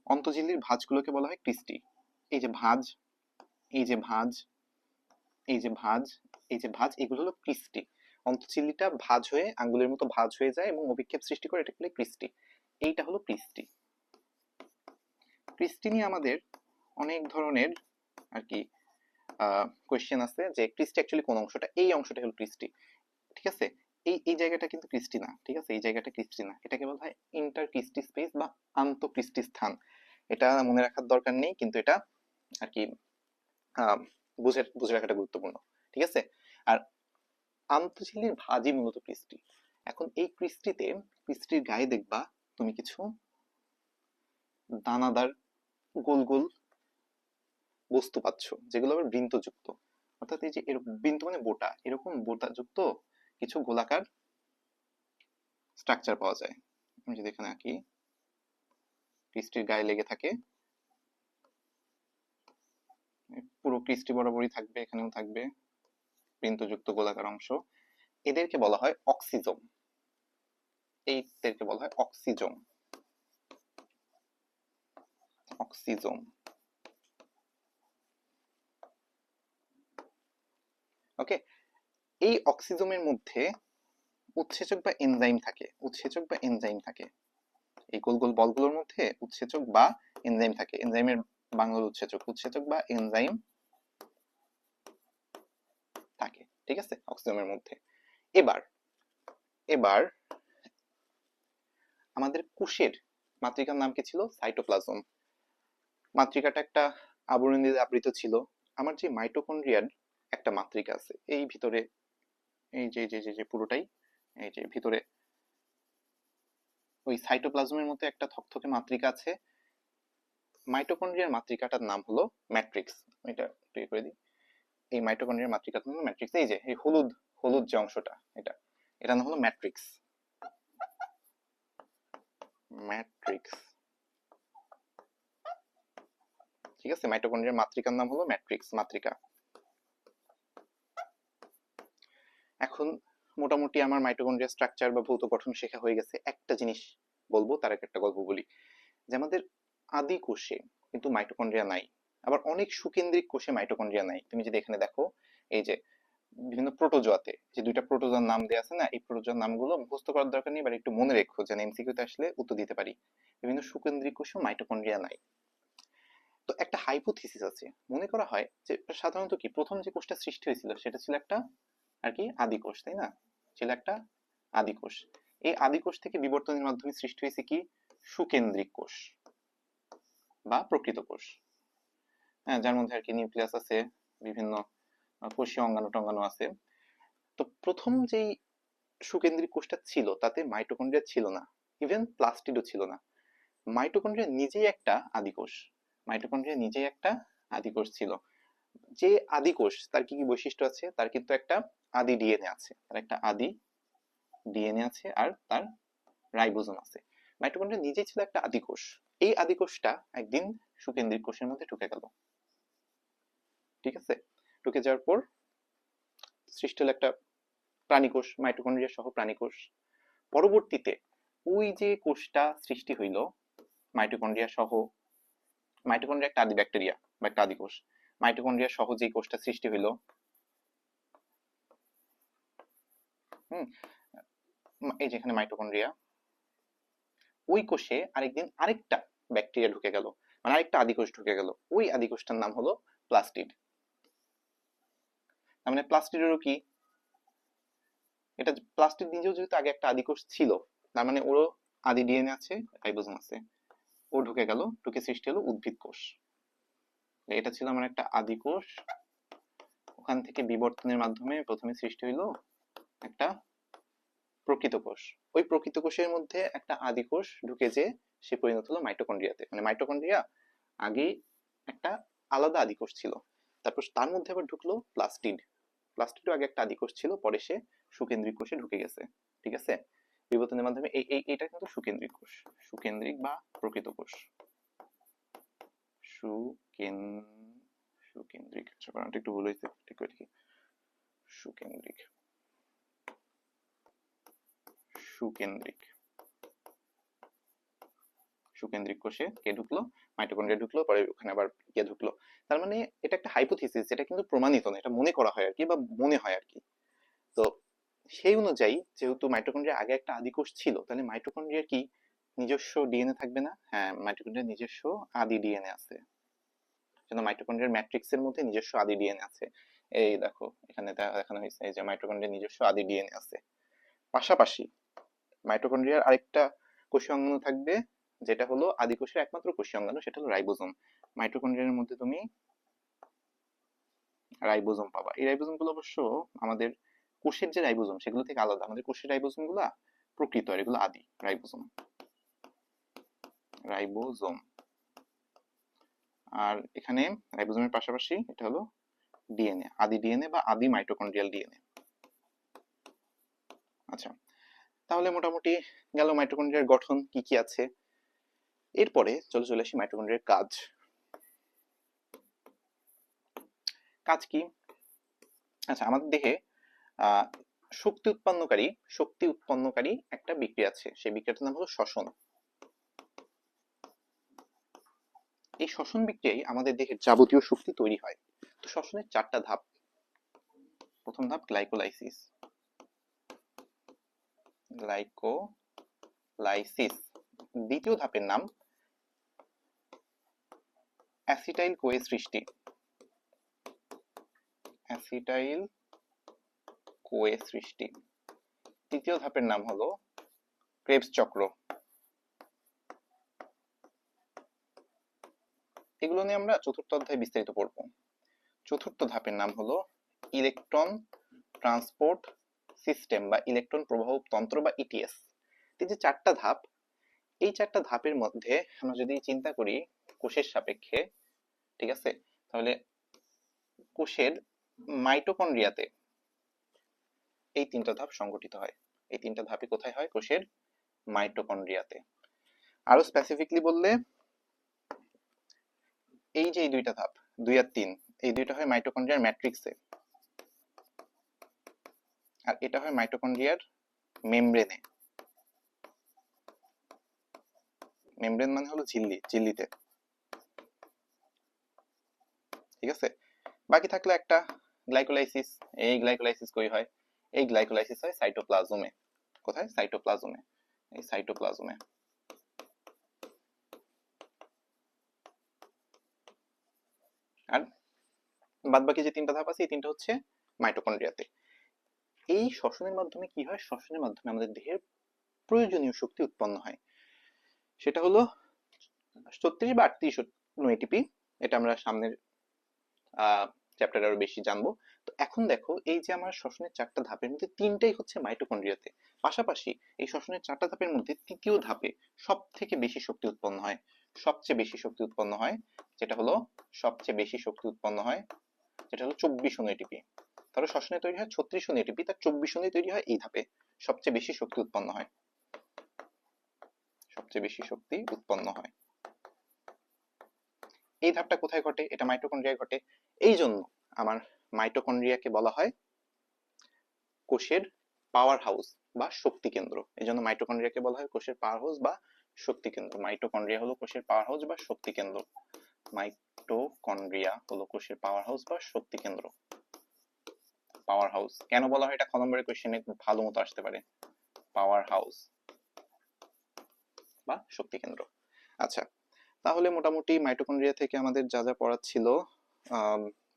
অন্তঃঝিল্লির ভাঁজগুলোকে বলা হয় পৃষ্টি। এই যে ভাঁজ, এই যে ভাঁজ, এই যে ভাঁজ, এই যে ভাঁজ, এগুলো হলো পৃষ্টি। অন্তঃঝিল্লিটা ভাঁজ হয়ে আঙ্গুলের মতো ভাঁজ হয়ে যায় এবং অভিক্ষেপ সৃষ্টি করে, এটা বলে পৃষ্টি। এইটা হলো পৃষ্টি। পৃষ্টি নিয়ে আমাদের অনেক ধরনের আর কি কোয়েশ্চেন আছে যে পৃষ্টি অ্যাকচুয়ালি কোন অংশটা? এই অংশটা হলো পৃষ্টি, ঠিক আছে? এই জায়গাটা কিন্তু পৃষ্টি না, ঠিক আছে? এই জায়গাটা পৃষ্টি না, এটাকে বলা হয় ইন্টারপৃষ্টি স্পেস বা আন্তঃপৃষ্টি স্থান। এটা মনে রাখার দরকার নেই, কিন্তু এটা আর কি বুঝে রাখাটা গুরুত্বপূর্ণ, ঠিক আছে? আর আন্তঃঝিল্লির ভাঁজই মূলত পৃষ্টি। এখন এই পৃষ্টির গায়ে দেখবা তুমি কিছু দানাদার গোল গোল বস্তু পাচ্ছ, যেগুলো আবার বৃন্তযুক্ত। অর্থাৎ এই যে এরকম বৃন্ত মানে বোটা, এরকম বোটাযুক্ত কিছু গোলাকার স্ট্রাকচার পাওয়া যায়। আমি যদি এখানে আঁকি, পৃষ্টির গায়ে লেগে থাকে, পুরো পৃষ্টি বরাবরই থাকবে, এখানেও থাকবে বৃন্তযুক্ত গোলাকার অংশ। এদেরকে বলা হয় অক্সিজোম। এইদেরকে বলা হয় অক্সিজোম। অক্সিজোম, ওকে। এই অক্সিজোমের মধ্যে উৎসেচক বা এনজাইম থাকে। এই গোল গোল বলগুলোর মধ্যে উৎসেচক বা এনজাইম থাকে। এনজাইমের বাংলা উৎসেচক বা এনজাইম থাকে, ঠিক আছে, অক্সিজোমের মধ্যে। এবার এবার আমাদের কোষের মাতৃকার নাম কি ছিল? সাইটোপ্লাজম। মাতৃকাটা একটা আবরণ দিয়ে আবৃত ছিল। আমার যে মাইটোকন্ড্রিয়ার একটা মাতৃকা আছে এই ভিতরে, এই যে যে যে পুরোটাই, এই যে ভিতরে ওই সাইটোপ্লাজমের মধ্যে একটা থকথকে মাতৃকা আছে। মাইটোকন্ড্রিয়ার মাতৃকাটার নাম হলো ম্যাট্রিক্স। এটা তৈরি করে দিই। এই মাইটোকন্ড্রিয়ার মাতৃকাটার নাম ম্যাট্রিক্স। এই যে এই হলুদ হলুদ যে অংশটা, এটার নাম হলো ম্যাট্রিক্স। ম্যাট্রিক্স, ঠিক আছে? মাইটোকন্ড্রিয়ার মাতৃকার নাম হলো ম্যাট্রিক্স, মাতৃকা। এখন মোটামুটি আমার মাইটোকন্ড্রিয়ার স্ট্রাকচার বা ভৌত গঠন শেখা হয়ে গেছে। একটা জিনিস বলবো, তার আগে একটা গল্প বলি। যে আমাদের আদি কোষে কিন্তু মাইটোকন্ড্রিয়া নাই, আবার অনেক সুকেন্দ্রিক কোষে মাইটোকন্ড্রিয়া নাই। তুমি যদি এখানে দেখো, এই যে বিভিন্ন প্রোটোজোয়াতে যে 2টা প্রোটোজোয়ার নাম দেয়া আছে না, এই প্রোটোজোয়ার নামগুলো মুখস্থ করার দরকার নেই, এবার একটু মনে রেখো যেন এমসিকিউতে আসলে উত্তর দিতে পারি। বিভিন্ন সুকেন্দ্রিক কোষে মাইটোকন্ড্রিয়া নাই। তো একটা হাইপোথিসিস আছে, মনে করা হয় যে সাধারণত কি প্রথম যে কোষটা সৃষ্টি হয়েছিল সেটা ছিল একটা আর কি আদি কোষ, তাই না? ছিল একটা আদি কোষ। এই আদি কোষ থেকে বিবর্তনের মাধ্যমে সৃষ্টি হয়েছে কি সুকেন্দ্রিক কোষ বা প্রকৃত কোষ, হ্যাঁ, যার মধ্যে আর কি নিউক্লিয়াস আছে, বিভিন্ন কোষীয় অঙ্গাণু টঙ্গাণু আছে। তো প্রথম যেই সুকেন্দ্রিক কোষটা ছিল তাতে মাইটোকন্ড্রিয়া ছিল না, ইভেন প্লাস্টিডও ছিল না। মাইটোকন্ড্রিয়া নিজেই একটা আদি কোষ, মাইটোকন্ড্রিয়া নিজেই একটা আদি কোষ ছিল। যে আদি কোষ তার কি কি বৈশিষ্ট্য আছে? তার কিন্তু একটা আদি ডিএনএ আছে, তার একটা আদি ডিএনএ আছে, আর তার রাইবোজোম আছে। মাইটোকন্ড্রিয়া নিজেই ছিল একটা আদিকোষ। এই আদিকোষটা একদিন সুকেন্দ্রিক কোষের মধ্যে ঢুকে গেল, ঠিক আছে? ঢুকে যাওয়ার পর সৃষ্টি হলো একটা প্রাণীকোষ, মাইটোকন্ড্রিয়া সহ প্রাণীকোষ। পরবর্তীতে ওই যে কোষটা সৃষ্টি হইল মাইটোকন্ড্রিয়া সহ, মাইটোকন্ড্রিয়া একটা আদি ব্যাকটেরিয়া বা একটা আদি কোষ, মাইটোকন্ড্রিয়া সহ যে কোষটা সৃষ্টি হইল, এই যেখানে মাইটোকন্ড্রিয়া, ওই কোষে আরেকদিন আরেকটা ব্যাকটেরিয়া ঢুকে গেল, মানে আরেকটা আদিকোষ ঢুকে গেল। ওই আদিকোষটার নাম হলো প্লাস্টিড। তার মানে প্লাস্টিডেরও কি, এটা প্লাস্টিড নিজেও যেহেতু আগে একটা আদিকোষ ছিল, তার মানে ওরও আদি ডিএনএ আছে, রাইবোজোম আছে। ও ঢুকে গেল, ঢুকে সৃষ্টি হলো উদ্ভিদ কোষ। এটা ছিল আমার একটা আদিকোষ, ওখান থেকে বিবর্তনের মাধ্যমে প্রথমে সৃষ্টি হইলো একটা প্রকৃত কোষ। ওই প্রকৃত কোষের মধ্যে একটা আদি কোষ ঢুকে যে সে পরিণত হলো মাইটোকন্ড্রিয়াতে। মানে মাইটোকন্ড্রিয়া আগে একটা আলাদা আদি কোষ ছিল, তারপর তার মধ্যে আবার ঢুকলো প্লাস্টিড। প্লাস্টিডও আগে একটা আদি কোষ ছিল, পরে সে সুকেন্দ্রিক কোষে ঢুকে গেছে, ঠিক আছে? বিবর্তনের মাধ্যমে এটা কিন্তু সুকেন্দ্রিক কোষ, সুকেন্দ্রিক বা প্রকৃত কোষ। সুকেন সুকেন্দ্রিক, আচ্ছা বানানটা একটু ভুল হয়েছে, ঠিক করে দেখি। সুকেন্দ্রিক, সুকেন্দ্রিক, সুকেন্দ্রিক কোষে কে ঢুকলো, মাইটোকন্ড্রিয়া ঢুকলো, পরে ওখানে আবার কে ঢুকলো। তার মানে এটা একটা হাইপোথিসিস, এটা কিন্তু প্রমাণিত না, এটা মনে করা হয় আর কি, বা মনে হয় আর কি। তো সেই অনুযায়ী যেহেতু মাইটোকন্ড্রিয়া আগে একটা আদি কোষ ছিল, তাহলে মাইটোকন্ড্রিয়ার কি নিজস্ব ডিএনএ থাকবে না? হ্যাঁ, মাইটোকন্ড্রিয়ার নিজস্ব আদি ডিএনএ আছে। কিন্তু মাইটোকন্ড্রিয়ার ম্যাট্রিক্সের মধ্যে নিজস্ব আদি ডিএনএ আছে। এই দেখো এখানে দেখানো হয়েছে, এই যে মাইটোকন্ড্রিয়ার নিজস্ব আদি ডিএনএ আছে। পাশাপাশি মাইটোকন্ড্রিয়ার আরেকটা কোষীয় অঙ্গাণু থাকবে, যেটা হলো আদি কোষের একমাত্র কোষীয় অঙ্গাণু, সেটা হলো রাইবোজোম। মাইটোকন্ড্রিয়ার মধ্যে তুমি রাইবোজোম পাবা। এই রাইবোজোম গুলো অবশ্য আমাদের কোষের যে রাইবোজোম সেগুলো থেকে আলাদা। আমাদের কোষের রাইবোজোম গুলা প্রকৃত, আর এগুলো আদি রাইবোজোম। রাইবোজোম। আর এখানে রাইবোজোমের পাশাপাশি এটা হলো ডিএনএ, আদি ডিএনএ বা আদি মাইটোকন্ড্রিয়াল ডিএনএ। আচ্ছা, তাহলে মোটামুটি গেল মাইটোকন্ড্রিয়ার গঠন কি কি আছে। এরপরে চলে আসি মাইটোকন্ড্রিয়ার কাজ। কাজ কি? আচ্ছা, আমাদের দেহে আহ শক্তি উৎপন্নকারী একটা বিক্রিয়া আছে, সেই বিক্রিয়াটার নাম হলো শ্বসন। এই শ্বসন বিক্রিয়ায় আমাদের দেহের যাবতীয় শক্তি তৈরি হয়। তো শ্বসনের 4টা ধাপ। প্রথম ধাপ গ্লাইকোলাইসিস, গ্লাইকোলাইসিস। দ্বিতীয় ধাপের নাম অ্যাসিটাইল কোয়ে সৃষ্টি, অ্যাসিটাইল কোয়ে সৃষ্টি। তৃতীয় ধাপের নাম হলো ক্রেবস চক্র। এগুলো নিয়ে আমরা চতুর্থ অধ্যায়ে বিস্তারিত পড়বো। চতুর্থ ধাপের নাম হলো ইলেকট্রন ট্রান্সপোর্ট সিস্টেম বা ইলেকট্রন প্রবাহ তন্ত্র বা ইটিএস। এই যে 4টা ধাপ, এই 4টা ধাপের মধ্যে আমরা যদি চিন্তা করি কোষের সাপেক্ষে, ঠিক আছে, তাহলে কোষের মাইটোকন্ড্রিয়াতে এই 3টা ধাপ সংঘটিত হয়। এই 3টা ধাপই কোথায় হয়? কোষের মাইটোকন্ড্রিয়াতে। আরো স্পেসিফিকলি বললে এই যে এই 2টা ধাপ 2 আর 3, এই 2টা হয় মাইটোকন্ড্রিয়ার ম্যাট্রিক্সে, আর এটা হয় মাইটোকন্ড্রিয়ার মেমব্রেনে। মেমব্রেন মানে হলো ঝিল্লি, ঝিল্লিতে, ঠিক আছে? বাকি থাকলো একটা গ্লাইকোলাইসিস। এই গ্লাইকোলাইসিস কই হয়? এই গ্লাইকোলাইসিস হয় সাইটোপ্লাজমে। কোথায়? সাইটোপ্লাজমে। এই সাইটোপ্লাজমে। আর বাদবাকি যে 3টা ধাপ আছে, এই 3টা হচ্ছে মাইটোকন্ড্রিয়াতে। এই শ্বসনের মাধ্যমে কি হয়? শ্বসনের মাধ্যমে আমাদের দেহের প্রয়োজনীয় শক্তি উৎপন্ন হয়। সেটা হলো 36 বা 38 অণু এটিপি। এটা আমরা সামনের চ্যাপ্টারে আরো বেশি জানবো। তো এখন দেখো, এই যে আমার শ্বসনের 4টা ধাপের মধ্যে 3টাই হচ্ছে মাইটোকন্ড্রিয়াতে। পাশাপাশি এই শ্বসনের 4টা ধাপের মধ্যে তৃতীয় ধাপে সব থেকে বেশি শক্তি উৎপন্ন হয়, সবচেয়ে বেশি শক্তি উৎপন্ন হয়, যেটা হলো সবচেয়ে বেশি শক্তি উৎপন্ন হয়, যেটা হলো 24 অণু এটিপি। তাহলে শ্বসনে তৈরি হয় 36 অণু এটিপি, তার 24 অণু তৈরি হয় এই ধাপে, সবচেয়ে বেশি শক্তি উৎপন্ন হয়। সবচেয়ে বেশি শক্তি উৎপন্ন হয়। এই ধাপটা কোথায় ঘটে? এটা মাইটোকন্ড্রিয়ায় ঘটে। এই জন্য আমার মাইটোকন্ড্রিয়াকে বলা হয় কোষের পাওয়ার হাউস বা শক্তি কেন্দ্র। এই জন্য মাইটোকন্ড্রিয়াকে বলা হয় কোষের পাওয়ার হাউস বা শক্তি কেন্দ্র। মাইটোকন্ড্রিয়া হলো কোষের পাওয়ার হাউস বা শক্তি কেন্দ্র। মাইটোকন্ড্রিয়া হলো কোষের পাওয়ার হাউস বা শক্তি কেন্দ্র। পাওয়ার হাউস কেন বলা হয়? এটা খ নম্বরের কোশ্চেনে ভালো মতো আসতে পারে। পাওয়ার হাউস বা শক্তি কেন্দ্র। আচ্ছা, তাহলে মোটামুটি মাইটোকন্ড্রিয়া থেকে আমাদের যা যা পড়া ছিল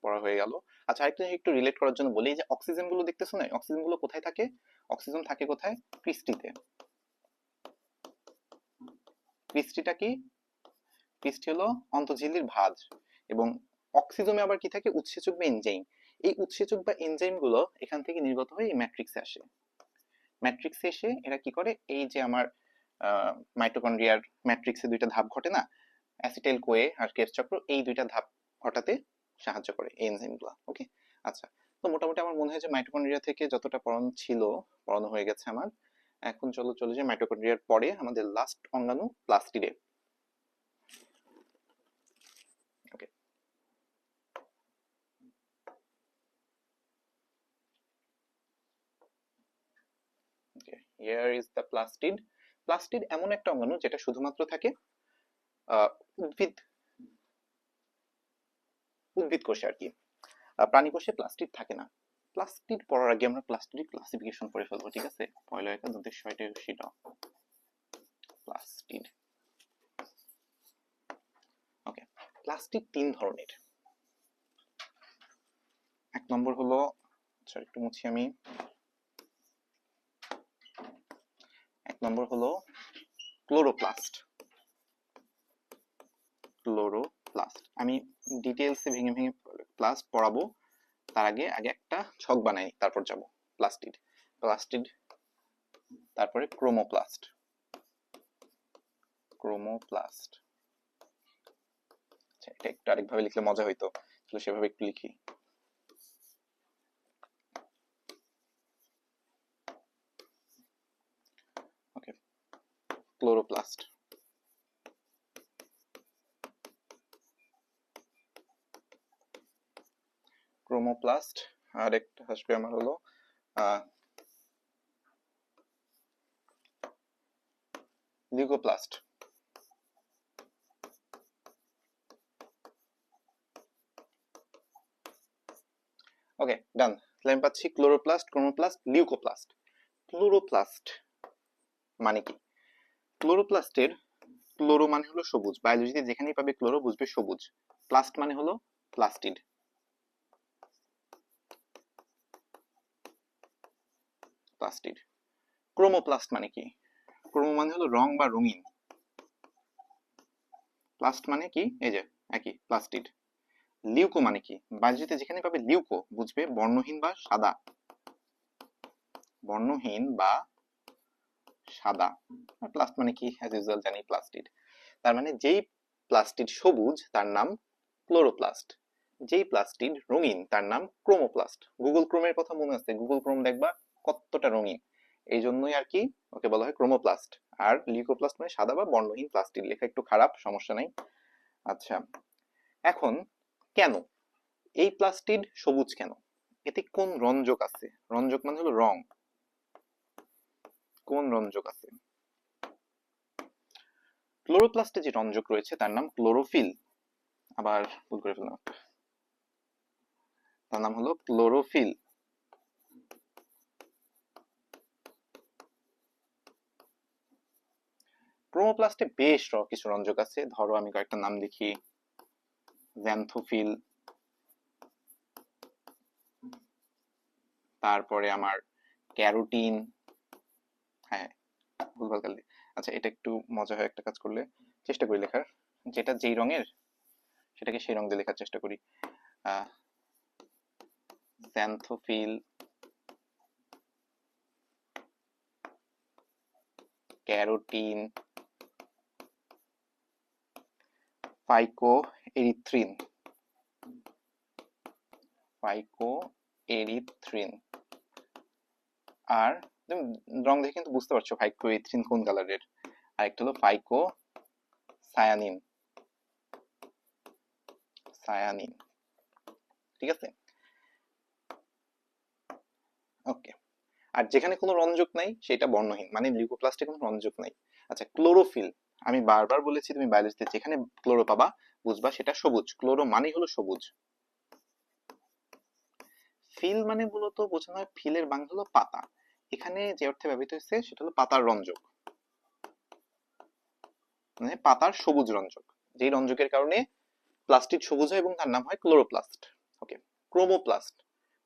পড়া হয়ে গেল। আচ্ছা, আরেকটা একটু রিলেট করার জন্য বলি যে অক্সিজেন গুলো দেখতেছো না, অক্সিজেন গুলো কোথায় থাকে? অক্সিজেন থাকে কোথায়? ক্রিস্টিতে। ক্রিস্টিটা কি? ক্রিস্টি হলো অন্তঃঝিল্লির ভাঁজ, এবং অক্সিজমে আবার কি থাকে? উৎসেচক বা এনজাইম। এই উৎসেচক বা এনজাইম গুলো এখান থেকে নির্গত হয়ে এই ম্যাট্রিক্সে আসে। ম্যাট্রিক্সে এসে এরা কি করে? এই যে আমার মাইটোকন্ড্রিয়ার ম্যাট্রিক্সে দুইটা ধাপ ঘটে না, অ্যাসিটাইল কোয়ে আর কেফ চক্র, এই দুইটা ধাপ ঘটাতে সাহায্য করে এই এনজাইমগুলো। ওকে, আচ্ছা, তো মোটামুটি আমার মনে হয় যে মাইটোকন্ড্রিয়া থেকে যতটা পড়ানো ছিল পড়ানো হয়ে গেছে আমার। এখন চলো চলে যাই মাইটোকন্ড্রিয়ার পরে আমাদের লাস্ট অঙ্গাণু প্লাস্টিডে। Okay, here is the plastid. Plastid এমন একটা অঙ্গাণু যেটা শুধুমাত্র থাকে উদ্ভিদ উদ্ভিদ কোষে আর কি। প্রাণী কোষে প্লাস্টিড থাকে না। প্লাস্টিড পড়ার আগে আমরা প্লাস্টিড ক্লাসিফিকেশন করে ফেলবো, ঠিক আছে? পয়লা একা দন্তের ছয়টা সেটা প্লাস্টিড। ওকে, প্লাস্টিড তিন ধরনের। এক নম্বর হলো, আচ্ছা একটু মুছি আমি, এক নম্বর হলো ক্লোরোপ্লাস্ট। ক্লোরোপ্লাস্ট আমি ডিটেইলসে ভেঙে ভেঙে প্লাস্ট পড়াবো, তার আগে আগে একটা ছক বানাই, তারপর যাব। প্লাস্টিড, প্লাস্টিড, তারপরে ক্রোমোপ্লাস্ট। ক্রোমোপ্লাস্ট, আচ্ছা এটা একটু আরেকভাবে লিখলে মজা হইতো, তাহলে সেভাবে একটু লিখি। ওকে, ক্লোরোপ্লাস্ট। ক্রোমোপ্লাস্ট, আর একটা আসবে আমার হলো লিউকোপ্লাস্ট। ওকে ডান, তাহলে আমি পাচ্ছি ক্লোরোপ্লাস্ট, ক্রোমোপ্লাস্ট, লিউকোপ্লাস্ট। ক্লোরোপ্লাস্ট মানে কি? ক্লোরোপ্লাস্টের ক্লোরো মানে হলো সবুজ, বায়োলজিতে যেখানেই পাবে ক্লোরো বুঝবে সবুজ। প্লাস্ট মানে হলো প্লাস্টিড। প্লাস্টিড। ক্রোমোপ্লাস্ট মানে কি? ক্রোমো মানে হলো রং বা রঙিন। প্লাস্ট মানে কি? এই যে একই, প্লাস্টিড। লিউকো মানে কি? বায়োলজিতে যেখানে পাবে লিউকো বুঝবে বর্ণহীন বা সাদা। বর্ণহীন বা সাদা। আর প্লাস্ট মানে কি? অ্যাজ ইউজুয়াল জানি, প্লাস্টিড। তার মানে যেই প্লাস্টিড সবুজ তার নাম ক্লোরোপ্লাস্ট, যেই প্লাস্টিড রঙিন তার নাম ক্রোমোপ্লাস্ট। গুগল ক্রোমের কথা মনে আছে? গুগল ক্রোম দেখবা কতটা রঙিন, এই জন্যই আর কি ওকে বলা হয় ক্রোমোপ্লাস্ট। আর লিউকোপ্লাস্ট মানে সাদা বা বর্ণহীন প্লাস্টিড। লেখা একটু খারাপ, সমস্যা নাই। আচ্ছা, এখন কেন এই প্লাস্টিড সবুজ? কেন? এতে কোন রঞ্জক আছে? রঞ্জক মানে হলো রং। কোন রঞ্জক আছে? ক্লোরোপ্লাস্টে যে রঞ্জক রয়েছে তার নাম ক্লোরোফিল। আবার ভুল করে ফেললাম, তার নাম হলো ক্লোরোফিল। ক্রোমোপ্লাস্টে বেশ কিছু রঞ্জক আছে, ধরো আমি কয়েকটা নাম লিখি। জ্যান্থোফিল, তারপরে আমার ক্যারোটিন। হ্যাঁ, ভুলভাল কালি। আচ্ছা, এটা একটু মজা হয় একটা কাজ করলে, চেষ্টা করি লেখার, যেটা যেই রঙের সেটাকে সেই রং দিয়ে লেখার চেষ্টা করি। Xanthophyll, carotene, ফাইকো এরিথ্রিন। ফাইকো এরিথ্রিন। আর তুমি রং দেখে কিন্তু বুঝতে পারছো ফাইকো এরিথ্রিন কোন কালারের। আর একটা হলো ফাইকো সায়ানিন। সায়ানিন, ঠিক আছে? ওকে। আর যেখানে কোনো রঞ্জক নাই সেটা বর্ণহীন, মানে লিউকোপ্লাস্টে কোনো রঞ্জক নাই। আচ্ছা, ক্লোরোফিল, আমি বারবার বলেছি তুমি বায়োলজিতে যেখানে ক্লোরো পাবা বুঝবা সেটা সবুজ। ক্লোরো মানে হলো সবুজ। ফিল মানে মূলত বোঝানো হয়, ফিলের বাংলা হলো পাতা। এখানে যে অর্থে ব্যবহৃত হয়েছে সেটা হলো পাতার রঞ্জক, মানে পাতার সবুজ রঞ্জক, যেই রঞ্জকের কারণে প্লাস্টিক সবুজ হয় এবং তার নাম হয় ক্লোরোপ্লাস্ট। ওকে। ক্রোমোপ্লাস্ট,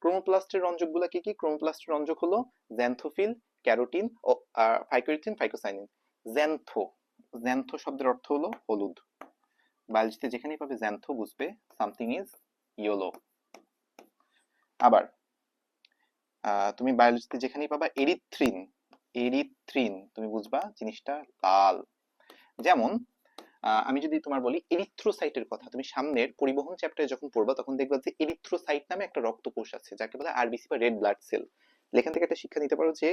ক্রোমোপ্লাস্টের রঞ্জকগুলো কি কি? ক্রোমোপ্লাস্টের রঞ্জক হলো জ্যান্থোফিল, ক্যারোটিন ও ফাইকোরিথিন, ফাইকোসাইনিন। জ্যান্থো, জ্যান্থো শব্দের অর্থ হলো হলুদ। বায়োলজিতে যেখানেই পাবে জ্যান্থো বুঝবে সামথিং ইজ ইয়েলো। আবার তুমি বায়োলজিতে যেখানেই পাবা এরিথ্রিন, এরিথ্রিন তুমি বুঝবা জিনিসটা লাল। যেমন আমি যদি তোমার বলি এরিথ্রোসাইটের কথা, তুমি সামনের পরিবহন চ্যাপ্টারে যখন পড়বা তখন দেখবা যে এরিথ্রোসাইট নামে একটা রক্তকোষ আছে যাকে বলে আরবিসি বা রেড ব্লাড সেল। এখান থেকে একটা শিক্ষা নিতে পারো যে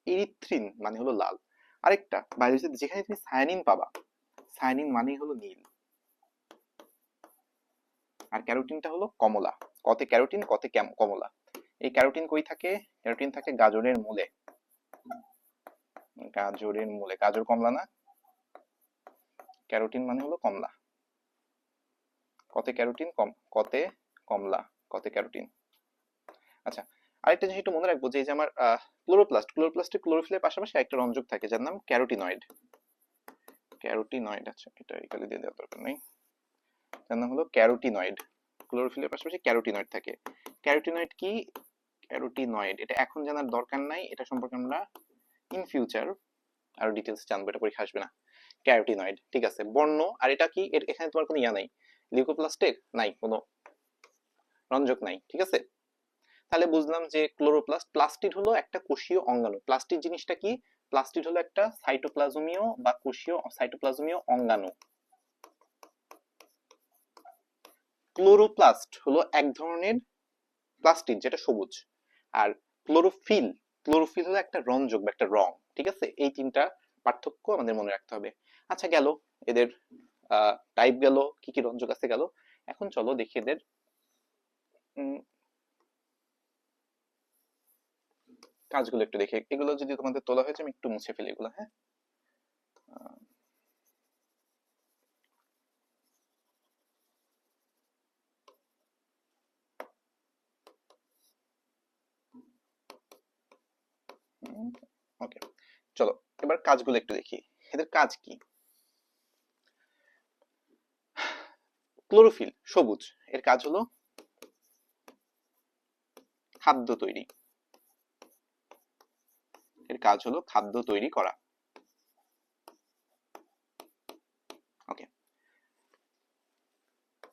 এরিথ্রিন মানে হলো লাল। আরেকটা বায়োলজিতে যেখানে তুমি সায়ানিন পাবা, সায়ানিন মানে হলো নীল। আর ক্যারোটিনটা হলো কমলা। কতে ক্যারোটিন, কতে কমলা। এই ক্যারোটিন কই থাকে? ক্যারোটিন থাকে গাজরের মূলে। গাজরের মূলে, গাজর কমলা না? ক্যারোটিন মানে হলো কমলা। কতে ক্যারোটিন, কতে কমলা, কতে ক্যারোটিন। আচ্ছা, আরেকটা জিনিস একটু মনে রাখবো যে এই যে আমার ক্লোরোপ্লাস্ট, ক্লোরোপ্লাস্টে ক্লোরোফিলের পাশাপাশি একটা রঞ্জক থাকে যার নাম ক্যারোটিনয়েড। ক্যারোটিনয়েড, আচ্ছা এটা এখানে দিয়ে দেওয়ার দরকার নেই। যার নাম হলো ক্যারোটিনয়েড। ক্লোরোফিলের পাশাপাশি ক্যারোটিনয়েড থাকে। ক্যারোটিনয়েড কি? ক্যারোটিনয়েড এটা এখন জানার দরকার নাই, এটা সম্পর্কে আমরা ইন ফিউচার আরো ডিটেইলস জানবো, এটা পরীক্ষা আসবে না। ক্যারোটিনয়েড, ঠিক আছে। বর্ণ, আর এটা কি? এখানে তোমার কোনো ইয়া নাই, লিউকোপ্লাস্টের নাই কোনো রঞ্জক নাই, ঠিক আছে? তাহলে বুঝলাম যে ক্লোরোপ্লাস্ট, প্লাস্টিড হলো একটা কোষীয় অঙ্গাণু। প্লাস্টিড জিনিসটা কি? প্লাস্টিড হলো একটা সাইটোপ্লাজমীয় বা কোষীয় সাইটোপ্লাজমীয় অঙ্গাণু। ক্লোরোপ্লাস্ট হলো এক ধরনের প্লাস্টিড যেটা সবুজ। আর ক্লোরোফিল, ক্লোরোফিল হলো একটা রঞ্জক বা একটা রং, ঠিক আছে? এই তিনটা পার্থক্য আমাদের মনে রাখতে হবে। আচ্ছা, গেল এদের টাইপ, গেল কি কি রঞ্জক আছে গেল। এখন চলো দেখি এদের কাজগুলো একটু দেখি। এগুলো যদি তোমাদের তোলা হয়েছে আমি একটু মুছে ফেলি এগুলো, হ্যাঁ। ওকে, চলো এবার কাজগুলো একটু দেখি। এদের কাজ কি? ক্লোরোফিল সবুজ, এর কাজ হলো খাদ্য তৈরি। এর কাজ হলো খাদ্য তৈরি করা। ওকে,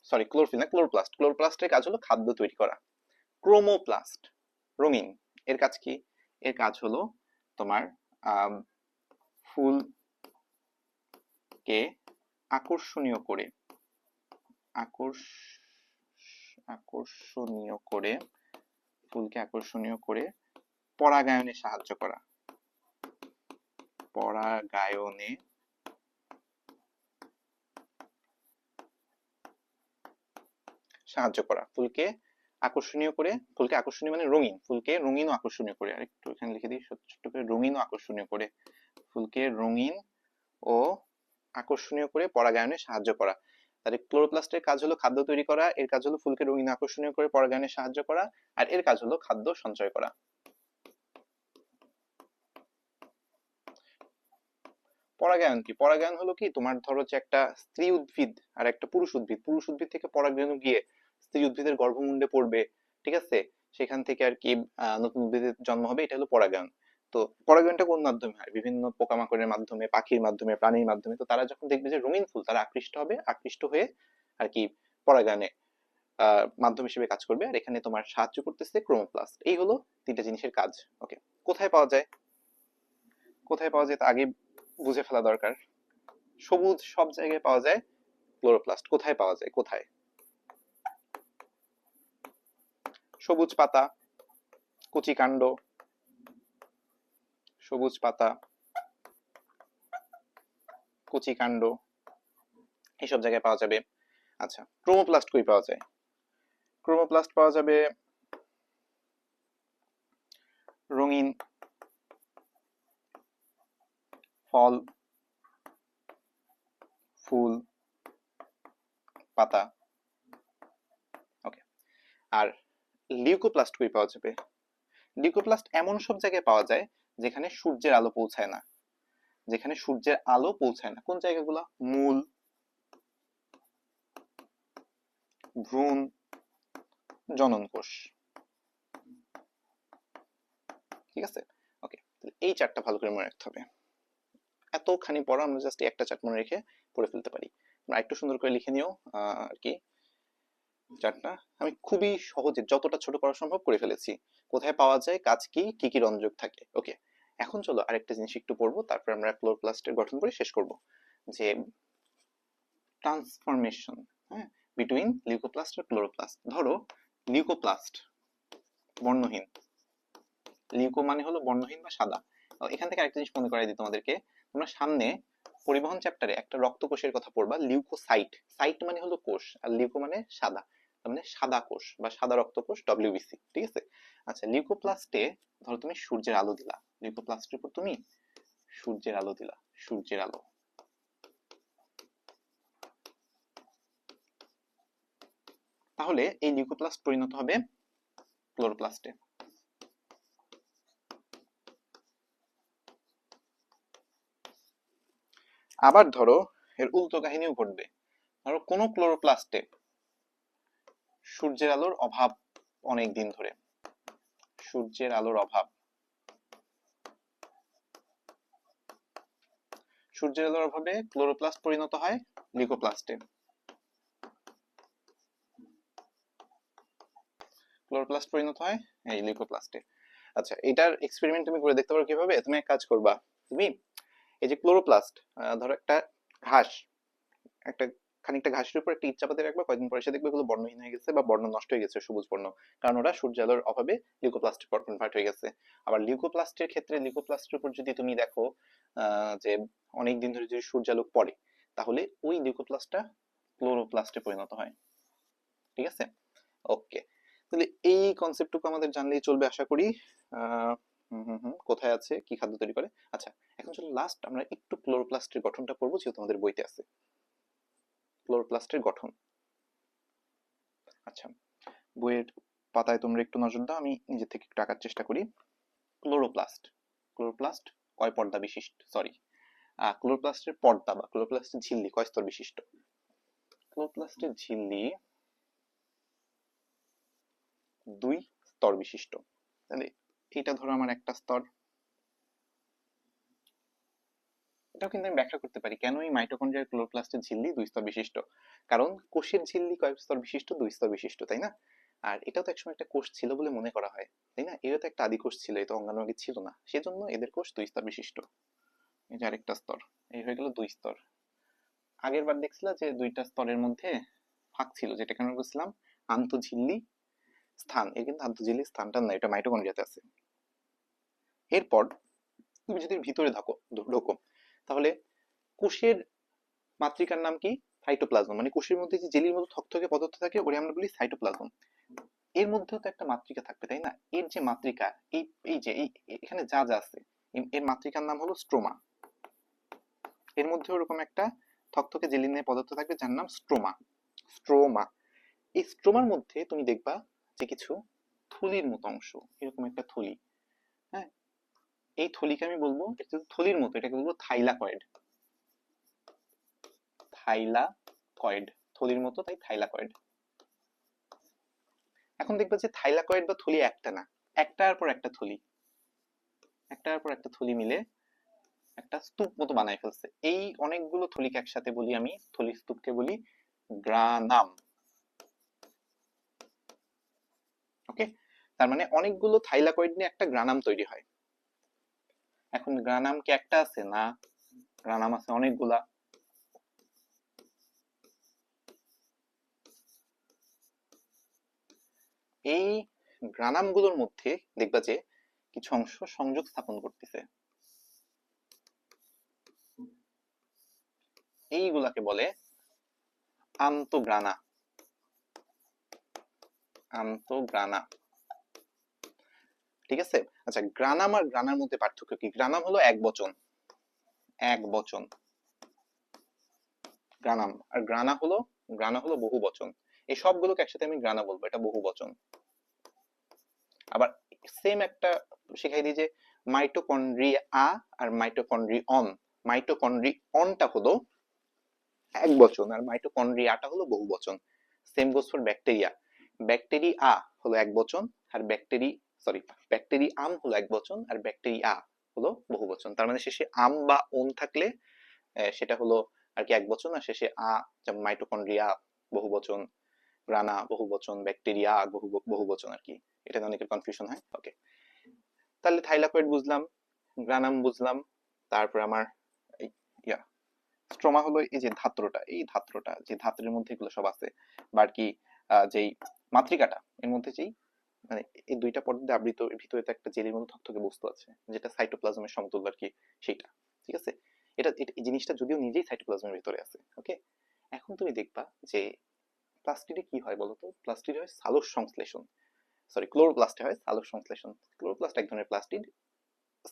সরি ক্লোরোফিল না, ক্লোরোপ্লাস্ট। ক্লোরোপ্লাস্টের কাজ হলো খাদ্য তৈরি করা। ক্রোমোপ্লাস্ট রঙিন, এর কাজ কি? এর কাজ হলো তোমার ফুলকে আকর্ষণীয় করে, আকর্ষণীয় করে, ফুলকে আকর্ষণীয় করে পরাগায়নে সাহায্য করা। পরাগায়নে সাহায্য করা, ফুলকে আকর্ষণীয় করে, ফুলকে আকর্ষণীয় মানে রঙিন, ফুলকে রঙিন ও আকর্ষণীয় করে। আরেকটু এখানে লিখে দিই ছোট্ট করে, রঙিন ও আকর্ষণীয় করে, ফুলকে রঙিন ও আকর্ষণীয় করে পরাগায়নে সাহায্য করা। তাহলে ক্লোরোপ্লাস্টের কাজ হলো খাদ্য তৈরি করা, এর কাজ হলো ফুলকে রঙিন আকর্ষণীয় করে পরাগায়নে সাহায্য করা, আর এর কাজ হলো খাদ্য সঞ্চয় করা। পরাগায়ন কি? পরাগায়ন হলো কি, তোমার ধরো যে একটা স্ত্রী উদ্ভিদ আর একটা পুরুষ উদ্ভিদ, পুরুষ উদ্ভিদ থেকে পরাগরেণু গিয়ে স্ত্রী উদ্ভিদের গর্ভমুণ্ডে পড়বে, ঠিক আছে? সেখান থেকে আর কি নতুন উদ্ভিদের জন্ম হবে, এটা হলো পরাগায়ন। তো পরাগায়নটা কোন মাধ্যমে হয়? বিভিন্ন পোকামাকড়ের মাধ্যমে, পাখির মাধ্যমে, প্রাণীর মাধ্যমে। তো তারা যখন দেখবে যে রঙিন ফুল, তারা আকৃষ্ট হবে, আকৃষ্ট হয়ে আর কি পরাগায়নে মাধ্যম হিসেবে কাজ করবে। আর এখানে তোমার সাহায্য করতেছে ক্রোমোপ্লাস্ট। এই হলো তিনটা জিনিসের কাজ। ওকে, কোথায় পাওয়া যায়? কোথায় পাওয়া যায় তা আগে বুঝে ফেলা দরকার। সবুজ সব জায়গায় পাওয়া যায়, ক্লোরোপ্লাস্ট কোথায় পাওয়া যায়? কোথায়? সবুজ পাতা, কচি কাণ্ড, সবুজ পাতা, কচি কাণ্ড এইসব জায়গায় পাওয়া যাবে। আচ্ছা, ক্রোমোপ্লাস্ট কই পাওয়া যায়? ক্রোমোপ্লাস্ট পাওয়া যাবে রঙিন ফল, ফুল, পাতা। ওকে, আর লিউকোপ্লাস্ট কই পাওয়া যাবে? লিউকোপ্লাস্ট এমন সব জায়গায় পাওয়া যায় যেখানে সূর্যের আলো পৌঁছায় না, যেখানে সূর্যের আলো পৌঁছায় না। কোন জায়গাগুলো? মূল, ভ্রূণ, জনন কোষ। ঠিক আছে, ওকে, এই চারটা ভালো করে মনে রাখতে হবে। এতখানি পড়া আমরা জাস্ট একটা চার্ট মনে রেখে পড়ে ফেলতে পারি। তোমরা একটু সুন্দর করে লিখে নিও আর কি চার্টটা। আমি খুবই সহজে যতটা ছোট করা সম্ভব করে ফেলেছি। কোথায় পাওয়া যায়, কাজ কি, কি কি রঞ্জক থাকে। ওকে, এখন চলো আরেকটা জিনিস একটু পড়বো, তারপর আমরা ক্লোরোপ্লাস্টের গঠন পড়ে শেষ করব। যে ট্রান্সফরমেশন, হ্যাঁ, বিটুইন লিউকোপ্লাস্ট আর ক্লোরোপ্লাস্ট। ধরো লিউকোপ্লাস্ট বর্ণহীন, লিউকো মানে হলো বর্ণহীন বা সাদা। এখান থেকে আরেকটা জিনিস মনে করাই দিই তোমাদেরকে। তোমরা সামনে পরিবহন চ্যাপ্টারে একটা রক্তকোষের কথা পড়বা, লিউকোসাইট। সাইট মানে হলো কোষ, আর লিউকো মানে সাদা, তার মানে সাদা কোষ বা সাদা রক্তকোষ, ডব্লিউবিসি। ঠিক আছে, আচ্ছা, লিউকোপ্লাস্টে ধরো তুমি সূর্যের আলো দিলা, লিউকোপ্লাস্টের উপর তুমি সূর্যের আলো দিলা, সূর্যের আলো, তাহলে এই লিউকোপ্লাস্ট পরিণত হবে ক্লোরোপ্লাস্টে। আবার ধরো এর উল্টো কাহিনীও ঘটবে। ধরো কোন ক্লোরোপ্লাস্টে সূর্যের আলোর অভাব অনেক দিন ধরে, সূর্যের আলোর অভাব, সূর্যের আলোর অভাবে ক্লোরোপ্লাস্ট পরিণত হয় লিউকোপ্লাস্টে। ক্লোরোপ্লাস্ট পরিণত হয় এই লিউকোপ্লাস্টে। আচ্ছা, এটার এক্সপেরিমেন্ট তুমি করে দেখতে পারো কিভাবে। তুমি এক কাজ করবা, তুমি এই যে ক্লোরোপ্লাস্ট, ধরো একটা ঘাস, একটা খানিকটা ঘাসের উপর একটা ইট চাপাতে রাখবা, কয়েকদিন পরে এসে দেখবে এগুলো বর্ণহীন হয়ে গেছে বা বর্ণ নষ্ট হয়ে গেছে, সবুজ বর্ণ, কারণ ওরা সূর্য আলোর অভাবে লিউকোপ্লাস্টে কনভার্ট হয়ে গেছে। আবার লিউকোপ্লাস্টের ক্ষেত্রে লিউকোপ্লাস্টের উপর যদি তুমি দেখো যে অনেকদিন ধরে যদি সূর্যালোক পড়ে, তাহলে ওই লিউকোপ্লাস্টটা ক্লোরোপ্লাস্টে পরিণত হয়। ঠিক আছে, ওকে, তাহলে এই কনসেপ্টটুকু আমাদের জানলেই চলবে আশা করি। আহ কোথায় আছে, কি খাদ্য তৈরি করে। আচ্ছা, এখন চলো লাস্ট আমরা একটু ক্লোরোপ্লাস্টের গঠনটা পড়বো, যেহেতু আমাদের বইতে আছে ক্লোরোপ্লাস্টের গঠন। আচ্ছা, বইয়ের পাতায় তোমরা একটু নজর দাও, আমি নিজে থেকে একটু আঁকার চেষ্টা করি। ক্লোরোপ্লাস্ট, ক্লোরোপ্লাস্ট কয় পর্দা বিশিষ্ট, সরি, ক্লোরোপ্লাস্টের পর্দা বা ক্লোরোপ্লাস্টের ঝিল্লি কয় স্তর বিশিষ্ট? ক্লোরোপ্লাস্টের ঝিল্লি 2 স্তর বিশিষ্ট। তাহলে এটা ধরো আমার একটা স্তর। এটাও কিন্তু আমি ব্যাখ্যা করতে পারি কেন এই মাইটোকন্ড্রিয়ার ক্লোরোপ্লাস্টের ঝিল্লি 2 স্তর বিশিষ্ট। কারণ কোষের ঝিল্লি কয় স্তর বিশিষ্ট? 2 স্তর বিশিষ্ট, তাই না? আর এটাও তো একসময় একটা কোষ ছিল বলে মনে করা হয়, তাই না? এরও তো একটা আদি কোষ ছিল, এটা অঙ্গাণু আগে ছিল না, সেজন্য এদের কোষ 2 স্তর বিশিষ্ট। এই যে আরেকটা স্তর, এই হয়ে গেল 2 স্তর। আগের বার দেখছিলাম যে 2টা স্তরের মধ্যে ফাঁক ছিল, যেটাকে আমরা বলছিলাম আন্তঃঝিল্লি স্থান। এর কিন্তু আন্তঃঝিল্লি স্থানটা না, এটা মাইটোকন্ড্রিয়াতে আছে। এরপর তুমি যদি ভিতরে ঢোকো, তাহলে কোষের মাতৃকার নাম কি? সাইটোপ্লাজম। মানে কোষের মধ্যে যে জেলির মতো থকথকে পদার্থ থাকে ওরে আমরা বলি সাইটোপ্লাজম। এর মধ্যেও তো একটা মাতৃকা থাকবে, তাই না? এর যে মাতৃকা, এই এই যে এই এখানে যা যা আছে, এর মাতৃকার নাম হলো স্ট্রোমা। এর মধ্যে ওরকম একটা থকথকে জেলিনের পদার্থ থাকবে যার নাম স্ট্রোমা। স্ট্রোমা, এই স্ট্রোমার মধ্যে তুমি দেখবা যে কিছু থলির মতো অংশ, এরকম একটা থলি। হ্যাঁ, এই থলিকে আমি বলবো, এটা থলির মতো, এটাকে বলবো থাইলাকয়েড। থাইলাকয়েড, থলির মতো তাই থাইলাকয়েড। এখন দেখবে যে থাইলাকয়েড বা থলি একটা না, একটার পর একটা থলি, একটার পর একটা থলি মিলে একটা স্তূপ মতো বানায় ফেলছে। এই অনেকগুলো থলিকে একসাথে বলি আমি, থলি স্তূপকে বলি গ্রানাম। ওকে, তার মানে অনেকগুলো থাইলাকয়েড নিয়ে একটা গ্রানাম তৈরি হয়। এখন গ্রানাম কি একটা আছে? না, গ্রানাম আছে অনেকগুলা। এই গ্রানাম গুলোর মধ্যে দেখবা যে কিছু অংশ সংযোগ স্থাপন করতেছে। এইগুলাকে বলে আন্তঃগ্রানা। আন্তঃগ্রানা, ঠিক আছে। আচ্ছা, গ্রানাম আর গ্রানার মধ্যে পার্থক্য কি? গ্রানাম হলো এক বচন, এক বচন, গ্রানাম। আর গ্রানা হলো বহু বচন। এই সবগুলোকে একসাথে আমি গ্রানা বলবো, এটা বহু বচন। আবার সেম একটা শিখাই দিই যে মাইটোকন্ড্রিয়া আর মাইটোকন্ড্রিয়ন। মাইটোকন্ড্রিয়নটা হলো এক বচন আর মাইটোকন্ড্রিয়াটা হলো বহু বচন। Same goes for bacteria. Bacteria হলো এক বচন আর ব্যাকটেরিয়াম হলো এক বচন আর ব্যাকটেরিয়া হলো বহু বচন। তার মানে শেষে আম বা ওন থাকলে সেটা হলো আর কি এক বচন, আর শেষে যেমন মাইটোকন্ড্রিয়া বহু বচন, গ্রানা বহু বচন, ব্যাকটেরিয়া বহু বচন আর কি। এটা অনেকের কনফিউশন হয়। ওকে, তাহলে থাইলাকয়েড বুঝলাম, গ্রানাম বুঝলাম। তারপর আমার ইয়া স্ট্রোমা হলো এই যে ধাত্রটা, এই ধাত্রটা যে ধাত্রের মধ্যে এগুলো সব আছে, বা আর কি যেই মাতৃকাটা এর মধ্যে যেই মানে এই দুইটা পর্দায় আবৃত, ভিতরে একটা জেলির মতো থকথকে বস্তু আছে যেটা সাইটোপ্লাজমের সমতুল্য আর কি, সেইটা। ঠিক আছে, এই জিনিসটা যদিও নিজেই সাইটোপ্লাজমের ভিতরে আছে। ওকে, এখন তুমি দেখবা যে প্লাস্টিডে কি হয় বলতো? প্লাস্টিডে হয় সালোক সংশ্লেষণ, ক্লোরোপ্লাস্টে হয় সালোক সংশ্লেষণ। ক্লোরোপ্লাস্ট এক ধরনের প্লাস্টিড।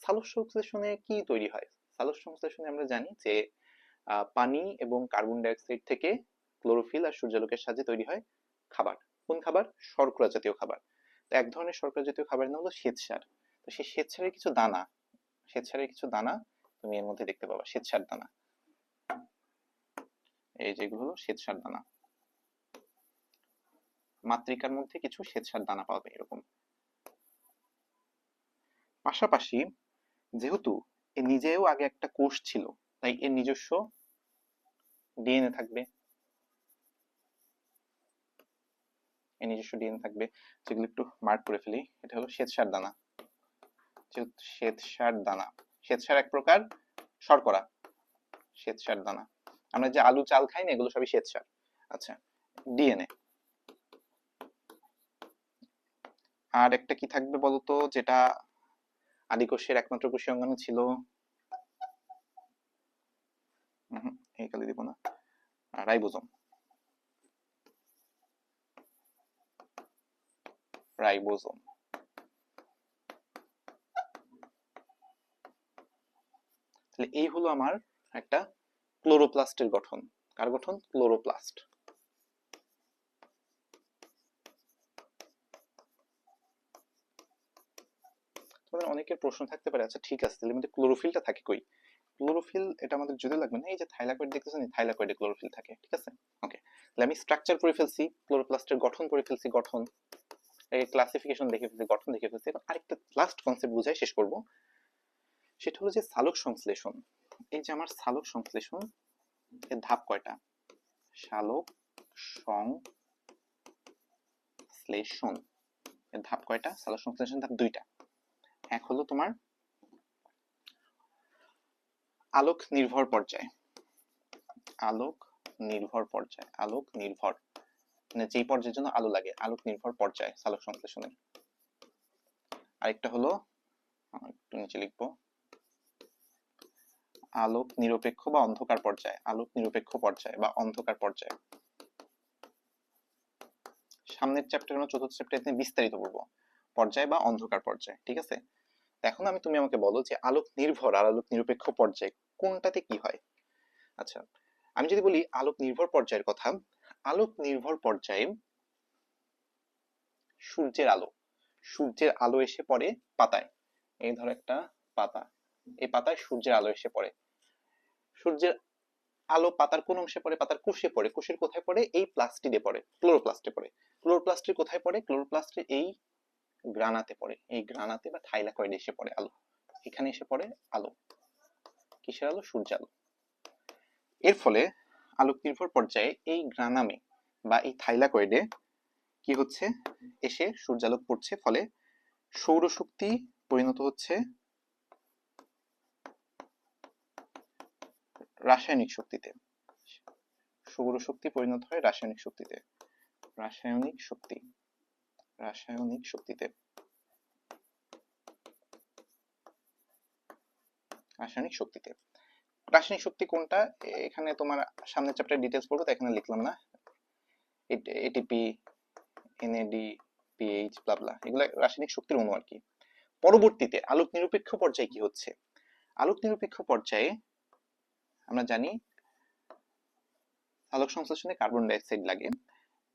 সালোক সংশ্লেষণে কি তৈরি হয়? সালোক সংশ্লেষণে আমরা জানি যে পানি এবং কার্বন ডাই অক্সাইড থেকে ক্লোরোফিল আর সূর্যালোকের সাহায্যে তৈরি হয় খাবার। কোন খাবার? শর্করা জাতীয় খাবার। তো এক ধরনের শর্করা জাতীয় খাবারের নাম হলো শ্বেতসার। তো সেই শ্বেতসারের কিছু দানা তুমি এর মধ্যে দেখতে পাবা, শ্বেতসার দানা। এই যেগুলো হলো শ্বেতসার দানা, মাতৃকার মধ্যে কিছু শ্বেতসার দানা পাবে এরকম। পাশাপাশি যেহেতু এর নিজেও আগে একটা কোষ ছিল, তাই এর নিজস্ব ডিএনএ থাকবে, যেগুলো একটু মার্ক করে ফেলি। এটা হলো শ্বেতসার দানা। শ্বেতসার এক প্রকার শর্করা, শ্বেতসার দানা। আমরা যে আলু চাল খাই না, এগুলো সবই শ্বেতসার। আচ্ছা, ডিএনএ। আর একটা কি থাকবে বলতো, যেটা আদিকোষের একমাত্র কোষীয় অঙ্গাণু ছিল? এই কালি দিব না, রাইবোজোম। তাহলে এই হলো আমার একটা ক্লোরোপ্লাস্টের গঠন। কার গঠন? ক্লোরোপ্লাস্ট। তোমাদের অনেকের প্রশ্ন থাকতে পারে, আচ্ছা ঠিক আছে, তাহলে মধ্যে ক্লোরোফিলটা থাকে কই? ক্লোরোফিল এটা আমাদের যদি লাগবে না, এই যে থাইলাকয়েড দেখতেছেন, এই থাইলাকয়েডে ক্লোরোফিল থাকে। ঠিক আছে, ওকে। তাহলে আমি স্ট্রাকচার করে ফেলছি, ক্লোরোপ্লাস্টের গঠন করে ফেলছি, গঠন এই ক্লাসিফিকেশন দেখে ফেলছি, গঠন দেখে ফেলছি। এবার আরেকটা লাস্ট কনসেপ্ট বুঝাই শেষ করব, সেটা হলো যে সালোক সংশ্লেষণ। এই যে আমার সালোক সংশ্লেষণ, এর ধাপ কয়টা? সালোক সংশ্লেষণ এর ধাপ কয়টা? সালোক সংশ্লেষণ ধাপ দুইটা। এক হলো তোমার আলোক নির্ভর পর্যায়, আলোক নির্ভর মানে যেই পর্যায়ের জন্য আলো লাগে, আলোক নির্ভর পর্যায় সালোক সংশ্লেষণের। আরেকটা হলো, একটু নিচে লিখবো, আলোক নিরপেক্ষ বা অন্ধকার পর্যায়, আলোক নিরপেক্ষ পর্যায় বা অন্ধকার পর্যায়। সামনের চ্যাপ্টার আমরা চতুর্থ চ্যাপ্টারে বিস্তারিত পড়বো পর্যায় বা অন্ধকার পর্যায়। ঠিক আছে, এখন তুমি আমাকে বলো যে আলোক নির্ভর আর আলোক নিরপেক্ষ পর্যায় কোনটাতে কি হয়? আচ্ছা, আমি যদি বলি আলোক নির্ভর পর্যায়ের কথা, আলোক নির্ভর পর্যায়ে সূর্যের আলো এসে পড়ে পাতায়। এই ধরো একটা পাতা, এই পাতায় সূর্যের আলো এসে পড়ে। সূর্যের আলো পাতার কোন অংশে পড়ে? পাতার কোষে পড়ে। কোষের কোথায় পড়ে? এই প্লাস্টিডে পড়ে, ক্লোরোপ্লাস্টে পড়ে। ক্লোরোপ্লাস্টের কোথায় পড়ে? ক্লোরোপ্লাস্টের এই গ্রানাতে পড়ে, এই গ্রানাতে বা থাইলাকয়েডে এসে পড়ে আলো। এখানে এসে পড়ে আলো, কিসের আলো? সূর্য আলো। এর ফলে আলোক নির্ভর পর্যায়ে এই গ্রানামে বা এই থাইলাকয়েডে কি হচ্ছে? এসে সূর্যালোক পড়ছে, ফলে সৌরশক্তি পরিণত হচ্ছে রাসায়নিক শক্তিতে। সৌরশক্তি পরিণত হয় রাসায়নিক শক্তিতে। রাসায়নিক শক্তিতে রাসায়নিক শক্তি কোনটা এখানে তোমার সামনের চ্যাপ্টার ডিটেলস পড়বো, তো এখানে লিখলাম না। এটিপি, এনএডি, পিএইচ, ব্লা এগুলো রাসায়নিক শক্তির অণু আর কি। পরবর্তীতে আলোক নিরপেক্ষ পর্যায়ে কি হচ্ছে? আলোক নিরপেক্ষ পর্যায়ে আমরা জানি আলোক সংশ্লেষণে কার্বন ডাই অক্সাইড লাগে।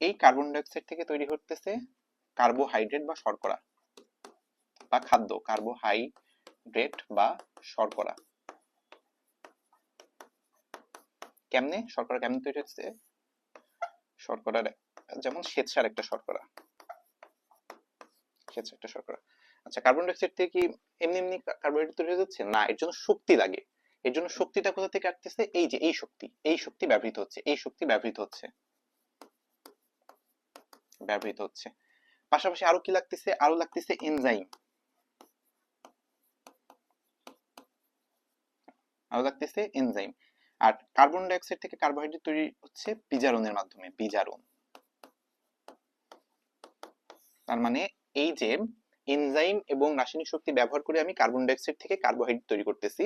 এই কার্বন ডাই অক্সাইড থেকে তৈরি হতেছে কার্বোহাইড্রেট বা শর্করা বা খাদ্য, কার্বোহাইড্রেট বা শর্করা। কেমনে শর্করা কেমনে তৈরি হচ্ছে? শর্করার যেমন শ্বেতসার একটা শর্করা, শ্বেতসার একটা শর্করা। আচ্ছা, কার্বন ডাই অক্সাইড থেকে কি এমনি এমনি কার্বোহাইড্রেট তৈরি হয়ে যাচ্ছে? না, এর জন্য শক্তি লাগে। এর জন্য শক্তিটা কোথা থেকে আসতেছে? এই যে এই শক্তি ব্যবহৃত হচ্ছে, এই শক্তি ব্যবহৃত হচ্ছে। পাশাপাশি আরো কি লাগতেছে? আরো লাগতেছে এনজাইম, আরো লাগতেছে এনজাইম। আর কার্বন ডাই অক্সাইড থেকে কার্বোহাইড্রেট তৈরি হচ্ছে বিজারণের মাধ্যমে, বিজারণ। তার মানে এই যে এনজাইম এবং রাসায়নিক শক্তি ব্যবহার করে আমি কার্বন ডাই অক্সাইড থেকে কার্বোহাইড্রেট তৈরি করতেছি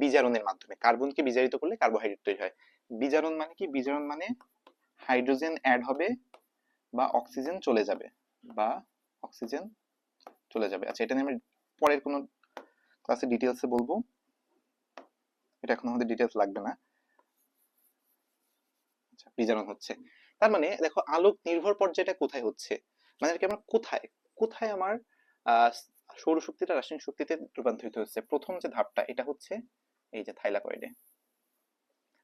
বিজারণের মাধ্যমে। কার্বনকে বিজারিত করলে কার্বোহাইড্রেট তৈরি হয়। বিজারণ মানে কি? বিজারণ মানে হাইড্রোজেন অ্যাড হবে বা অক্সিজেন চলে যাবে, বা অক্সিজেন চলে যাবে। আচ্ছা, এটা নিয়ে আমি পরের কোনো ক্লাসে ডিটেলসে বলবো, এটা এখন আমাদের ডিটেলস লাগবে না। আচ্ছা, বিজারণ হচ্ছে। তার মানে দেখো আলোক নির্ভর পর্যায়টা কোথায় হচ্ছে, মানে আর কি আমার কোথায় কোথায় আমার আহ সৌরশক্তিটা রাসায়নিক শক্তিতে রূপান্তরিত হচ্ছে। প্রথম যে ধাপটা এটা হচ্ছে এই যে থাইলাকয়েডে।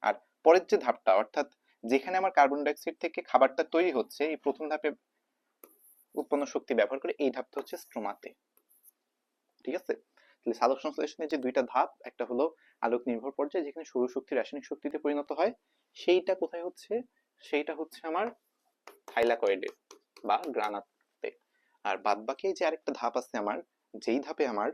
আর পরের যে ধাপটা, অর্থাৎ যেখানে আমার কার্বন ডাই অক্সাইড থেকে খাবারটা তৈরি হচ্ছে, এই প্রথম ধাপে উৎপন্ন শক্তি ব্যবহার করে এই ধাপটা হচ্ছে স্ট্রোমাতে। ঠিক আছে? তাহলে সালোক সংশ্লেষণের যে দুইটা ধাপ, একটা হলো আলোক নির্ভর পর্যায়ে যেখানে সৌরশক্তি রাসায়নিক শক্তিতে পরিণত হয়, সেইটা কোথায় হচ্ছে? সেইটা হচ্ছে আমার থাইলাকয়েডে বা গ্রানাতে। আর বাদ বাকি যে আরেকটা ধাপ আছে আমার, যেই ধাপে আমার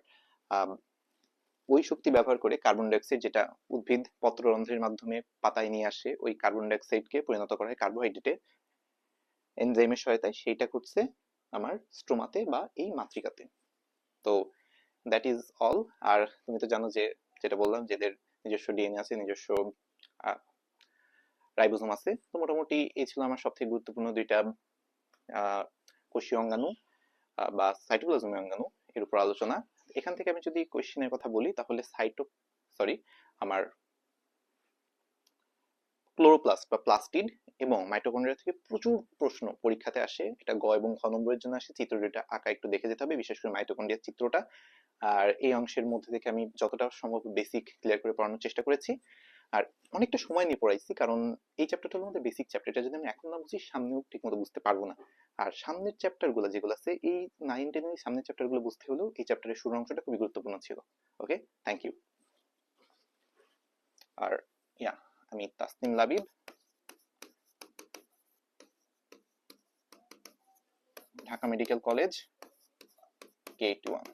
ওই শক্তি ব্যবহার করে কার্বন ডাই অক্সাইড, যেটা উদ্ভিদ পত্ররন্ধ্রের মাধ্যমে পাতায় নিয়ে আসে, ওই কার্বন ডাই অক্সাইডকে পরিণত করা হয় কার্বোহাইড্রেটে এনজাইমের সহায়তায়, সেইটা করছে আমার স্ট্রোমাতে বা এই মাতৃকাতে। তো দ্যাট ইজ অল। আর তুমি তো জানো যে, যেটা বললাম যে এদের নিজস্ব ডিএনএ আছে, নিজস্ব রাইবোসোম আছে। তো মোটামুটি এই ছিল আমার সবথেকে গুরুত্বপূর্ণ দুইটা কোষীয় অঙ্গাণু বা সাইটোপ্লাজমীয় অঙ্গাণু এর উপর আলোচনা। এখান থেকে আমি যদি কোশ্চেনের কথা বলি, তাহলে আমার ক্লোরোপ্লাস্ট বা প্লাস্টিড এবং মাইটোকন্ড্রিয়া থেকে প্রচুর প্রশ্ন পরীক্ষাতে আসে। এটা গ এবং খ নম্বরের জন্য আসে। চিত্র দুইটা আঁকা একটু দেখে যেতে হবে, বিশেষ করে মাইটোকন্ড্রিয়ার চিত্রটা। আর এই অংশের মধ্যে থেকে আমি যতটা সম্ভব বেসিক ক্লিয়ার করে পড়ানোর চেষ্টা করেছি। আর অনেকটা সময় নিয়ে পড়াইছি, কারণ এই চ্যাপ্টারটা হলো আমাদের বেসিক চ্যাপ্টার। এটা যদি আমি এখন না বুঝি, সামনেও ঠিক মতো বুঝতে পারবো না। আর সামনের চ্যাপ্টার গুলো যেগুলো আছে, এই 9-10 সামনের চ্যাপ্টার গুলো বুঝতে হলেও এই চ্যাপ্টারের শুরুর অংশটা খুবই গুরুত্বপূর্ণ ছিল। ওকে, থ্যাংক ইউ। আর আমি Tasnim Labib, Dhaka medical college, K81।